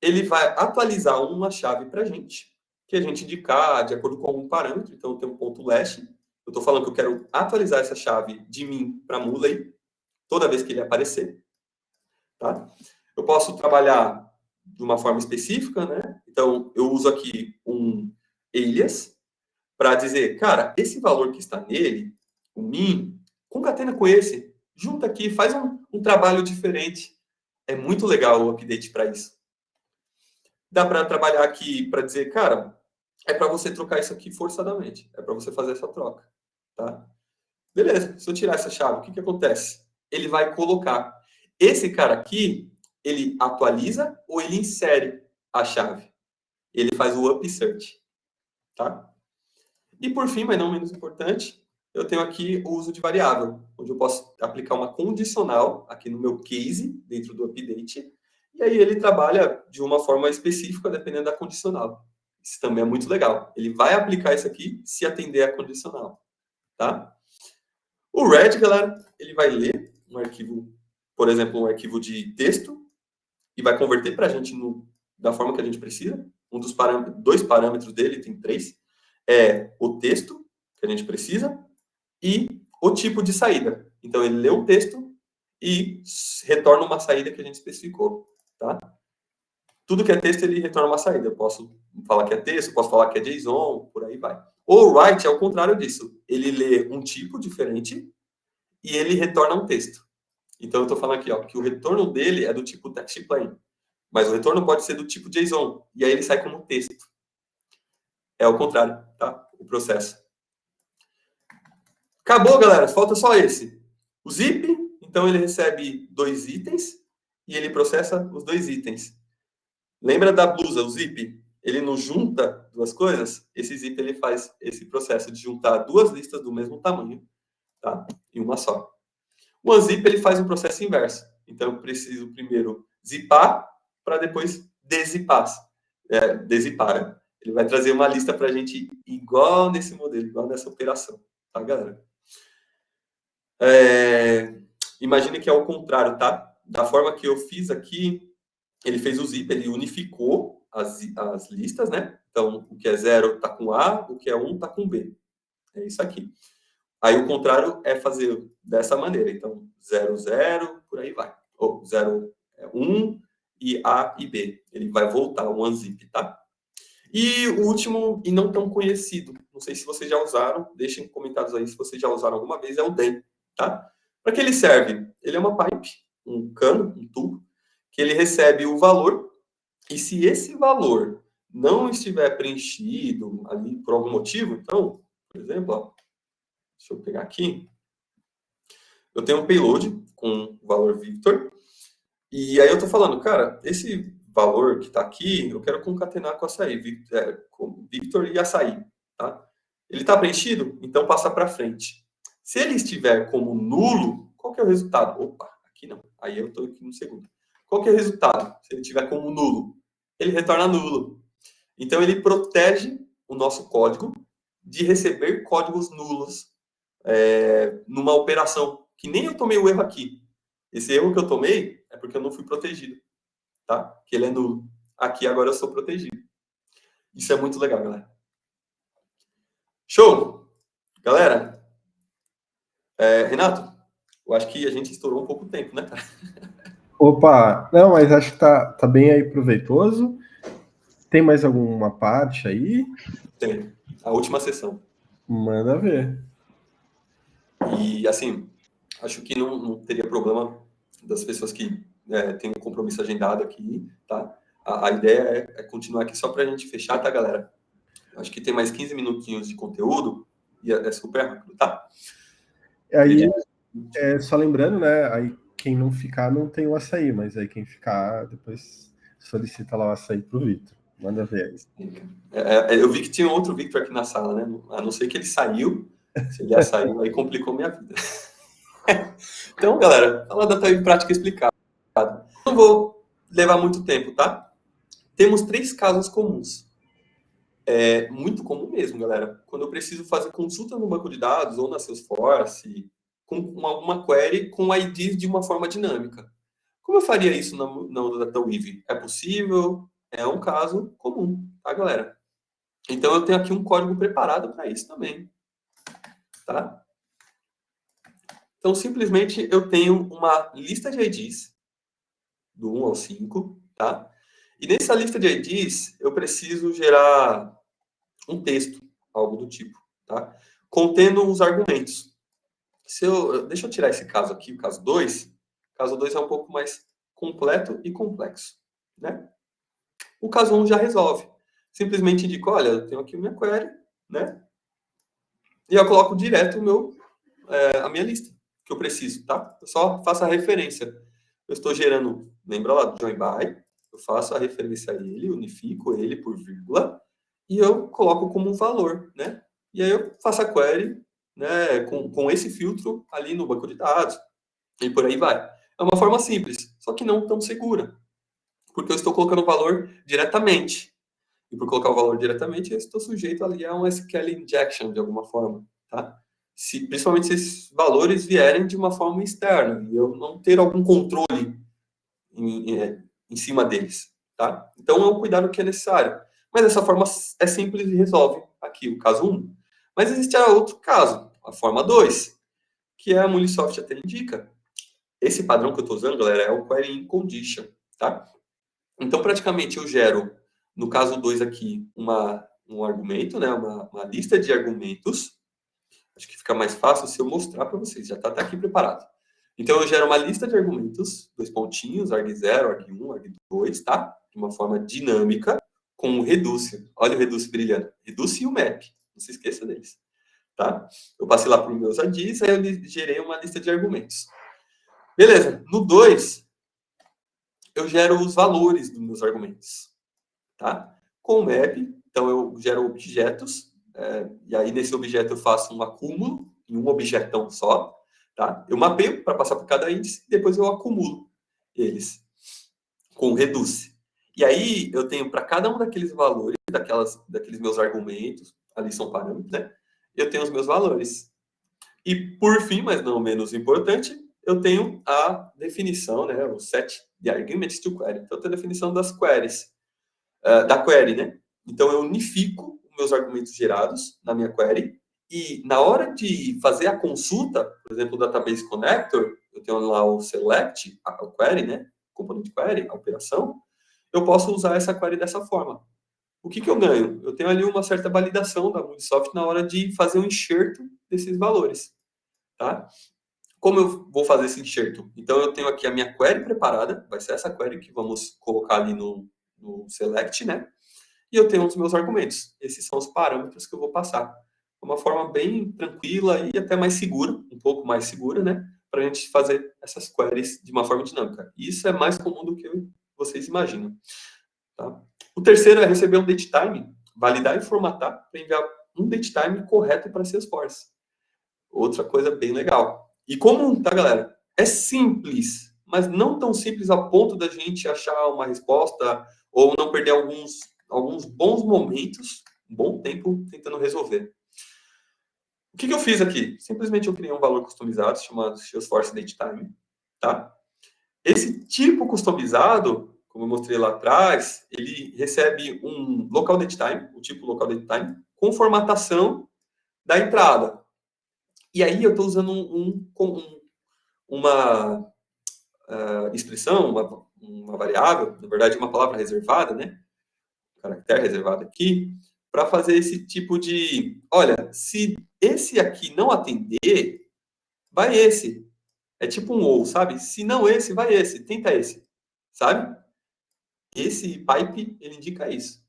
ele vai atualizar uma chave para a gente, que a gente indicar de acordo com algum parâmetro. Então, eu tenho um ponto last. Eu estou falando que eu quero atualizar essa chave de mim para Muley toda vez que ele aparecer. Tá? Eu posso trabalhar de uma forma específica, né? Então, eu uso aqui um alias para dizer, cara, esse valor que está nele, o min, concatena com esse, junta aqui, faz um trabalho diferente. É muito legal o update para isso. Dá para trabalhar aqui para dizer, cara, é para você trocar isso aqui forçadamente. É para você fazer essa troca. Tá? Beleza, se eu tirar essa chave, o que acontece? Ele vai colocar. Esse cara aqui, ele atualiza ou ele insere a chave? Ele faz o upsert. Tá? E por fim, mas não menos importante, eu tenho aqui o uso de variável, onde eu posso aplicar uma condicional aqui no meu case, dentro do update, e aí ele trabalha de uma forma específica, dependendo da condicional. Isso também é muito legal. Ele vai aplicar isso aqui se atender a condicional. Tá? O read, galera, ele vai ler um arquivo, por exemplo, um arquivo de texto, e vai converter para a gente da forma que a gente precisa. Dos parâmetros, 2 parâmetros dele, tem 3. É o texto que a gente precisa e o tipo de saída. Então, ele lê o texto e retorna uma saída que a gente especificou. Tá? Tudo que é texto, ele retorna uma saída. Eu posso falar que é texto, posso falar que é JSON, por aí vai. O write é o contrário disso. Ele lê um tipo diferente e ele retorna um texto. Então, eu estou falando aqui que o retorno dele é do tipo text plain. Mas o retorno pode ser do tipo JSON. E aí ele sai como texto. É o contrário, tá? O processo. Acabou, galera. Falta só esse. O zip, então ele recebe 2 itens e ele processa os 2 itens. Lembra da blusa, o zip? Ele não junta duas coisas? Esse zip ele faz esse processo de juntar duas listas do mesmo tamanho, tá? Em uma só. O unzip ele faz um processo inverso. Então eu preciso primeiro zipar para depois dezipar. Desipar. Ele vai trazer uma lista para a gente igual nesse modelo, igual nessa operação, tá, galera? Imagine que é o contrário, tá? Da forma que eu fiz aqui, ele fez o zip, ele unificou as listas, né? Então, o que é 0 está com A, o que é 1 está com B. É isso aqui. Aí, o contrário é fazer dessa maneira. Então, 0, 0, por aí vai. Ou 0, 1 e A e B. Ele vai voltar o unzip, tá? E o último, e não tão conhecido, não sei se vocês já usaram, deixem comentários aí se vocês já usaram alguma vez, é o DEM, tá? Para que ele serve? Ele é uma pipe, um cano, um tubo, que ele recebe o valor, e se esse valor não estiver preenchido ali por algum motivo, então, por exemplo, ó, deixa eu pegar aqui, eu tenho um payload com o valor Victor, e aí eu estou falando, cara, esse valor que está aqui, eu quero concatenar com açaí, com Victor e açaí, tá? Ele está preenchido? Então passa para frente. Se ele estiver como nulo, qual que é o resultado? Opa, aqui não. Aí eu estou aqui no segundo. Qual que é o resultado? Se ele estiver como nulo, ele retorna nulo. Então ele protege o nosso código de receber códigos nulos numa operação, que nem eu tomei o erro aqui. Esse erro que eu tomei é porque eu não fui protegido, tá? Que ele é nulo. Aqui agora eu sou protegido. Isso é muito legal, galera. Show! Galera, Renato, eu acho que a gente estourou um pouco o tempo, né, cara? Opa, não, mas acho que tá bem aí proveitoso. Tem mais alguma parte aí? Tem. A última sessão. Manda ver. E, assim, acho que não teria problema das pessoas que têm um compromisso agendado aqui, tá? A ideia é continuar aqui só para a gente fechar, tá, galera? Acho que tem mais 15 minutinhos de conteúdo e é super rápido, tá? Aí, só lembrando, né? Aí quem não ficar não tem o açaí, mas aí quem ficar depois solicita lá o açaí pro Vitor. Manda ver aí. Eu vi que tinha outro Victor aqui na sala, né? A não ser que ele saiu. Se ele já saiu, aí complicou minha vida. Então, galera, fala da TI prática explicada. Não vou levar muito tempo, tá? Temos 3 casos comuns. É muito comum mesmo, galera. Quando eu preciso fazer consulta no banco de dados ou na Salesforce, com alguma query com IDs de uma forma dinâmica. Como eu faria isso na DataWeave? É possível? É um caso comum, tá, galera? Então, eu tenho aqui um código preparado para isso também, tá? Então, simplesmente, eu tenho uma lista de IDs, do 1 ao 5, tá? E nessa lista de IDs, eu preciso gerar um texto, algo do tipo, tá? Contendo os argumentos. Deixa eu tirar esse caso aqui, o caso 2. O caso 2 é um pouco mais completo e complexo, né? O caso 1 já resolve. Simplesmente indico, olha, eu tenho aqui minha query, né? E eu coloco direto a minha lista que eu preciso, tá? Eu só faço a referência. Eu estou gerando, lembra lá do join by? Eu faço a referência a ele, unifico ele por vírgula, e eu coloco como um valor, né? E aí eu faço a query, né, com esse filtro ali no banco de dados, e por aí vai. É uma forma simples, só que não tão segura, porque eu estou colocando o valor diretamente. E por colocar o valor diretamente, eu estou sujeito ali a um SQL injection, de alguma forma, tá? Principalmente se esses valores vierem de uma forma externa, e eu não ter algum controle em cima deles, tá? Então, é um cuidado que é necessário. Mas essa forma é simples e resolve aqui o caso 1. Mas existe outro caso, a forma 2, que a Munisoft até indica. Esse padrão que eu estou usando, galera, é o query condition, tá? Então, praticamente, eu gero, no caso 2 aqui, um argumento, né? Uma lista de argumentos. Acho que fica mais fácil se eu mostrar para vocês. Já está aqui preparado. Então, eu gero uma lista de argumentos, 2 pontinhos, arg0, arg1, arg2, tá? De uma forma dinâmica, com o reduce. Olha o reduce brilhando. Reduce e o map. Não se esqueça deles. Tá? Eu passei lá para os meus IDs, aí eu gerei uma lista de argumentos. Beleza. No 2, eu gero os valores dos meus argumentos. tá? Com o map, então eu gero objetos, e aí nesse objeto eu faço um acúmulo em um objetão só, tá? Eu mapeio para passar por cada índice, e depois eu acumulo eles com o reduce. E aí eu tenho para cada um daqueles valores, daqueles meus argumentos, ali são parâmetros, né? Eu tenho os meus valores. E por fim, mas não menos importante, eu tenho a definição, né? O set de arguments to query. Então eu tenho a definição das queries, da query, né? Então eu unifico os meus argumentos gerados na minha query e na hora de fazer a consulta, por exemplo, o database connector, eu tenho lá o select, a query, né? Componente query, a operação, eu posso usar essa query dessa forma. O que eu ganho? Eu tenho ali uma certa validação da Multisoft na hora de fazer o enxerto desses valores, tá? Como eu vou fazer esse enxerto? Então, eu tenho aqui a minha query preparada, vai ser essa query que vamos colocar ali no select, né? E eu tenho os meus argumentos. Esses são os parâmetros que eu vou passar. Uma forma bem tranquila e até mais segura, um pouco mais segura, né? Para a gente fazer essas queries de uma forma dinâmica. E isso é mais comum do que vocês imaginam. Tá? O terceiro é receber um datetime, validar e formatar para enviar um datetime correto para Salesforce. Outra coisa bem legal. E comum, tá, galera? É simples, mas não tão simples a ponto da gente achar uma resposta ou não perder alguns bons momentos, um bom tempo tentando resolver. O que eu fiz aqui? Simplesmente eu criei um valor customizado chamado Salesforce Datetime, tá? Esse tipo customizado, como eu mostrei lá atrás, ele recebe um local datetime, o tipo local datetime, com formatação da entrada. E aí eu estou usando uma expressão, uma variável, na verdade uma palavra reservada, né? Um caractere reservado aqui, para fazer esse tipo de, olha, se esse aqui não atender, vai esse. É tipo um ou, sabe? Se não esse, vai esse. Tenta esse, sabe? Esse pipe, ele indica isso.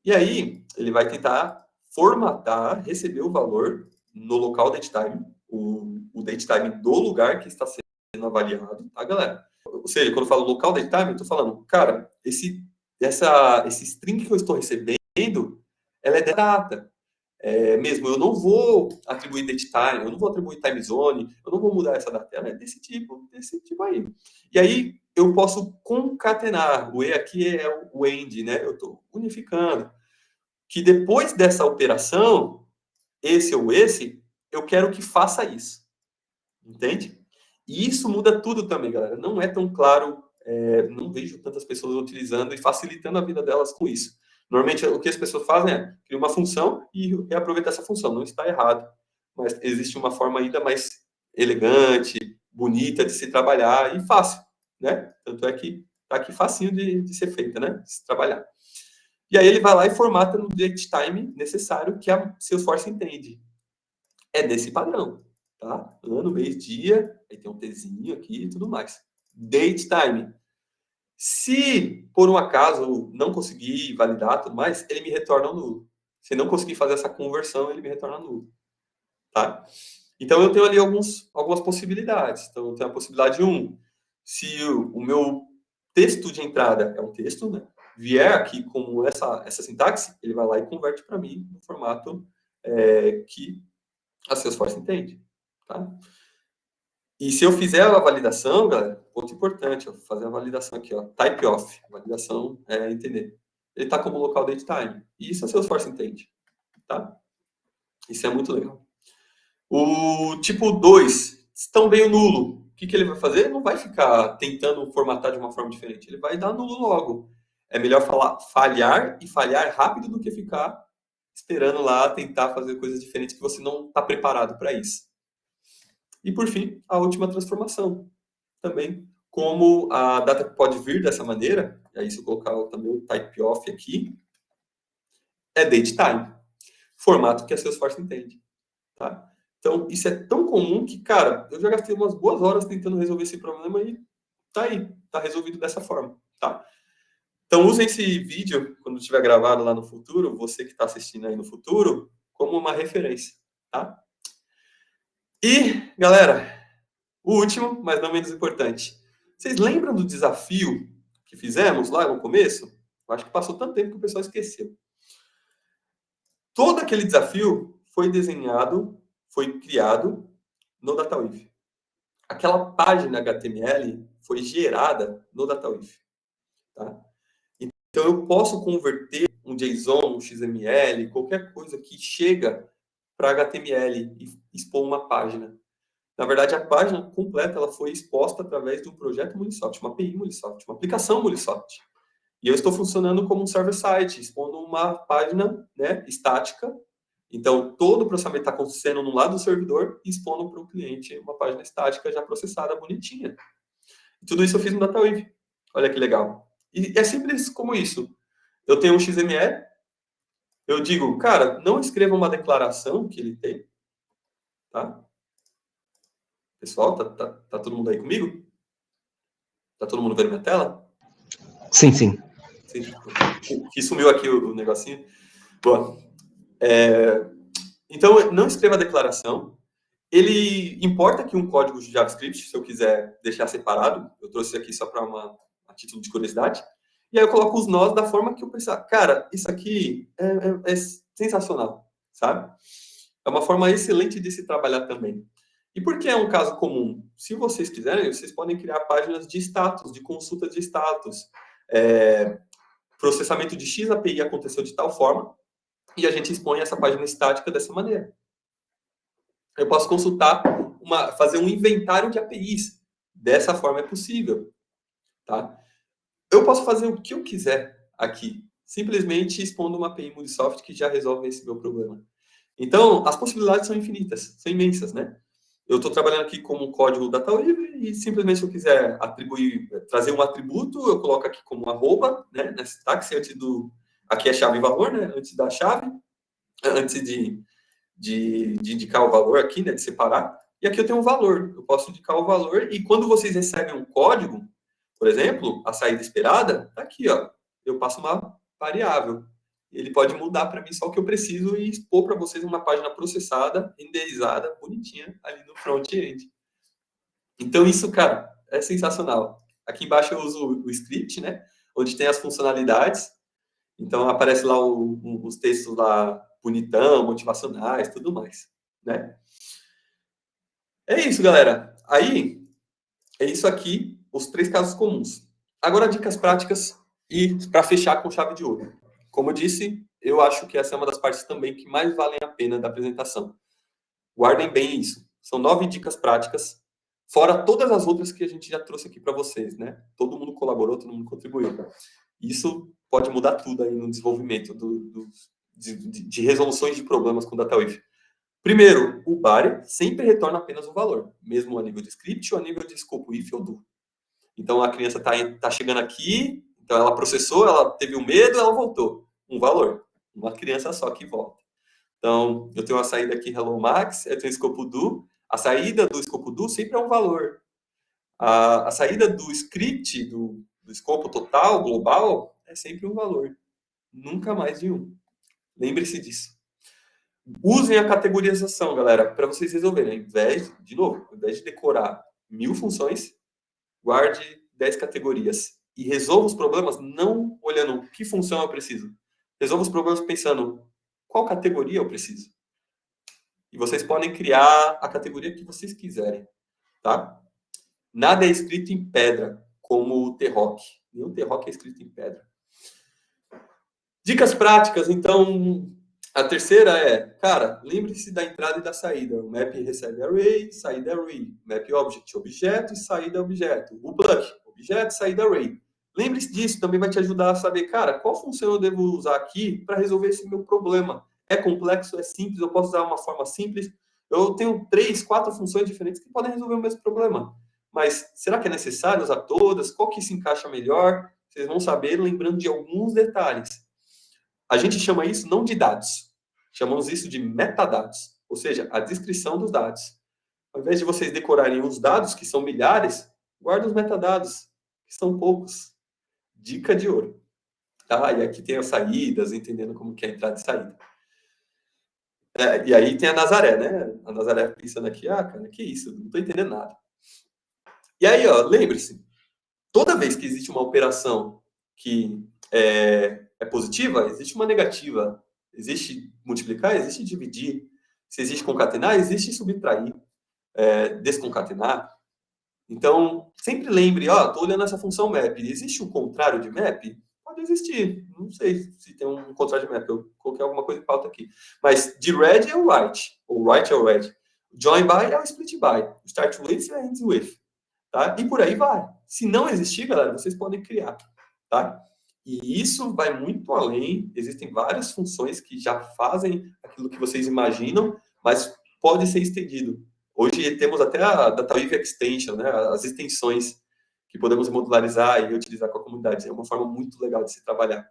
E aí, ele vai tentar formatar, receber o valor no local datetime, o datetime do lugar que está sendo avaliado, tá, galera? Ou seja, quando eu falo local datetime, eu estou falando, cara, esse string que eu estou recebendo, ela é data. Mesmo, eu não vou atribuir datetime, eu não vou atribuir time zone, eu não vou mudar essa data, ela é desse tipo aí. E aí, eu posso concatenar, o E aqui é o end, né? Eu estou unificando, que depois dessa operação, esse ou esse, eu quero que faça isso. Entende? E isso muda tudo também, galera. Não é tão claro, não vejo tantas pessoas utilizando e facilitando a vida delas com isso. Normalmente, o que as pessoas fazem é criar uma função e reaproveitar essa função. Não está errado, mas existe uma forma ainda mais elegante, bonita de se trabalhar e fácil, né? Tanto é que está aqui facinho de ser feita, né? De se trabalhar. E aí ele vai lá e formata no datetime necessário que a Salesforce entende. É desse padrão, tá? Ano, mês, dia, aí tem um Tzinho aqui e tudo mais. Datetime. Se, por um acaso, não conseguir validar tudo mais, ele me retorna um nulo. Se não conseguir fazer essa conversão, ele me retorna nulo. Tá? Então, eu tenho ali algumas possibilidades. Então, eu tenho a possibilidade 1. Se o meu texto de entrada é um texto, né? Vier aqui como essa sintaxe, ele vai lá e converte para mim no formato que a Salesforce entende. Tá? E se eu fizer a validação, galera, ponto importante, ó, fazer a validação aqui, ó, type off, validação é entender. Ele está como local datetime. E isso a Salesforce entende. Tá? Isso é muito legal. O tipo 2, se também o nulo, o que ele vai fazer? Ele não vai ficar tentando formatar de uma forma diferente. Ele vai dar nulo logo. É melhor falhar e falhar rápido do que ficar esperando lá tentar fazer coisas diferentes que você não está preparado para isso. E, por fim, a última transformação. Também, como a data pode vir dessa maneira, e aí se eu colocar também o type off aqui, é datetime. Formato que a Salesforce entende. Tá? Então, isso é tão comum que, cara, eu já gastei umas boas horas tentando resolver esse problema e tá aí, tá resolvido dessa forma, tá? Então, usem esse vídeo, quando estiver gravado lá no futuro, você que está assistindo aí no futuro, como uma referência, tá? E, galera, o último, mas não menos importante. Vocês lembram do desafio que fizemos lá no começo? Eu acho que passou tanto tempo que o pessoal esqueceu. Todo aquele desafio foi desenhado, foi criado no DataWeave. Aquela página HTML foi gerada no DataWeave. Tá? Então, eu posso converter um JSON, um XML, qualquer coisa que chega para HTML e expor uma página. Na verdade, a página completa ela foi exposta através de um projeto Mulisoft, uma API Mulisoft, uma aplicação Mulisoft. E eu estou funcionando como um server-side, expondo uma página, né, estática. Então, todo o processamento está acontecendo no lado do servidor e expondo para o cliente uma página estática já processada, bonitinha. E tudo isso eu fiz no DataWeave. Olha que legal. E é simples como isso. Eu tenho um XML, eu digo, cara, não escreva uma declaração que ele tem. Tá? Pessoal, tá todo mundo aí comigo? Tá todo mundo vendo minha tela? Sim, sim. Que sumiu aqui o negocinho. Bom, então, não escreva a declaração. Ele importa aqui um código de JavaScript, se eu quiser deixar separado. Eu trouxe aqui só para a título de curiosidade. E aí eu coloco os nós da forma que eu precisar. Cara, isso aqui é sensacional, sabe? É uma forma excelente de se trabalhar também. E por que é um caso comum? Se vocês quiserem, vocês podem criar páginas de status, de consulta de status. Processamento de X API aconteceu de tal forma, e a gente expõe essa página estática dessa maneira. Eu posso consultar, fazer um inventário de APIs. Dessa forma é possível. Tá? Eu posso fazer o que eu quiser aqui, simplesmente expondo uma API Mulisoft que já resolve esse meu problema. Então, as possibilidades são infinitas, são imensas, né? Eu estou trabalhando aqui como um código DataWeave e simplesmente se eu quiser trazer um atributo, eu coloco aqui como arroba, né? Nesse táxi, aqui é chave e valor, né? Antes da chave, antes de indicar o valor aqui, né? De separar. E aqui eu tenho um valor. Eu posso indicar o valor e quando vocês recebem um código, por exemplo, a saída esperada, tá aqui, ó. Eu passo uma variável. Ele pode mudar para mim só o que eu preciso e expor para vocês uma página processada, renderizada, bonitinha, ali no front-end. Então, isso, cara, é sensacional. Aqui embaixo eu uso o script, né? Onde tem as funcionalidades. Então, aparece lá os textos lá, bonitão, motivacionais, tudo mais, né? É isso, galera. Aí, é isso aqui, os 3 casos comuns. Agora, dicas práticas e para fechar com chave de ouro. Como eu disse, eu acho que essa é uma das partes também que mais valem a pena da apresentação. Guardem bem isso. São 9 dicas práticas, fora todas as outras que a gente já trouxe aqui para vocês, né? Todo mundo colaborou, todo mundo contribuiu. Isso pode mudar tudo aí no desenvolvimento de resoluções de problemas com DataWeave. Primeiro, o body sempre retorna apenas o valor, mesmo a nível de script ou a nível de escopo if ou do. Então, a criança está chegando aqui, então ela processou, ela teve um medo, ela voltou. Um valor. Uma criança só que volta. Então, eu tenho a saída aqui hello max, eu tenho o escopo do. A saída do escopo do sempre é um valor. A saída do script, do escopo total, global, é sempre um valor. Nunca mais de um. Lembre-se disso. Usem a categorização, galera, para vocês resolverem. Ao invés de decorar 1000 funções, guarde 10 categorias. E resolva os problemas não olhando que função eu preciso. Resolva os problemas pensando qual categoria eu preciso. E vocês podem criar a categoria que vocês quiserem. Tá? Nada é escrito em pedra, como o T-Rock. Nenhum T-Rock é escrito em pedra. Dicas práticas, então... A terceira é, cara, lembre-se da entrada e da saída. O map recebe array, saída array. Map object, objeto e saída objeto. O plug, objeto, saída array. Lembre-se disso, também vai te ajudar a saber, cara, qual função eu devo usar aqui para resolver esse meu problema. É complexo, é simples, eu posso usar uma forma simples. Eu tenho 3, 4 funções diferentes que podem resolver o mesmo problema. Mas será que é necessário usar todas? Qual que se encaixa melhor? Vocês vão saber lembrando de alguns detalhes. A gente chama isso não de dados, chamamos isso de metadados, ou seja, a descrição dos dados. Ao invés de vocês decorarem os dados, que são milhares, guardem os metadados, que são poucos. Dica de ouro. Tá? E aqui tem as saídas, entendendo como que é a entrada e saída. E aí tem a Nazaré, né? A Nazaré pensando aqui, cara, que isso? Não estou entendendo nada. E aí, ó, lembre-se, toda vez que existe uma operação que é positiva, existe uma negativa. Existe multiplicar, existe dividir. Se existe concatenar, existe subtrair, desconcatenar. Então, sempre lembre, estou olhando essa função map. Existe o contrário de map? Pode existir. Não sei se tem um contrário de map. Eu coloquei alguma coisa em pauta aqui. Mas de red é o right. O right é o red. Join by é o split by. O start with é ends with. Tá? E por aí vai. Se não existir, galera, vocês podem criar. Tá? E isso vai muito além. Existem várias funções que já fazem aquilo que vocês imaginam, mas pode ser estendido. Hoje temos até a DataWeave Extension, né? As extensões que podemos modularizar e utilizar com a comunidade. É uma forma muito legal de se trabalhar.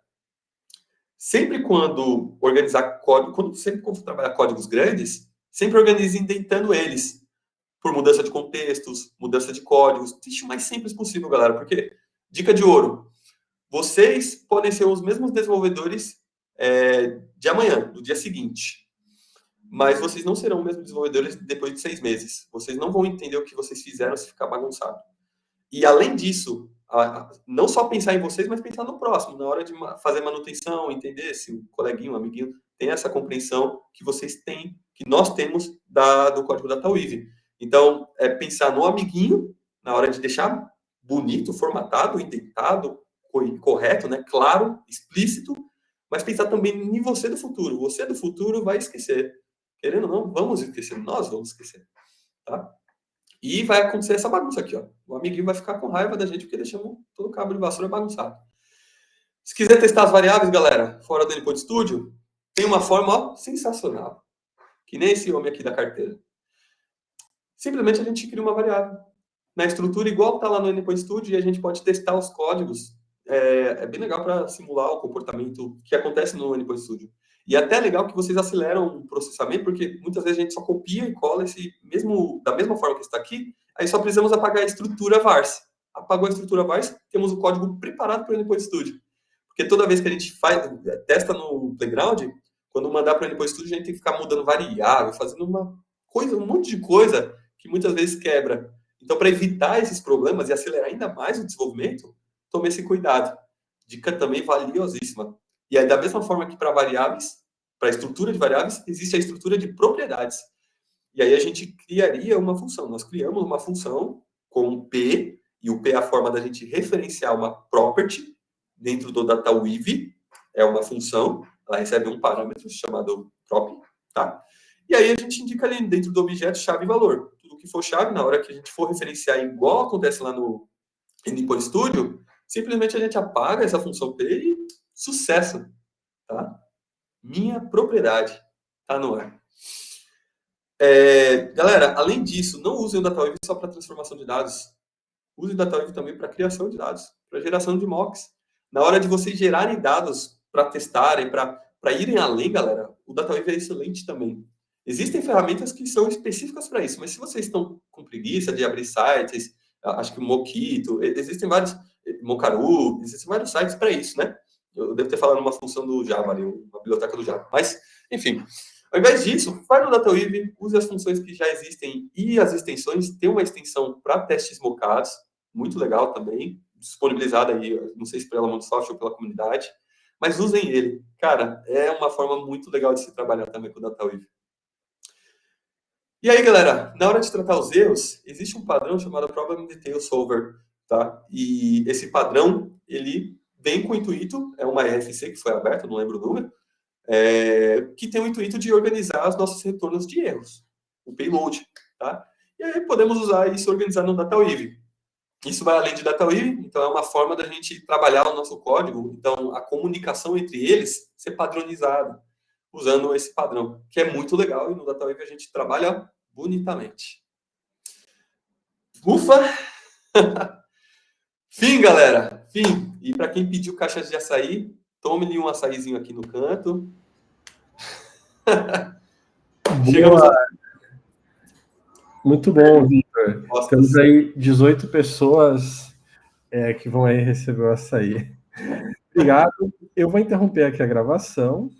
Sempre quando organizar código, sempre quando trabalhar códigos grandes, sempre organize indentando eles por mudança de contextos, mudança de códigos. Deixe o mais simples possível, galera, porque, dica de ouro, vocês podem ser os mesmos desenvolvedores de amanhã, do dia seguinte. Mas vocês não serão os mesmos desenvolvedores depois de 6 meses. Vocês não vão entender o que vocês fizeram se ficar bagunçado. E, além disso, não só pensar em vocês, mas pensar no próximo, na hora de fazer manutenção, entender se o coleguinho, o amiguinho, tem essa compreensão que vocês têm, que nós temos do código DataWeave. Então, pensar no amiguinho, na hora de deixar bonito, formatado, indentado, correto, né? Claro, explícito, mas pensar também em você do futuro. Você do futuro vai esquecer. Querendo ou não, vamos esquecer. Nós vamos esquecer. Tá? E vai acontecer essa bagunça aqui, ó. O amiguinho vai ficar com raiva da gente porque deixamos todo o cabo de vassoura bagunçado. Se quiser testar as variáveis, galera, fora do Endpoint Studio, tem uma forma sensacional. Que nem esse homem aqui da carteira. Simplesmente a gente cria uma variável na estrutura igual está lá no Endpoint Studio e a gente pode testar os códigos. É bem legal para simular o comportamento que acontece no Endpoint Studio. E é até legal que vocês aceleram o processamento, porque muitas vezes a gente só copia e cola da mesma forma que está aqui, aí só precisamos apagar a estrutura vars. Apagou a estrutura vars, temos o código preparado para o Endpoint Studio. Porque toda vez que a gente testa no Playground, quando mandar para o Endpoint Studio, a gente tem que ficar mudando variável, fazendo um monte de coisa que muitas vezes quebra. Então, para evitar esses problemas e acelerar ainda mais o desenvolvimento, tome esse cuidado. Dica também valiosíssima. E aí, da mesma forma que para variáveis, para a estrutura de variáveis, existe a estrutura de propriedades. E aí a gente criaria uma função. Nós criamos uma função com um P, e o P é a forma da gente referenciar uma property dentro do DataWeave. É uma função, ela recebe um parâmetro chamado prop, tá? E aí a gente indica ali dentro do objeto chave e valor. Tudo que for chave, na hora que a gente for referenciar igual acontece lá no Endpoint Studio, simplesmente a gente apaga essa função P e sucesso, tá? Minha propriedade tá no ar. Galera, além disso, não usem o DataWeave só para transformação de dados. Use o DataWeave também para criação de dados, para geração de mocks. Na hora de vocês gerarem dados para testarem, para irem além, galera, o DataWeave é excelente também. Existem ferramentas que são específicas para isso, mas se vocês estão com preguiça de abrir sites, acho que o Mockito, existem vários, Mocaru, existem vários sites para isso, né? Eu devo ter falado uma função do Java, ali, uma biblioteca do Java. Mas, enfim, ao invés disso, vai no DataWeave, use as funções que já existem e as extensões. Tem uma extensão para testes mocados, muito legal também, disponibilizada aí, não sei se pela Microsoft ou pela comunidade, mas usem ele. Cara, é uma forma muito legal de se trabalhar também com o DataWeave. E aí, galera, na hora de tratar os erros, existe um padrão chamado Problem Detail Solver, tá? E esse padrão, ele vem com o intuito, é uma RFC que foi aberta, não lembro o número, que tem o intuito de organizar os nossos retornos de erros, o payload, tá? E aí podemos usar isso organizar no DataWeave. Isso vai além de DataWeave, então é uma forma da gente trabalhar o nosso código, então a comunicação entre eles ser padronizada, usando esse padrão, que é muito legal, e no DataWeave a gente trabalha bonitamente. Ufa! Fim, galera! Fim! E para quem pediu caixas de açaí, tome-lhe um açaizinho aqui no canto. Chegamos a... Muito bom, Victor. Temos aí 18 pessoas que vão aí receber o açaí. Obrigado. Eu vou interromper aqui a gravação.